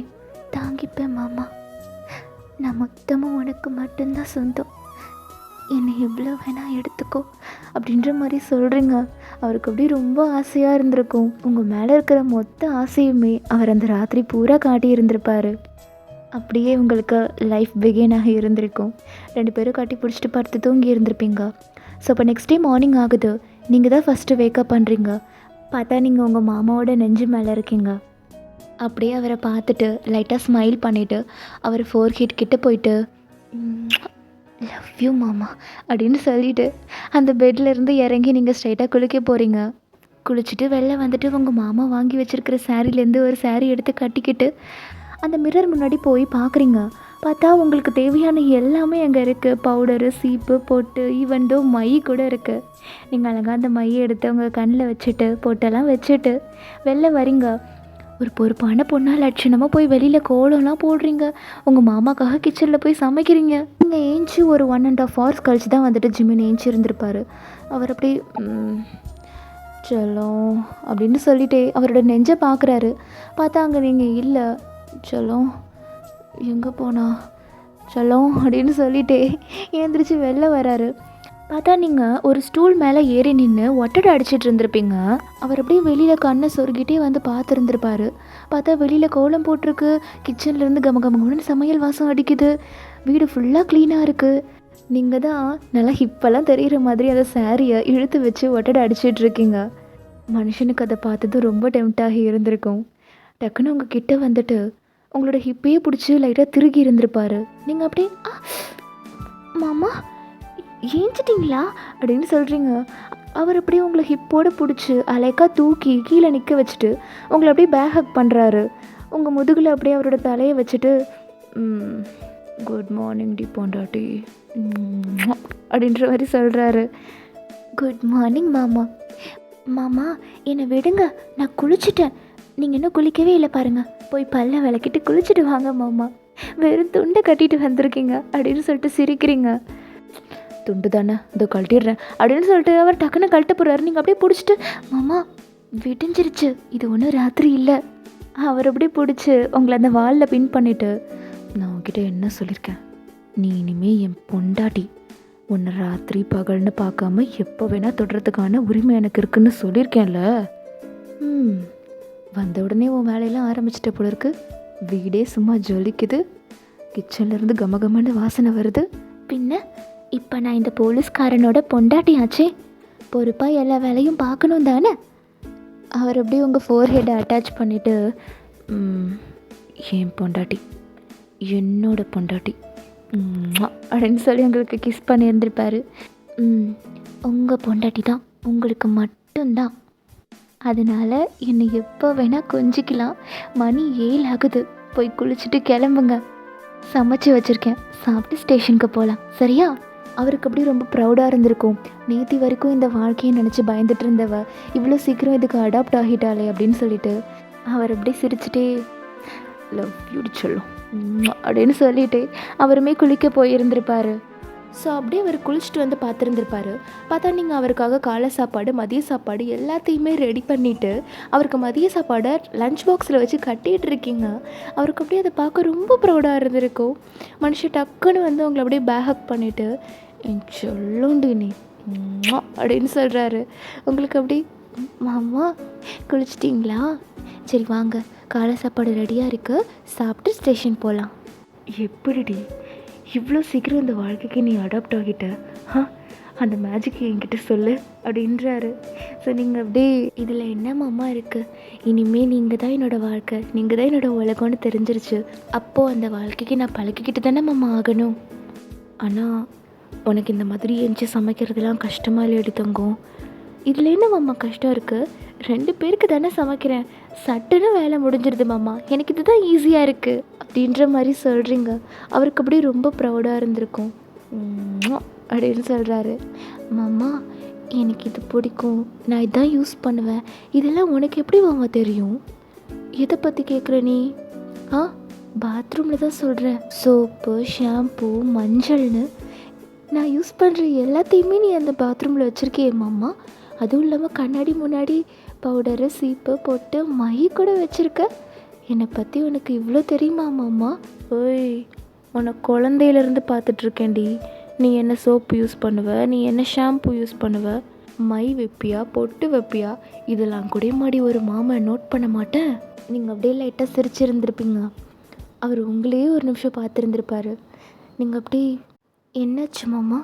தாங்கிப்பேன் மாமா, நான் மொத்தமும் உனக்கு மட்டும்தான் சொந்தம், என்னை எவ்வளோ வேணால் எடுத்துக்கோ அப்படின்ற மாதிரி சொல்கிறீங்க. அவருக்கு அப்படியே ரொம்ப ஆசையாக இருந்திருக்கும். உங்கள் மேலே இருக்கிற மொத்த ஆசையுமே அவர் அந்த ராத்திரி பூரா காட்டி இருந்திருப்பார். அப்படியே உங்களுக்கு லைஃப் பிகினாக இருந்திருக்கும். 2 பேரும் கட்டி பிடிச்சிட்டு படுத்து தூங்கி இருந்திருப்பீங்க. ஸோ இப்போ நெக்ஸ்ட் டே மார்னிங் ஆகுது. நீங்கள் தான் ஃபஸ்ட்டு வேக்கப் பண்ணுறீங்க. பார்த்தா நீங்கள் உங்கள் மாமாவோட நெஞ்சு மேலே இருக்கீங்க. அப்படியே அவரை பார்த்துட்டு லைட்டாக ஸ்மைல் பண்ணிவிட்டு அவர் ஃபோர்ஹெட் கிட்டே போயிட்டு லவ் யூ மாமா அப்படின்னு சொல்லிவிட்டு அந்த பெட்லேருந்து இறங்கி நீங்கள் ஸ்ட்ரைட்டாக குளிக்க போகிறீங்க. குளிச்சுட்டு வெளில வந்துட்டு உங்கள் மாமா வாங்கி வச்சுருக்கிற சாரீலேருந்து ஒரு சாரீ எடுத்து கட்டிக்கிட்டு அந்த மிரர் முன்னாடி போய் பார்க்குறீங்க. பார்த்தா உங்களுக்கு தேவையான எல்லாமே அங்கே இருக்குது. பவுடரு, சீப்பு, பொட்டு, ஈவெண்டோ மை கூட இருக்குது. நீங்கள் அழகாக அந்த மையை எடுத்து உங்கள் கண்ணில் வச்சுட்டு பொட்டெல்லாம் வச்சுட்டு வெளில வரீங்க. ஒரு பொறுப்பான பொண்ணாக லட்சணமாக போய் வெளியில் கோலம்லாம் போடுறீங்க. உங்கள் மாமாக்காக கிச்சனில் போய் சமைக்கிறீங்க. நீங்கள் ஏஞ்சி ஒரு 1.5 hours கழிச்சு தான் வந்துட்டு ஜிமின் ஏஞ்சி இருந்திருப்பார். அவர் அப்படி செல்லம் அப்படின்னு சொல்லிட்டே அவரோட நெஞ்சை பார்க்குறாரு. பார்த்தா அங்கே நீங்கள் இல்லை. செல்லம் எங்கே போனா செல்லம் அப்படின்னு சொல்லிட்டே ஏந்திரிச்சு வெளில வராரு. பார்த்தா நீங்கள் ஒரு ஸ்டூல் மேலே ஏறி நின்று ஒட்டடை அடிச்சிட்டு இருந்திருப்பீங்க. அவர் அப்படியே வெளியில் கண்ணை சொருகிட்டே வந்து பார்த்துருந்துருப்பாரு. பார்த்தா வெளியில் கோலம் போட்டிருக்கு. கிச்சன்லேருந்து கமகமன்னு சமையல் வாசம் அடிக்குது. வீடு ஃபுல்லாக க்ளீனாக இருக்குது. நீங்கள் தான் நல்லா ஹிப்பெல்லாம் தெரிகிற மாதிரி அந்த சாரியை இழுத்து வச்சு ஒட்டடை அடிச்சிட்ருக்கீங்க. மனுஷனுக்கு அதை பார்த்தது ரொம்ப டெம்ப்டாகி இருந்திருக்கும். டக்குன்னு உங்கள் கிட்ட வந்துட்டு உங்களோட ஹிப்பையே பிடிச்சி லைட்டாக திருகி இருந்திருப்பாரு. நீங்கள் அப்படியே மாமா ஏஞ்சிட்டிங்களா அப்படின்னு சொல்கிறீங்க. அவர் அப்படியே உங்களை ஹிப்போடு பிடிச்சி அலைக்கா தூக்கி கீழே நிற்க வச்சுட்டு உங்களை அப்படியே பேக் ஹக் பண்ணுறாரு. உங்கள் முதுகில் அப்படியே அவரோட தலையை வச்சுட்டு குட் மார்னிங் டி பொண்டாட்டி அப்படின்ற மாதிரி சொல்கிறாரு. குட் மார்னிங் மாமா. மாமா என்னை விடுங்க, நான் குளிச்சுட்டேன். நீங்கள் இன்னும் குளிக்கவே இல்லை பாருங்கள். போய் பல்ல விளக்கிட்டு குளிச்சுட்டு வாங்க மாமா. வெறும் துண்டை கட்டிட்டு வந்திருக்கீங்க அப்படின்னு சொல்லிட்டு சிரிக்கிறீங்க. துண்டு தானே இதோ கழட்டிடுறேன் அப்படின்னு சொல்லிட்டு அவர் டக்குன்னு கழட்ட போகிறாரு. நீங்கள் அப்படியே பிடிச்சிட்டு மாமா விடிஞ்சிருச்சு, இது ஒன்றும் ராத்திரி இல்லை. அவர் அப்படியே பிடிச்சி உங்களை அந்த வாலில் பின் பண்ணிவிட்டு நான் உங்ககிட்ட என்ன சொல்லியிருக்கேன், நீ இனிமேல் என் பொண்டாட்டி, உன்னை ராத்திரி பகல்னு பார்க்காம எப்போ வேணால் தொடுறதுக்கான உரிமை எனக்கு இருக்குன்னு சொல்லியிருக்கேன்ல. வந்த உடனே உன் வேலையெல்லாம் ஆரம்பிச்சிட்ட போல இருக்கு. வீடே சும்மா ஜொலிக்குது. கிச்சன்லேருந்து கமகமான வாசனை வருது. பின்ன இப்போ நான் இந்த போலீஸ்காரனோட பொண்டாட்டியாச்சே, பொறுப்பாக எல்லா வேலையும் பார்க்கணும் தானே. அவர் அப்படியே உங்கள் ஃபோர்ஹெட்டை அட்டாச் பண்ணிவிட்டு என் பொண்டாட்டி, என்னோட பொண்டாட்டி அப்படின்னு சொல்லி உங்களுக்கு கிஸ் பண்ணியிருந்திருப்பார். உங்கள் பொண்டாட்டி தான், உங்களுக்கு மட்டும்தான். அதனால் என்னை எப்போ வேணால் கொஞ்சிக்கலாம். மணி 7 ஆகுது. போய் குளிச்சுட்டு கிளம்புங்க. சமைச்சு வச்சுருக்கேன், சாப்பிட்டு ஸ்டேஷனுக்கு போகலாம், சரியா? அவருக்கு அப்படி ரொம்ப ப்ரௌடாக இருந்திருக்கும். நேற்று வரைக்கும் இந்த வாழ்க்கையை நினச்சி பயந்துட்டு இருந்தவ இவ்வளோ சீக்கிரம் இதுக்கு அடாப்ட் ஆகிட்டாளே அப்படின்னு சொல்லிட்டு அவர் அப்படியே சிரிச்சுட்டே லவ் யூ சொல்லும் அப்படின்னு சொல்லிட்டு அவருமே குளிக்க போயிருந்திருப்பார். ஸோ அப்படியே அவர் குளிச்சுட்டு வந்து பார்த்துருந்துருப்பாரு. பார்த்தா நீங்கள் அவருக்காக காலை சாப்பாடு, மதிய சாப்பாடு எல்லாத்தையுமே ரெடி பண்ணிவிட்டு அவருக்கு மதிய சாப்பாடை லஞ்ச் பாக்ஸில் வச்சு கட்டிகிட்டு இருக்கீங்க. அவருக்கு அப்படியே அதை பார்க்க ரொம்ப ப்ரௌடாக இருந்திருக்கும். மனுஷன் டக்குன்னு வந்து அவங்களை அப்படியே பேக் ஹக் பண்ணிவிட்டு என் சொல்லுண்டு நீ அப்படின்னு சொல்கிறாரு. உங்களுக்கு அப்படி மாமா குளிச்சிட்டிங்களா, சரி வாங்க காலை சாப்பாடு ரெடியாக இருக்குது, சாப்பிட்டு ஸ்டேஷன் போகலாம். எப்படிடி இவ்வளோ சீக்கிரம் இந்த வாழ்க்கைக்கு நீ அடாப்ட் ஆகிட்ட? அந்த மேஜிக் என்கிட்ட சொல்லு அப்படின்றாரு. ஸோ நீங்கள் அப்படியே இதில் என்ன மாமா இருக்குது, இனிமேல் நீங்கள் தான் என்னோடய வாழ்க்கை, நீங்கள் தான் என்னோடய உலகம்னு தெரிஞ்சிருச்சு. அப்போது அந்த வாழ்க்கைக்கு நான் பழகிக்கிட்டு தானே மாமா ஆகணும். ஆனால் உனக்கு இந்த மாதிரி எஞ்சி சமைக்கிறதுலாம் கஷ்டமாக இல்லை தங்கம். இதில் என்ன மாமா கஷ்டம் இருக்குது, 2 பேருக்கு தானே சமைக்கிறேன், சட்டுன்னு வேலை முடிஞ்சிருது மாமா, எனக்கு இதுதான் ஈஸியாக இருக்குது அப்படின்ற மாதிரி சொல்கிறீங்க. அவருக்கு அப்படியே ரொம்ப ப்ரௌடாக இருந்திருக்கும். அப்படின்னு சொல்கிறாரு. மாமா எனக்கு இது பிடிக்கும், நான் இதான் யூஸ் பண்ணுவேன், இதெல்லாம் உனக்கு எப்படி மாமா தெரியும்? எதை பற்றி கேட்குற நீ? பாத்ரூமில் தான் சொல்கிறேன். சோப்பு, ஷாம்பு, மஞ்சள்னு நான் யூஸ் பண்ணுற எல்லாத்தையுமே நீ அந்த பாத்ரூமில் வச்சுருக்கியே மாமா. அதுவும் இல்லாமல் கண்ணாடி முன்னாடி பவுடரு, சீப்பு, பொட்டு, மை கூட வச்சுருக்க. என்னை பற்றி உனக்கு இவ்வளோ தெரியுமா மாமா? ஓய், உனக்கு குழந்தையிலேருந்து பார்த்துட்ருக்கேன்டி. நீ என்ன சோப்பு யூஸ் பண்ணுவ, நீ என்ன ஷாம்பு யூஸ் பண்ணுவ, மை வைப்பியா, பொட்டு வைப்பியா, இதெல்லாம் கூட மாடி ஒரு மாமா நோட் பண்ண மாட்டேன். நீங்கள் அப்படியே லைட்டாக சிரிச்சிருந்துருப்பீங்க. அவர் உங்களையே ஒரு நிமிஷம் பார்த்துருந்துருப்பாரு. நீங்கள் அப்படி என்னாச்சு மாமா,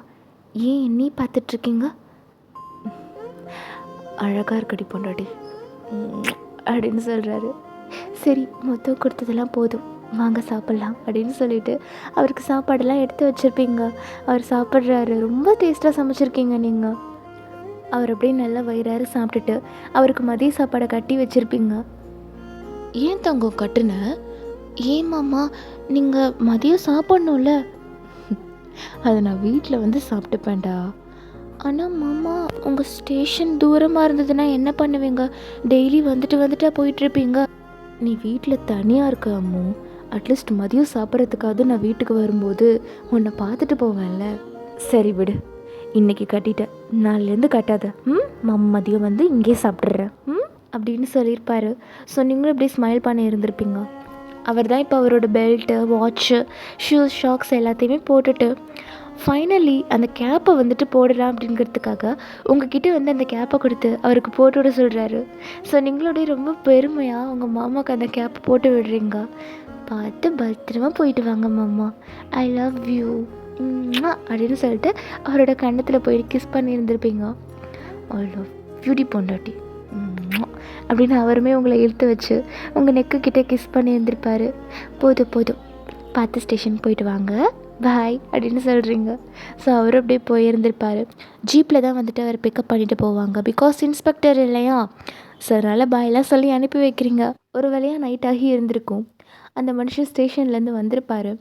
ஏன் என்னையே பார்த்துட்ருக்கீங்க? அழகாக இருக்கடி பொண்டாட்டி அப்படின்னு சொல்கிறாரு. சரி மொத்தம் கொடுத்ததெல்லாம் போதும், வாங்க சாப்பிட்லாம் அப்படின்னு சொல்லிட்டு அவருக்கு சாப்பாடெல்லாம் எடுத்து வச்சுருப்பீங்க. அவர் சாப்பிட்றாரு. ரொம்ப டேஸ்ட்டாக சமைச்சிருக்கீங்க நீங்கள். அவர் அப்படியே நல்லா வயிறார சாப்பிட்டுட்டு அவருக்கு மதிய சாப்பாடை கட்டி வச்சுருப்பீங்க. ஏன் தங்கம் கட்டுன? ஏன் மாமா, நீங்கள் மதியம் சாப்பிட்ணும்ல? அதை நான் வீட்டில் வந்து சாப்பிட்டுப்பேன்டா. ஆனால் மாமா, உங்கள் ஸ்டேஷன் தூரமாக இருந்ததுன்னா என்ன பண்ணுவீங்க? டெய்லி வந்துட்டு போயிட்டுருப்பீங்க. நீ வீட்டில் தனியாக இருக்க அம்மு. அட்லீஸ்ட் மதியம் சாப்பிட்றதுக்காவது நான் வீட்டுக்கு வரும்போது உன்னை பார்த்துட்டு போவேன்ல. சரி விடு, இன்றைக்கி கட்டிட்டேன், நாளிலேருந்து கட்டாத. மாமா மதியம் வந்து இங்கேயே சாப்பிட்றேன் அப்படின்னு சொல்லியிருப்பாரு. ஸோ நீங்களும் இப்படி ஸ்மைல் பண்ணி இருந்திருப்பீங்க. அவர் தான் இப்போ அவரோட பெல்ட்டு, வாட்ச்சு, ஷூஸ், ஷாக்ஸ் எல்லாத்தையுமே போட்டுட்டு ஃபைனலி அந்த கேப்பை வந்துட்டு போடலாம் அப்படிங்கிறதுக்காக உங்ககிட்ட வந்து அந்த கேப்பை கொடுத்து அவருக்கு போட்டு விட சொல்கிறாரு. ஸோ நீங்களுடைய ரொம்ப பெருமையாக உங்கள் மாமாவுக்கு அந்த கேப்பை போட்டு விடுறீங்க. பார்த்து பத்திரமா போயிட்டு வாங்க மாமா, ஐ லவ் யூ அப்படின்னு சொல்லிட்டு அவரோட கன்னத்தில் போயிட்டு கிஸ் பண்ணியிருந்திருப்பீங்க. ஐ லவ் பியூட்டி பொண்டாட்டி அப்படின்னு அவருமே உங்களை இழுத்து வச்சு உங்கள் நெக்கு கிட்டே கிஸ் பண்ணியிருந்திருப்பார். போதும் பார்த்து ஸ்டேஷன் போயிட்டு வாங்க, பாய் அப்படின்னு சொல்கிறீங்க. ஸோ அவர் அப்படியே போயிருந்திருப்பார். ஜீப்பில் தான் வந்துட்டு அவர் பிக்கப் பண்ணிட்டு போவாங்க. பிகாஸ் இன்ஸ்பெக்டர் இல்லையா, ஸோ அதனால் பாயெல்லாம் சொல்லி அனுப்பி வைக்கிறீங்க. ஒரு வேளையாக நைட் ஆகி இருந்திருக்கும். அந்த மனுஷன் ஸ்டேஷன்லேருந்து வந்திருப்பார்.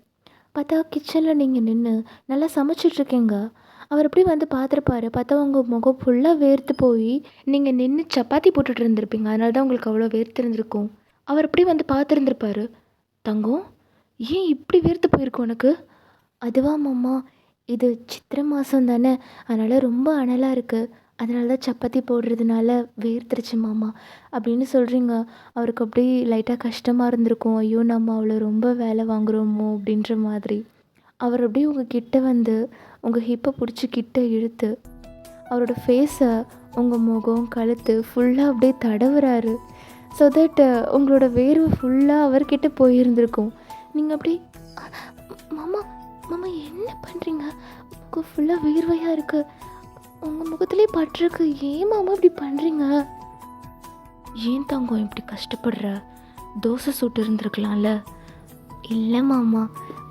பார்த்தா கிச்சனில் நீங்கள் நின்று நல்லா சமைச்சிட்ருக்கீங்க. அவர் அப்படியே வந்து பார்த்துருப்பாரு. பார்த்தா உங்கள் முகம் ஃபுல்லாக வேர்த்து போய் நீங்கள் நின்று சப்பாத்தி போட்டுட்டு இருந்திருப்பீங்க. அதனால தான் உங்களுக்கு அவ்வளோ வேர்த்து இருந்திருக்கும். அவர் அப்படியே வந்து பார்த்துருந்துருப்பாரு. தங்கம், ஏன் இப்படி வேர்த்து போயிருக்கு உனக்கு? அதுவா மாமா, இது சித்திரை மாதம் தானே, அதனால் ரொம்ப அனலாக இருக்குது, அதனால தான் சப்பாத்தி போடுறதுனால வேர்த்துருச்சு மாமா அப்படின்னு சொல்கிறீங்க. அவருக்கு அப்படி லைட்டாக கஷ்டமாக இருந்திருக்கும். ஐயோ, நம்ம அவ்வளோ ரொம்ப வேலை வாங்குகிறோமோ அப்படின்ற மாதிரி. அவர் அப்படியே உங்கள் கிட்ட வந்து உங்கள் ஹிப்பை பிடிச்சி கிட்ட இழுத்து அவரோட ஃபேஸை, உங்கள் முகம், கழுத்து ஃபுல்லாக அப்படியே தடவுறாரு. ஸோ தட் உங்களோட வேர்வை ஃபுல்லாக அவர்கிட்ட போயிருந்திருக்கும். நீங்கள் அப்படி மாமா மாமா என்ன பண்ணுறீங்க? முகம் ஃபுல்லாக வேர்வையாக இருக்குது, உங்கள் முகத்துலேயே பட்டிருக்கு, ஏன் மாமா இப்படி பண்ணுறீங்க? ஏன் தங்கம் இப்படி கஷ்டப்படுற? தோசை சுட்டு இருந்திருக்கலாம்ல. இல்லை மாமா,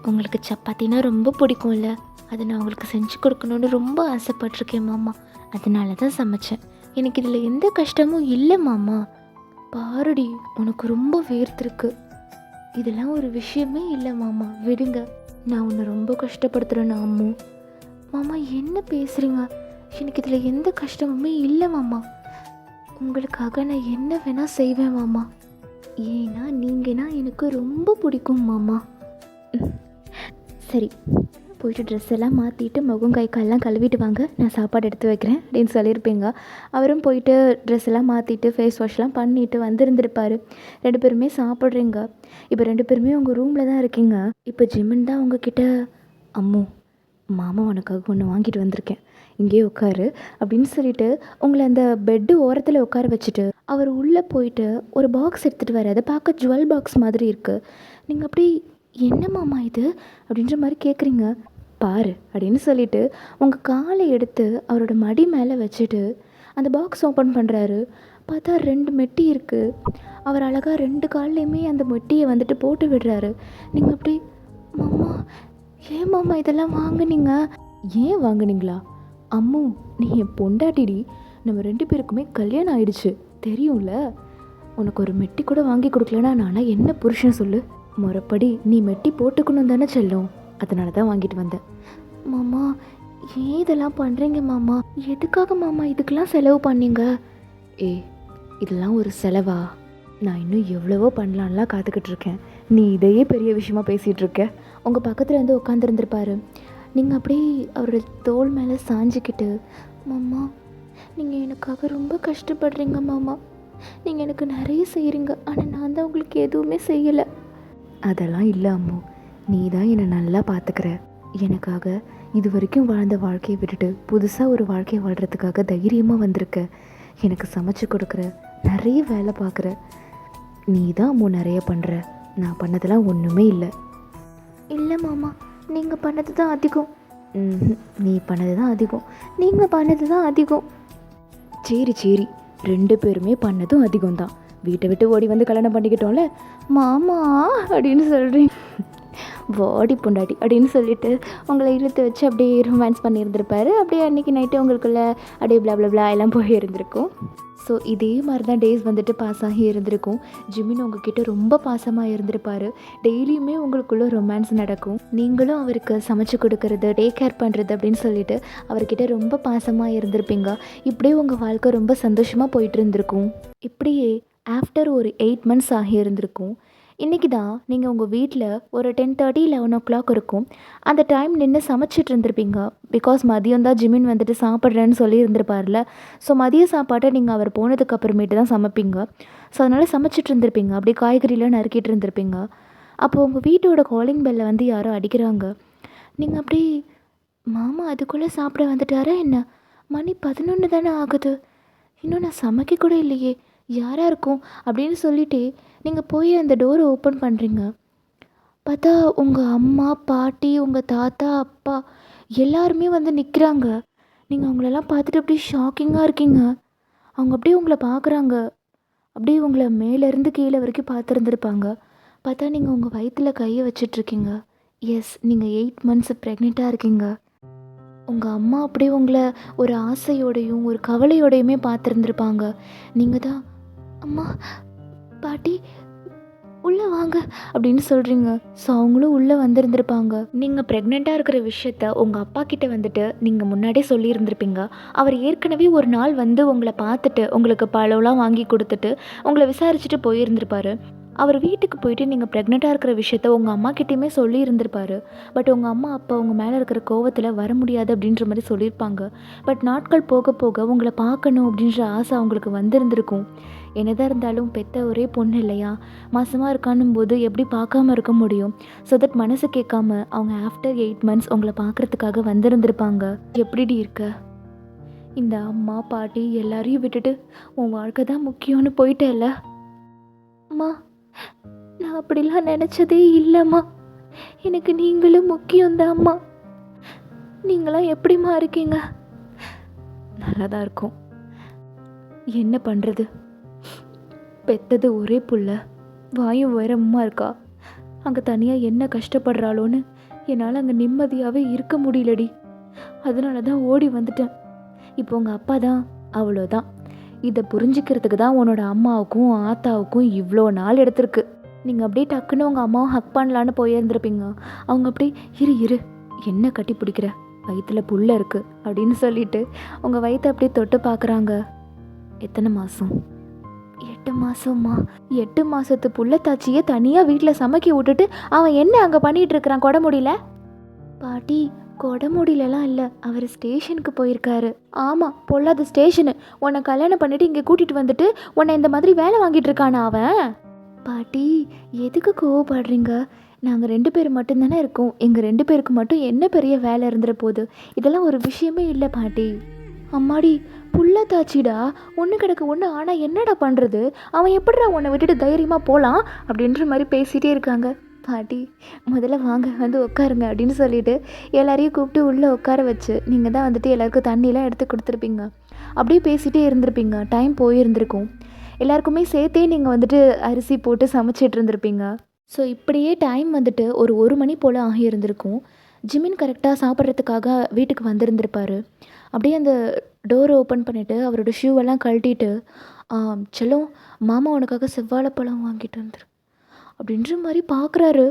உங்களுக்கு சப்பாத்தினா ரொம்ப பிடிக்கும்ல, அதை நான் உங்களுக்கு செஞ்சு கொடுக்கணுன்னு ரொம்ப ஆசைப்பட்டிருக்கேன் மாமா, அதனால தான் சமைச்சேன். எனக்கு இதில் எந்த கஷ்டமும் இல்லை மாமா. பாருடி, உனக்கு ரொம்ப வேர்த்திருக்கு. இதெல்லாம் ஒரு விஷயமே இல்லை மாமா, விடுங்க. நான் உன்னை ரொம்ப கஷ்டப்படுத்துகிறேன் அம்மு. மாமா என்ன பேசுகிறீங்க? எனக்கு இதில் எந்த கஷ்டமுமே இல்லை மாமா. உங்களுக்காக நான் என்ன வேணால் செய்வேன் மாமா. ஏன்னா நீங்கன்னா எனக்கு ரொம்ப பிடிக்கும் மாமா. சரி, போயிட்டு ட்ரெஸ் எல்லாம் மாற்றிட்டு முகம் கை காலெலாம் கழுவிட்டு வாங்க, நான் சாப்பாடு எடுத்து வைக்கிறேன் அப்படின்னு சொல்லியிருப்பீங்க. அவரும் போயிட்டு ட்ரெஸ் எல்லாம் மாற்றிட்டு ஃபேஸ் வாஷ்லாம் பண்ணிவிட்டு வந்திருந்திருப்பார். 2 பேருமே சாப்பிட்றீங்க. இப்போ 2 பேருமே உங்கள் ரூமில் தான் இருக்கீங்க. இப்போ ஜிமின் தான் உங்ககிட்ட, அம்மு மாமா உனக்காக ஒன்று வாங்கிட்டு வந்திருக்கேன், இங்கேயே உட்காரு அப்படின்னு சொல்லிட்டு உங்களை அந்த பெட்டு ஓரத்தில் உட்கார வச்சுட்டு அவர் உள்ளே போயிட்டு ஒரு பாக்ஸ் எடுத்துகிட்டு வர, அதை பார்க்க ஜுவல் பாக்ஸ் மாதிரி இருக்குது. நீங்கள் அப்படி என்ன மாமா இது அப்படின்ற மாதிரி கேட்குறீங்க. பாரு அப்படின்னு சொல்லிட்டு உங்கள் காலை எடுத்து அவரோட மடி மேலே வச்சுட்டு அந்த பாக்ஸ் ஓப்பன் பண்ணுறாரு. பார்த்தா 2 மெட்டி இருக்குது. அவர் அழகாக 2 கால்லையுமே அந்த மெட்டியை வந்துட்டு போட்டு விடுறாரு. நீங்கள் அப்படி, மாமா ஏன் மாமா இதெல்லாம் வாங்குனீங்க? ஏன் வாங்குனீங்களா? அம்மு, நீ என் பொண்டாட்டிடி, நம்ம 2 பேருக்குமே கல்யாணம் ஆயிடுச்சு தெரியும்ல. உனக்கு ஒரு மெட்டி கூட வாங்கி கொடுக்கலனா நானா என்ன புருஷன் சொல்லு? முறைப்படி நீ மெட்டி போட்டுக்கணும் தானே செல்லும், அதனால தான் வாங்கிட்டு வந்தேன். மாமா ஏன் இதெல்லாம் பண்ணுறீங்க மாமா? எதுக்காக மாமா இதுக்கெல்லாம் செலவு பண்ணீங்க? இதெல்லாம் ஒரு செலவா? நான் இன்னும் எவ்வளவோ பண்ணலான்லாம் காத்துக்கிட்டு இருக்கேன், நீ இதையே பெரிய விஷயமா பேசிகிட்டு இருக்க. உங்கள் பக்கத்தில் வந்து உட்காந்துருந்துருப்பாரு. நீங்கள் அப்படியே அவரோட தோள் மேலே சாஞ்சிக்கிட்டு, மாமா நீங்கள் எனக்காக ரொம்ப கஷ்டப்படுறீங்க மாமா, நீங்கள் எனக்கு நிறைய செய்கிறீங்க, ஆனால் நான் தான் உங்களுக்கு எதுவுமே செய்யலை. அதெல்லாம் இல்லை அம்மு, நீ தான் என்னை நல்லா பார்த்துக்கிற. எனக்காக இது வரைக்கும் வாழ்ந்த வாழ்க்கையை விட்டுட்டு புதுசாக ஒரு வாழ்க்கையை வாழ்கிறதுக்காக தைரியமாக வந்திருக்க. எனக்கு சமைச்சு கொடுக்குற, நிறைய வேலை பார்க்குற. நீ தான் அம்மு நிறைய பண்ணுற, நான் பண்ணதெல்லாம் ஒன்றுமே இல்லை. இல்லை மாமா, நீங்கள் பண்ணது தான் அதிகம். நீ பண்ணது தான் அதிகம், நீங்கள் பண்ணது தான் அதிகம். சரி 2 பேருமே பண்ணதும் அதிகம்தான். வீட்டை விட்டு ஓடி வந்து கல்யாணம் பண்ணிக்கிட்டோம்ல மாமா அப்படின்னு சொல்கிறேன். வாடி பொண்டாட்டி அப்படின்னு சொல்லிட்டு உங்களை இழுத்து வச்சு அப்படியே ரொமான்ஸ் பண்ணியிருந்திருப்பாரு. அப்படியே அன்றைக்கி நைட்டு உங்களுக்குள்ளே அப்படியே பிளா பிளா பிளா எல்லாம் போய் இருந்திருக்கும். ஸோ இதே மாதிரி தான் டேஸ் வந்துட்டு பாஸ் ஆகி இருந்திருக்கும். ஜிமின் உங்ககிட்ட ரொம்ப பாசமாக இருந்திருப்பார். டெய்லியுமே உங்களுக்குள்ளே ரொமான்ஸ் நடக்கும். நீங்களும் அவருக்கு சமைச்சு கொடுக்கறது, டேக் கேர் பண்ணுறது அப்படின்னு சொல்லிட்டு அவர்கிட்ட ரொம்ப பாசமாக இருந்திருப்பீங்க. இப்படியே உங்கள் வாழ்க்கை ரொம்ப சந்தோஷமாக போயிட்டு இருந்திருக்கும். இப்படியே ஆஃப்டர் ஒரு 8 months ஆகி இருந்திருக்கும். இன்றைக்கி தான் நீங்கள் உங்கள் வீட்டில் ஒரு 10:30 11 இருக்கும். அந்த டைம் நின்று சமைச்சிட்டு இருந்திருப்பீங்க. பிகாஸ் மதியம் தான் ஜிமின் வந்துட்டு சாப்பிட்றேன்னு சொல்லி இருந்திருப்பார்ல. ஸோ மதிய சாப்பாட்டை நீங்கள் அவர் போனதுக்கு அப்புறமேட்டு தான் சமைப்பீங்க. ஸோ அதனால் சமைச்சிட்டு இருந்திருப்பீங்க. அப்படியே காய்கறிலாம் நறுக்கிட்டு இருந்திருப்பீங்க. அப்போது உங்கள் வீட்டோட காலிங் பெல்லை வந்து யாரோ அடிக்கிறாங்க. நீங்கள் அப்படி மாமா அதுக்குள்ளே சாப்பிட வந்துட்டாரா என்ன? மணி 11 தானே ஆகுது, இன்னும் நான் சமைக்க கூட இல்லையே, யாராக இருக்கும் அப்படின்னு சொல்லிட்டு நீங்கள் போய் அந்த டோரை ஓப்பன் பண்ணுறீங்க. பார்த்தா உங்கள் அம்மா, பாட்டி, உங்கள் தாத்தா, அப்பா எல்லாருமே வந்து நிற்கிறாங்க. நீங்கள் அவங்களெல்லாம் பார்த்துட்டு அப்படியே ஷாக்கிங்காக இருக்கீங்க. அவங்க அப்படியே உங்களை பார்க்குறாங்க. அப்படியே உங்களை மேலேருந்து கீழே வரைக்கும் பார்த்துருந்துருப்பாங்க. பார்த்தா நீங்கள் உங்கள் வயிற்றில் கையை வச்சிட்ருக்கீங்க. எஸ், நீங்கள் 8 months ப்ரெக்னெண்ட்டாக இருக்கீங்க. உங்கள் அம்மா அப்படியே உங்களை ஒரு ஆசையோடையும் ஒரு கவலையோடையுமே பார்த்துருந்துருப்பாங்க. நீங்கள் தான் அம்மா, பாட்டி உள்ளே வாங்க அப்படின்னு சொல்கிறீங்க. ஸோ அவங்களும் உள்ளே வந்திருந்திருப்பாங்க. நீங்கள் ப்ரெக்னெண்ட்டாக இருக்கிற விஷயத்த உங்கள் அப்பா கிட்டே வந்துட்டு நீங்கள் முன்னாடியே சொல்லியிருந்திருப்பீங்க. அவர் ஏற்கனவே ஒரு நாள் வந்து உங்களை பார்த்துட்டு உங்களுக்கு பழம்லாம் வாங்கி கொடுத்துட்டு உங்களை விசாரிச்சுட்டு போயிருந்திருப்பார். அவர் வீட்டுக்கு போயிட்டு நீங்கள் ப்ரெக்னெண்ட்டாக இருக்கிற விஷயத்த உங்கள் அம்மா கிட்டேயுமே சொல்லி இருந்திருப்பார். பட் உங்கள் அம்மா அப்பா உங்கள் மேலே இருக்கிற கோவத்தில் வர முடியாது அப்படின்ற மாதிரி சொல்லியிருப்பாங்க. பட் நாட்கள் போக போக உங்களை பார்க்கணும் அப்படின்ற ஆசை அவங்களுக்கு வந்திருந்திருக்கும். என்னதான் இருந்தாலும் பெத்த ஒரே பொண்ணு இல்லையா, மாசமாக இருக்கானும் போது எப்படி பார்க்காம இருக்க முடியும்? ஸோ தட் மனசு கேட்காம அவங்க ஆஃப்டர் 8 months உங்களை பார்க்குறதுக்காக வந்திருந்திருப்பாங்க. எப்படிடி இருக்க? இந்த அம்மா பாட்டி எல்லாரையும் விட்டுட்டு உன் வாழ்க்கை தான் முக்கியம்னு போயிட்டேல்ல? அம்மா, நான் அப்படிலாம் நினச்சதே இல்லைம்மா. எனக்கு நீங்களும் முக்கியம்தான் அம்மா. நீங்களாம் எப்படிம்மா இருக்கீங்க? நல்லா தான் இருக்கும். என்ன பண்ணுறது, பெத்தது ஒரே புள்ள, வாயும் வைரமாக இருக்கா. அங்கே தனியாக என்ன கஷ்டப்படுறாளோன்னு என்னால் அங்கே நிம்மதியாகவே இருக்க முடியலடி. அதனால தான் ஓடி வந்துட்டேன். இப்போ உங்கள் அப்பா தான், அவ்வளோதான். இதை புரிஞ்சிக்கிறதுக்கு தான் உன்னோட அம்மாவுக்கும் ஆத்தாவுக்கும் இவ்வளோ நாள் எடுத்திருக்கு. நீங்கள் அப்படியே டக்குன்னு உங்கள் அம்மாவும் ஹக் பண்ணலான்னு போயிருந்துருப்பீங்க. அவங்க அப்படியே இரு இரு, என்ன கட்டி பிடிக்கிற, வயிற்றில் புல்ல இருக்குது அப்படின்னு சொல்லிட்டு உங்கள் வயிற்றை அப்படியே தொட்டு பார்க்குறாங்க. எத்தனை மாதம்? 8 மாதம்மா. 8 மாதத்து புள்ளத்தாச்சியை தனியாக வீட்டில் சமைக்க விட்டுட்டு அவன் என்ன அங்கே பண்ணிகிட்டு இருக்கிறான் கொடமுடியில்? பாட்டி, கொடமுடியிலலாம் இல்லை, அவர் ஸ்டேஷனுக்கு போயிருக்காரு. ஆமாம், பொல்லாத ஸ்டேஷனு. உன்னை கல்யாணம் பண்ணிவிட்டு இங்கே கூட்டிகிட்டு வந்துட்டு உன்னை இந்த மாதிரி வேலை வாங்கிட்டு இருக்கானா அவன்? பாட்டி, எதுக்கு கோவப்படுறீங்க? நாங்கள் 2 பேர் மட்டும்தானே இருக்கோம். எங்கள் 2 பேருக்கு மட்டும் என்ன பெரிய வேலை இருந்துற போகுது? இதெல்லாம் ஒரு விஷயமே இல்லை பாட்டி. அம்மாடி, புள்ளத்தாச்சிடா, ஒன்று கிடக்கு ஒன்று. ஆனால் என்னடா பண்ணுறது, அவன் எப்படிடா உன்னை விட்டுட்டு தைரியமாக போகலாம் அப்படின்ற மாதிரி பேசிகிட்டே இருக்காங்க. பாட்டி, முதல்ல வாங்க வந்து உட்காருங்க அப்படின்னு சொல்லிட்டு எல்லாரையும் கூப்பிட்டு உள்ளே உட்கார வச்சு நீங்கள் தான் வந்துட்டு எல்லாருக்கும் தண்ணியெலாம் எடுத்து கொடுத்துருப்பீங்க. அப்படியே பேசிகிட்டே இருந்திருப்பீங்க. டைம் போயிருந்திருக்கும். எல்லாருக்குமே சேர்த்தே நீங்கள் வந்துட்டு அரிசி போட்டு சமைச்சிட்டு இருந்திருப்பீங்க. ஸோ இப்படியே டைம் வந்துட்டு ஒரு 1 மணி போல் ஆகியிருந்திருக்கும். ஜிமின் கரெக்டாக சாப்பிட்றதுக்காக வீட்டுக்கு வந்திருந்திருப்பார். அப்படியே அந்த டோரை ஓப்பன் பண்ணிவிட்டு அவரோட ஷூவெல்லாம் கழட்டிட்டு, செல்லம், மாமா உனக்காக செவ்வாழைப்பழம் வாங்கிட்டு வந்துரு அப்படின்ற மாதிரி பார்க்குறாரு.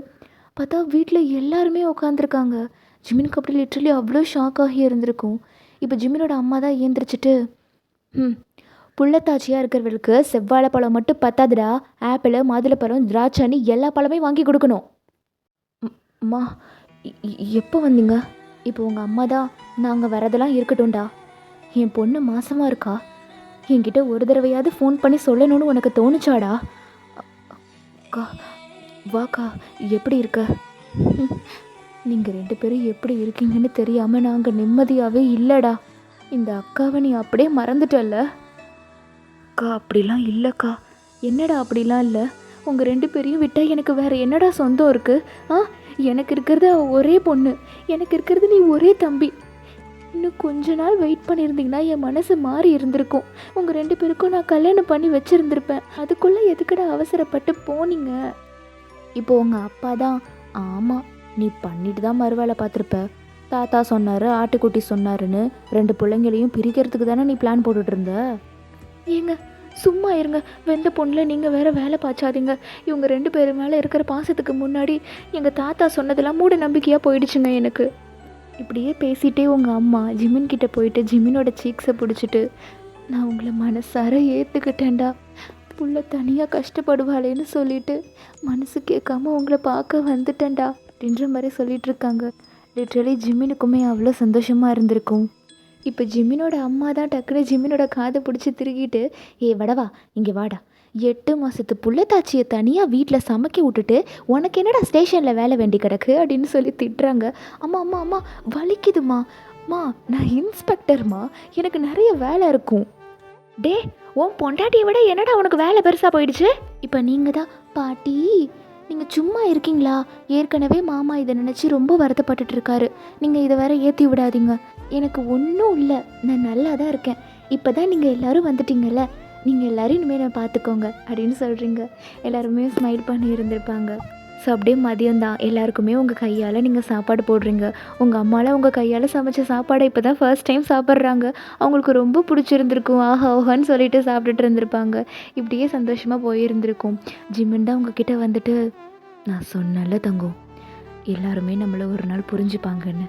பார்த்தா வீட்டில் எல்லாருமே உட்காந்துருக்காங்க. ஜிமினுக்கு அப்படி லிட்ரலி அவ்வளோ ஷாக் ஆகி இருந்திருக்கும். இப்போ ஜிமினோட அம்மா தான் ஏந்திரிச்சிட்டு, புள்ளத்தாச்சியாக இருக்கிறவர்களுக்கு செவ்வாழைப்பழம் மட்டும் பத்தாதுடா, ஆப்பிள், மாதுளப்பழம், திராட்சைன்னு எல்லா பழமே வாங்கி கொடுக்கணும். அம்மா, எப்போ வந்தீங்க? இப்போ உங்கள் அம்மா தான், நாங்கள் வரதெல்லாம் இருக்கட்டும்டா, என் பொண்ணு மாசமாக இருக்கா, என்கிட்ட ஒரு தடவையாவது ஃபோன் பண்ணி சொல்லணும்னு உனக்கு தோணுச்சாடா? அக்கா, வாக்கா, எப்படி இருக்க? நீங்கள் 2 பேரும் எப்படி இருக்கீங்கன்னு தெரியாமல் நாங்கள் நிம்மதியாகவே இல்லைடா. இந்த அக்காவை நீ அப்படியே மறந்துட்டல்ல? அக்கா, அப்படிலாம் இல்லைக்கா. என்னடா அப்படிலாம் இல்லை? உங்கள் 2 பேரையும் விட்டால் எனக்கு வேறு என்னடா சொந்தம் இருக்குது? எனக்கு இருக்கிறது ஒரே பொண்ணு, எனக்கு இருக்கிறது நீ ஒரே தம்பி. இன்னும் கொஞ்ச நாள் வெயிட் பண்ணியிருந்தீங்கன்னா என் மனசு மாறி இருந்திருக்கும். உங்கள் 2 பேருக்கும் நான் கல்யாணம் பண்ணி வச்சுருந்துருப்பேன். அதுக்குள்ளே எதுக்கடா அவசரப்பட்டு போனீங்க? இப்போ உங்கள் அப்பா தான், ஆமாம், நீ பண்ணிட்டு தான் மறுவேலை பார்த்துருப்ப. தாத்தா சொன்னார், ஆட்டுக்குட்டி சொன்னாருன்னு 2 பிள்ளைங்களையும் பிரிக்கிறதுக்கு தானே நீ பிளான் போட்டுட்டு இருந்த. ஏங்க சும்மா இருங்க, வெந்த பொண்ணில் நீங்கள் வேற வேலை பாய்ச்சாதீங்க. இவங்க 2 பேர் மேலே இருக்கிற பாசத்துக்கு முன்னாடி எங்கள் தாத்தா சொன்னதெல்லாம் மூட நம்பிக்கையாக போயிடுச்சுங்க எனக்கு. இப்படியே பேசிகிட்டே உங்கள் அம்மா ஜிமின் கிட்ட போயிட்டு ஜிமினோட சீக்ஸை பிடிச்சிட்டு, நான் உங்களை மனசார ஏற்றுக்கிட்டேன்டா, புள்ள தனியாக கஷ்டப்படுவாளேன்னு சொல்லிட்டு மனசு கேட்காம உங்களை பார்க்க வந்துட்டேன்டா அப்படின்ற மாதிரி சொல்லிட்டு இருக்காங்க. லிட்ரலி ஜிமினுக்குமே அவ்வளோ சந்தோஷமாக இருந்திருக்கும். இப்போ ஜிமினோட அம்மா தான் டக்குனு ஜிமினோட காதை பிடிச்சி திருகிட்டு, ஏ வடவா இங்கே வாடா, 8 மாதத்து புள்ளத்தாச்சியை தனியாக வீட்டில் சமைக்க விட்டுட்டு உனக்கு என்னடா ஸ்டேஷனில் வேலை வேண்டி கிடக்கு அப்படின்னு சொல்லி திட்டுறாங்க. அம்மா அம்மா அம்மா வலிக்குதுமா, அம்மா நான் இன்ஸ்பெக்டர்மா, எனக்கு நிறைய வேலை இருக்கும். டே உன் பொண்டாட்டியை விட என்னடா உனக்கு வேலை பெருசாக போயிடுச்சு. இப்போ நீங்கள் தான் பாட்டி, நீங்கள் சும்மா இருக்கீங்களா? ஏற்கனவே மாமா இதை நினச்சி ரொம்ப வருத்தப்பட்டுட்டு இருக்காரு. நீங்கள் இதை வேற ஏற்றி விடாதீங்க. எனக்கு ஒன்றும் இல்லை, நான் நல்லா தான் இருக்கேன். இப்போ தான் நீங்கள் எல்லோரும் வந்துட்டீங்கல்ல, நீங்கள் எல்லோரும் இனிமேல் நான் பார்த்துக்கோங்க அப்படின்னு சொல்கிறீங்க. எல்லாருமே ஸ்மைல் பண்ணி இருந்திருப்பாங்க. ஸோ அப்படியே மதியம்தான் எல்லாருக்குமே உங்கள் கையால் நீங்கள் சாப்பாடு போடுறீங்க. உங்கள் அம்மாவில் உங்கள் கையால் சமைச்ச சாப்பாடை இப்போ தான் ஃபர்ஸ்ட் டைம் சாப்பிட்றாங்க. அவங்களுக்கு ரொம்ப பிடிச்சிருந்துருக்கும். ஆஹா ஓஹான்னு சொல்லிட்டு சாப்பிட்டுட்டு இருந்திருப்பாங்க. இப்படியே சந்தோஷமாக போயிருந்திருக்கும். ஜிமின் தான் உங்ககிட்ட வந்துட்டு, நான் சொன்னல தங்கம், எல்லாருமே நம்மளை ஒரு நாள் புரிஞ்சுப்பாங்கன்னு,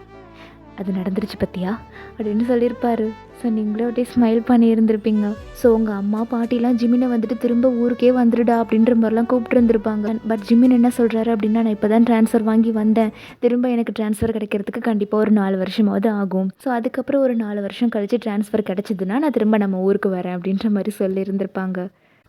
அது நடந்துருச்சு பற்றியா அப்படின்னு சொல்லியிருப்பாரு. ஸோ நீங்களும் அப்படியே ஸ்மைல் பண்ணி இருந்திருப்பீங்க. ஸோ உங்கள் அம்மா பாட்டிலாம் ஜிமினை வந்துட்டு திரும்ப ஊருக்கே வந்துடுடா அப்படின்ற மாதிரிலாம் கூப்பிட்டு இருந்திருப்பாங்க. பட் ஜிமின் என்ன சொல்கிறாரு அப்படின்னா, நான் இப்போ தான் ட்ரான்ஸ்ஃபர் வாங்கி வந்தேன், திரும்ப எனக்கு ட்ரான்ஸ்ஃபர் கிடைக்கிறதுக்கு கண்டிப்பாக ஒரு 4 வருஷமாவது ஆகும். ஸோ அதுக்கப்புறம் ஒரு 4 வருஷம் கழித்து ட்ரான்ஸ்ஃபர் கிடச்சிதுன்னா நான் திரும்ப நம்ம ஊருக்கு வரேன் அப்படின்ற மாதிரி சொல்லியிருந்திருப்பாங்க.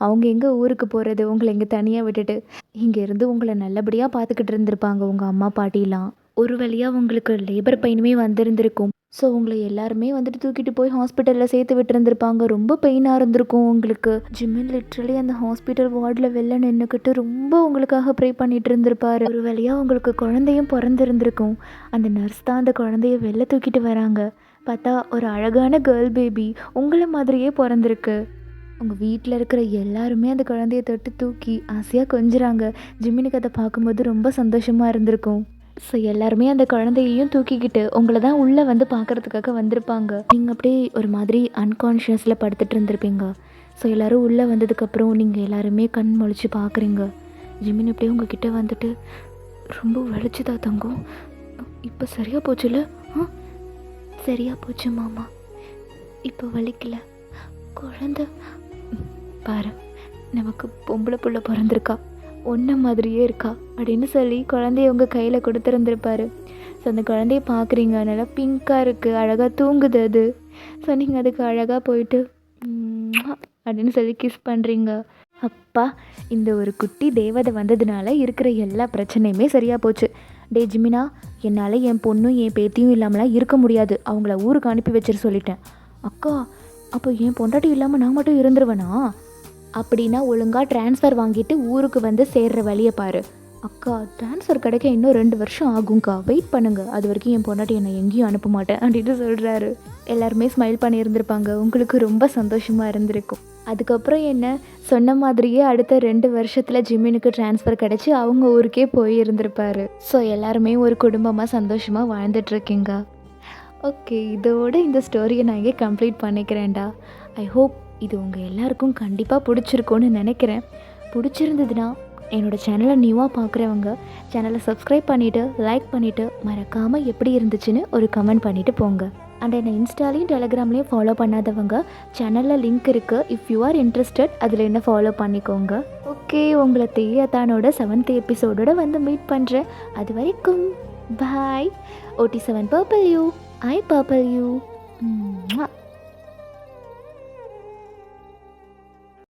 அவங்க எங்கே ஊருக்கு போகிறது, உங்களை எங்கே தனியாக விட்டுட்டு இங்கேருந்து உங்களை நல்லபடியாக பார்த்துக்கிட்டு இருந்திருப்பாங்க உங்கள் அம்மா பாட்டிலாம். ஒரு வழியாக உங்களுக்கு லேபர் பெயினுமே வந்திருந்திருக்கும். ஸோ உங்களை எல்லாருமே வந்துட்டு தூக்கிட்டு போய் ஹாஸ்பிட்டலில் சேர்த்து விட்டுருந்துருப்பாங்க. ரொம்ப பெயினாக இருந்திருக்கும் உங்களுக்கு. ஜிமின் லிட்ரலி அந்த ஹாஸ்பிட்டல் வார்டில் வெளில நின்றுக்கிட்டு ரொம்ப உங்களுக்காக ப்ரே பண்ணிகிட்டு இருந்திருப்பாரு. ஒரு வழியாக உங்களுக்கு குழந்தையும் பிறந்திருந்திருக்கும். அந்த நர்ஸ் தான் அந்த குழந்தைய வெளில தூக்கிட்டு வராங்க. பார்த்தா ஒரு அழகான கேர்ள் பேபி உங்களை மாதிரியே பிறந்திருக்கு. உங்கள் வீட்டில் இருக்கிற எல்லாருமே அந்த குழந்தைய தொட்டு தூக்கி ஆசையாக கொஞ்சுறாங்க. ஜிமினுக்கு அதை பார்க்கும்போது ரொம்ப சந்தோஷமாக இருந்திருக்கும். ஸோ எல்லாருமே அந்த குழந்தையையும் தூக்கிக்கிட்டு உங்களை தான் உள்ளே வந்து பார்க்குறதுக்காக வந்திருப்பாங்க. நீங்கள் அப்படியே ஒரு மாதிரி அன்கான்ஷியஸில் படுத்துட்டு இருந்திருப்பீங்க. ஸோ எல்லோரும் உள்ளே வந்ததுக்கப்புறம் நீங்கள் எல்லாருமே கண் முழிச்சு பார்க்குறீங்க. ஜிமின் அப்படியே உங்ககிட்ட வந்துட்டு, ரொம்ப வலிச்சுதா தங்கம், இப்போ சரியாக போச்சுல? சரியாக போச்சு மாமா, இப்போ வலிக்கல. குழந்தை பாரு, நமக்கு பொம்பளை புள்ள பிறந்திருக்கா, ஒன்றை மாதிரியே இருக்கா அப்படின்னு சொல்லி குழந்தைய உங்கள் கையில் கொடுத்துருந்துருப்பாரு. ஸோ அந்த குழந்தைய பார்க்குறீங்க, நல்லா பிங்க்காக இருக்குது, அழகாக தூங்குது அது. ஸோ நீங்கள் அதுக்கு அழகாக போயிட்டு அப்படின்னு சொல்லி கிஸ் பண்ணுறீங்க. அப்பா, இந்த ஒரு குட்டி தேவதை வந்ததுனால இருக்கிற எல்லா பிரச்சனையுமே சரியாக போச்சு. டே ஜிமினா, என்னால் என் பொண்ணும் என் பேத்தியும் இல்லாமலாம் இருக்க முடியாது, அவங்கள ஊருக்கு அனுப்பி வச்சிரு சொல்லிட்டேன். அக்கா, அப்போ என் பொண்டாட்டி இல்லாமல் நான் மட்டும் இருந்துருவேனா? அப்படின்னா ஒழுங்காக ட்ரான்ஸ்ஃபர் வாங்கிட்டு ஊருக்கு வந்து சேர்ற வழியை பாரு. அக்கா, ட்ரான்ஸ்ஃபர் கிடைக்க இன்னும் 2 வருஷம் ஆகும்க்கா, வெயிட் பண்ணுங்க, அது வரைக்கும் என் பொண்டாட்டி என்னை எங்கேயும் அனுப்ப மாட்டேன் அப்படின்ட்டு சொல்கிறாரு. எல்லாருமே ஸ்மைல் பண்ணி இருந்திருப்பாங்க. உங்களுக்கு ரொம்ப சந்தோஷமாக இருந்திருக்கும். அதுக்கப்புறம் என்ன, சொன்ன மாதிரியே அடுத்த 2 வருஷத்தில் ஜிமினுக்கு ட்ரான்ஸ்ஃபர் கிடச்சி அவங்க ஊருக்கே போய் இருந்திருப்பாரு. ஸோ எல்லாருமே ஒரு குடும்பமாக சந்தோஷமாக வாழ்ந்துட்டுருக்கீங்க. ஓகே, இதோட இந்த ஸ்டோரியை நான் இங்கே கம்ப்ளீட் பண்ணிக்கிறேன்டா. ஐ ஹோப் இது உங்கள் எல்லாருக்கும் கண்டிப்பாக பிடிச்சிருக்கும்னு நினைக்கிறேன். பிடிச்சிருந்ததுன்னா என்னோடய சேனலை நியூவாக பார்க்குறவங்க சேனலை சப்ஸ்கிரைப் பண்ணிவிட்டு லைக் பண்ணிவிட்டு மறக்காமல் எப்படி இருந்துச்சுன்னு ஒரு கமெண்ட் பண்ணிவிட்டு போங்க. அண்ட் என்னை இன்ஸ்டாலையும் டெலிகிராம்லேயும் ஃபாலோ பண்ணாதவங்க சேனலில் லிங்க் இருக்குது, இஃப் யூ ஆர் இன்ட்ரெஸ்டட் அதில் என்ன ஃபாலோ பண்ணிக்கோங்க. ஓகே, உங்களை தேயாத்தானோட 7th எபிசோடோட வந்து மீட் பண்ணுறேன். அது வரைக்கும் பாய். OT7 Purple You, I Purple You.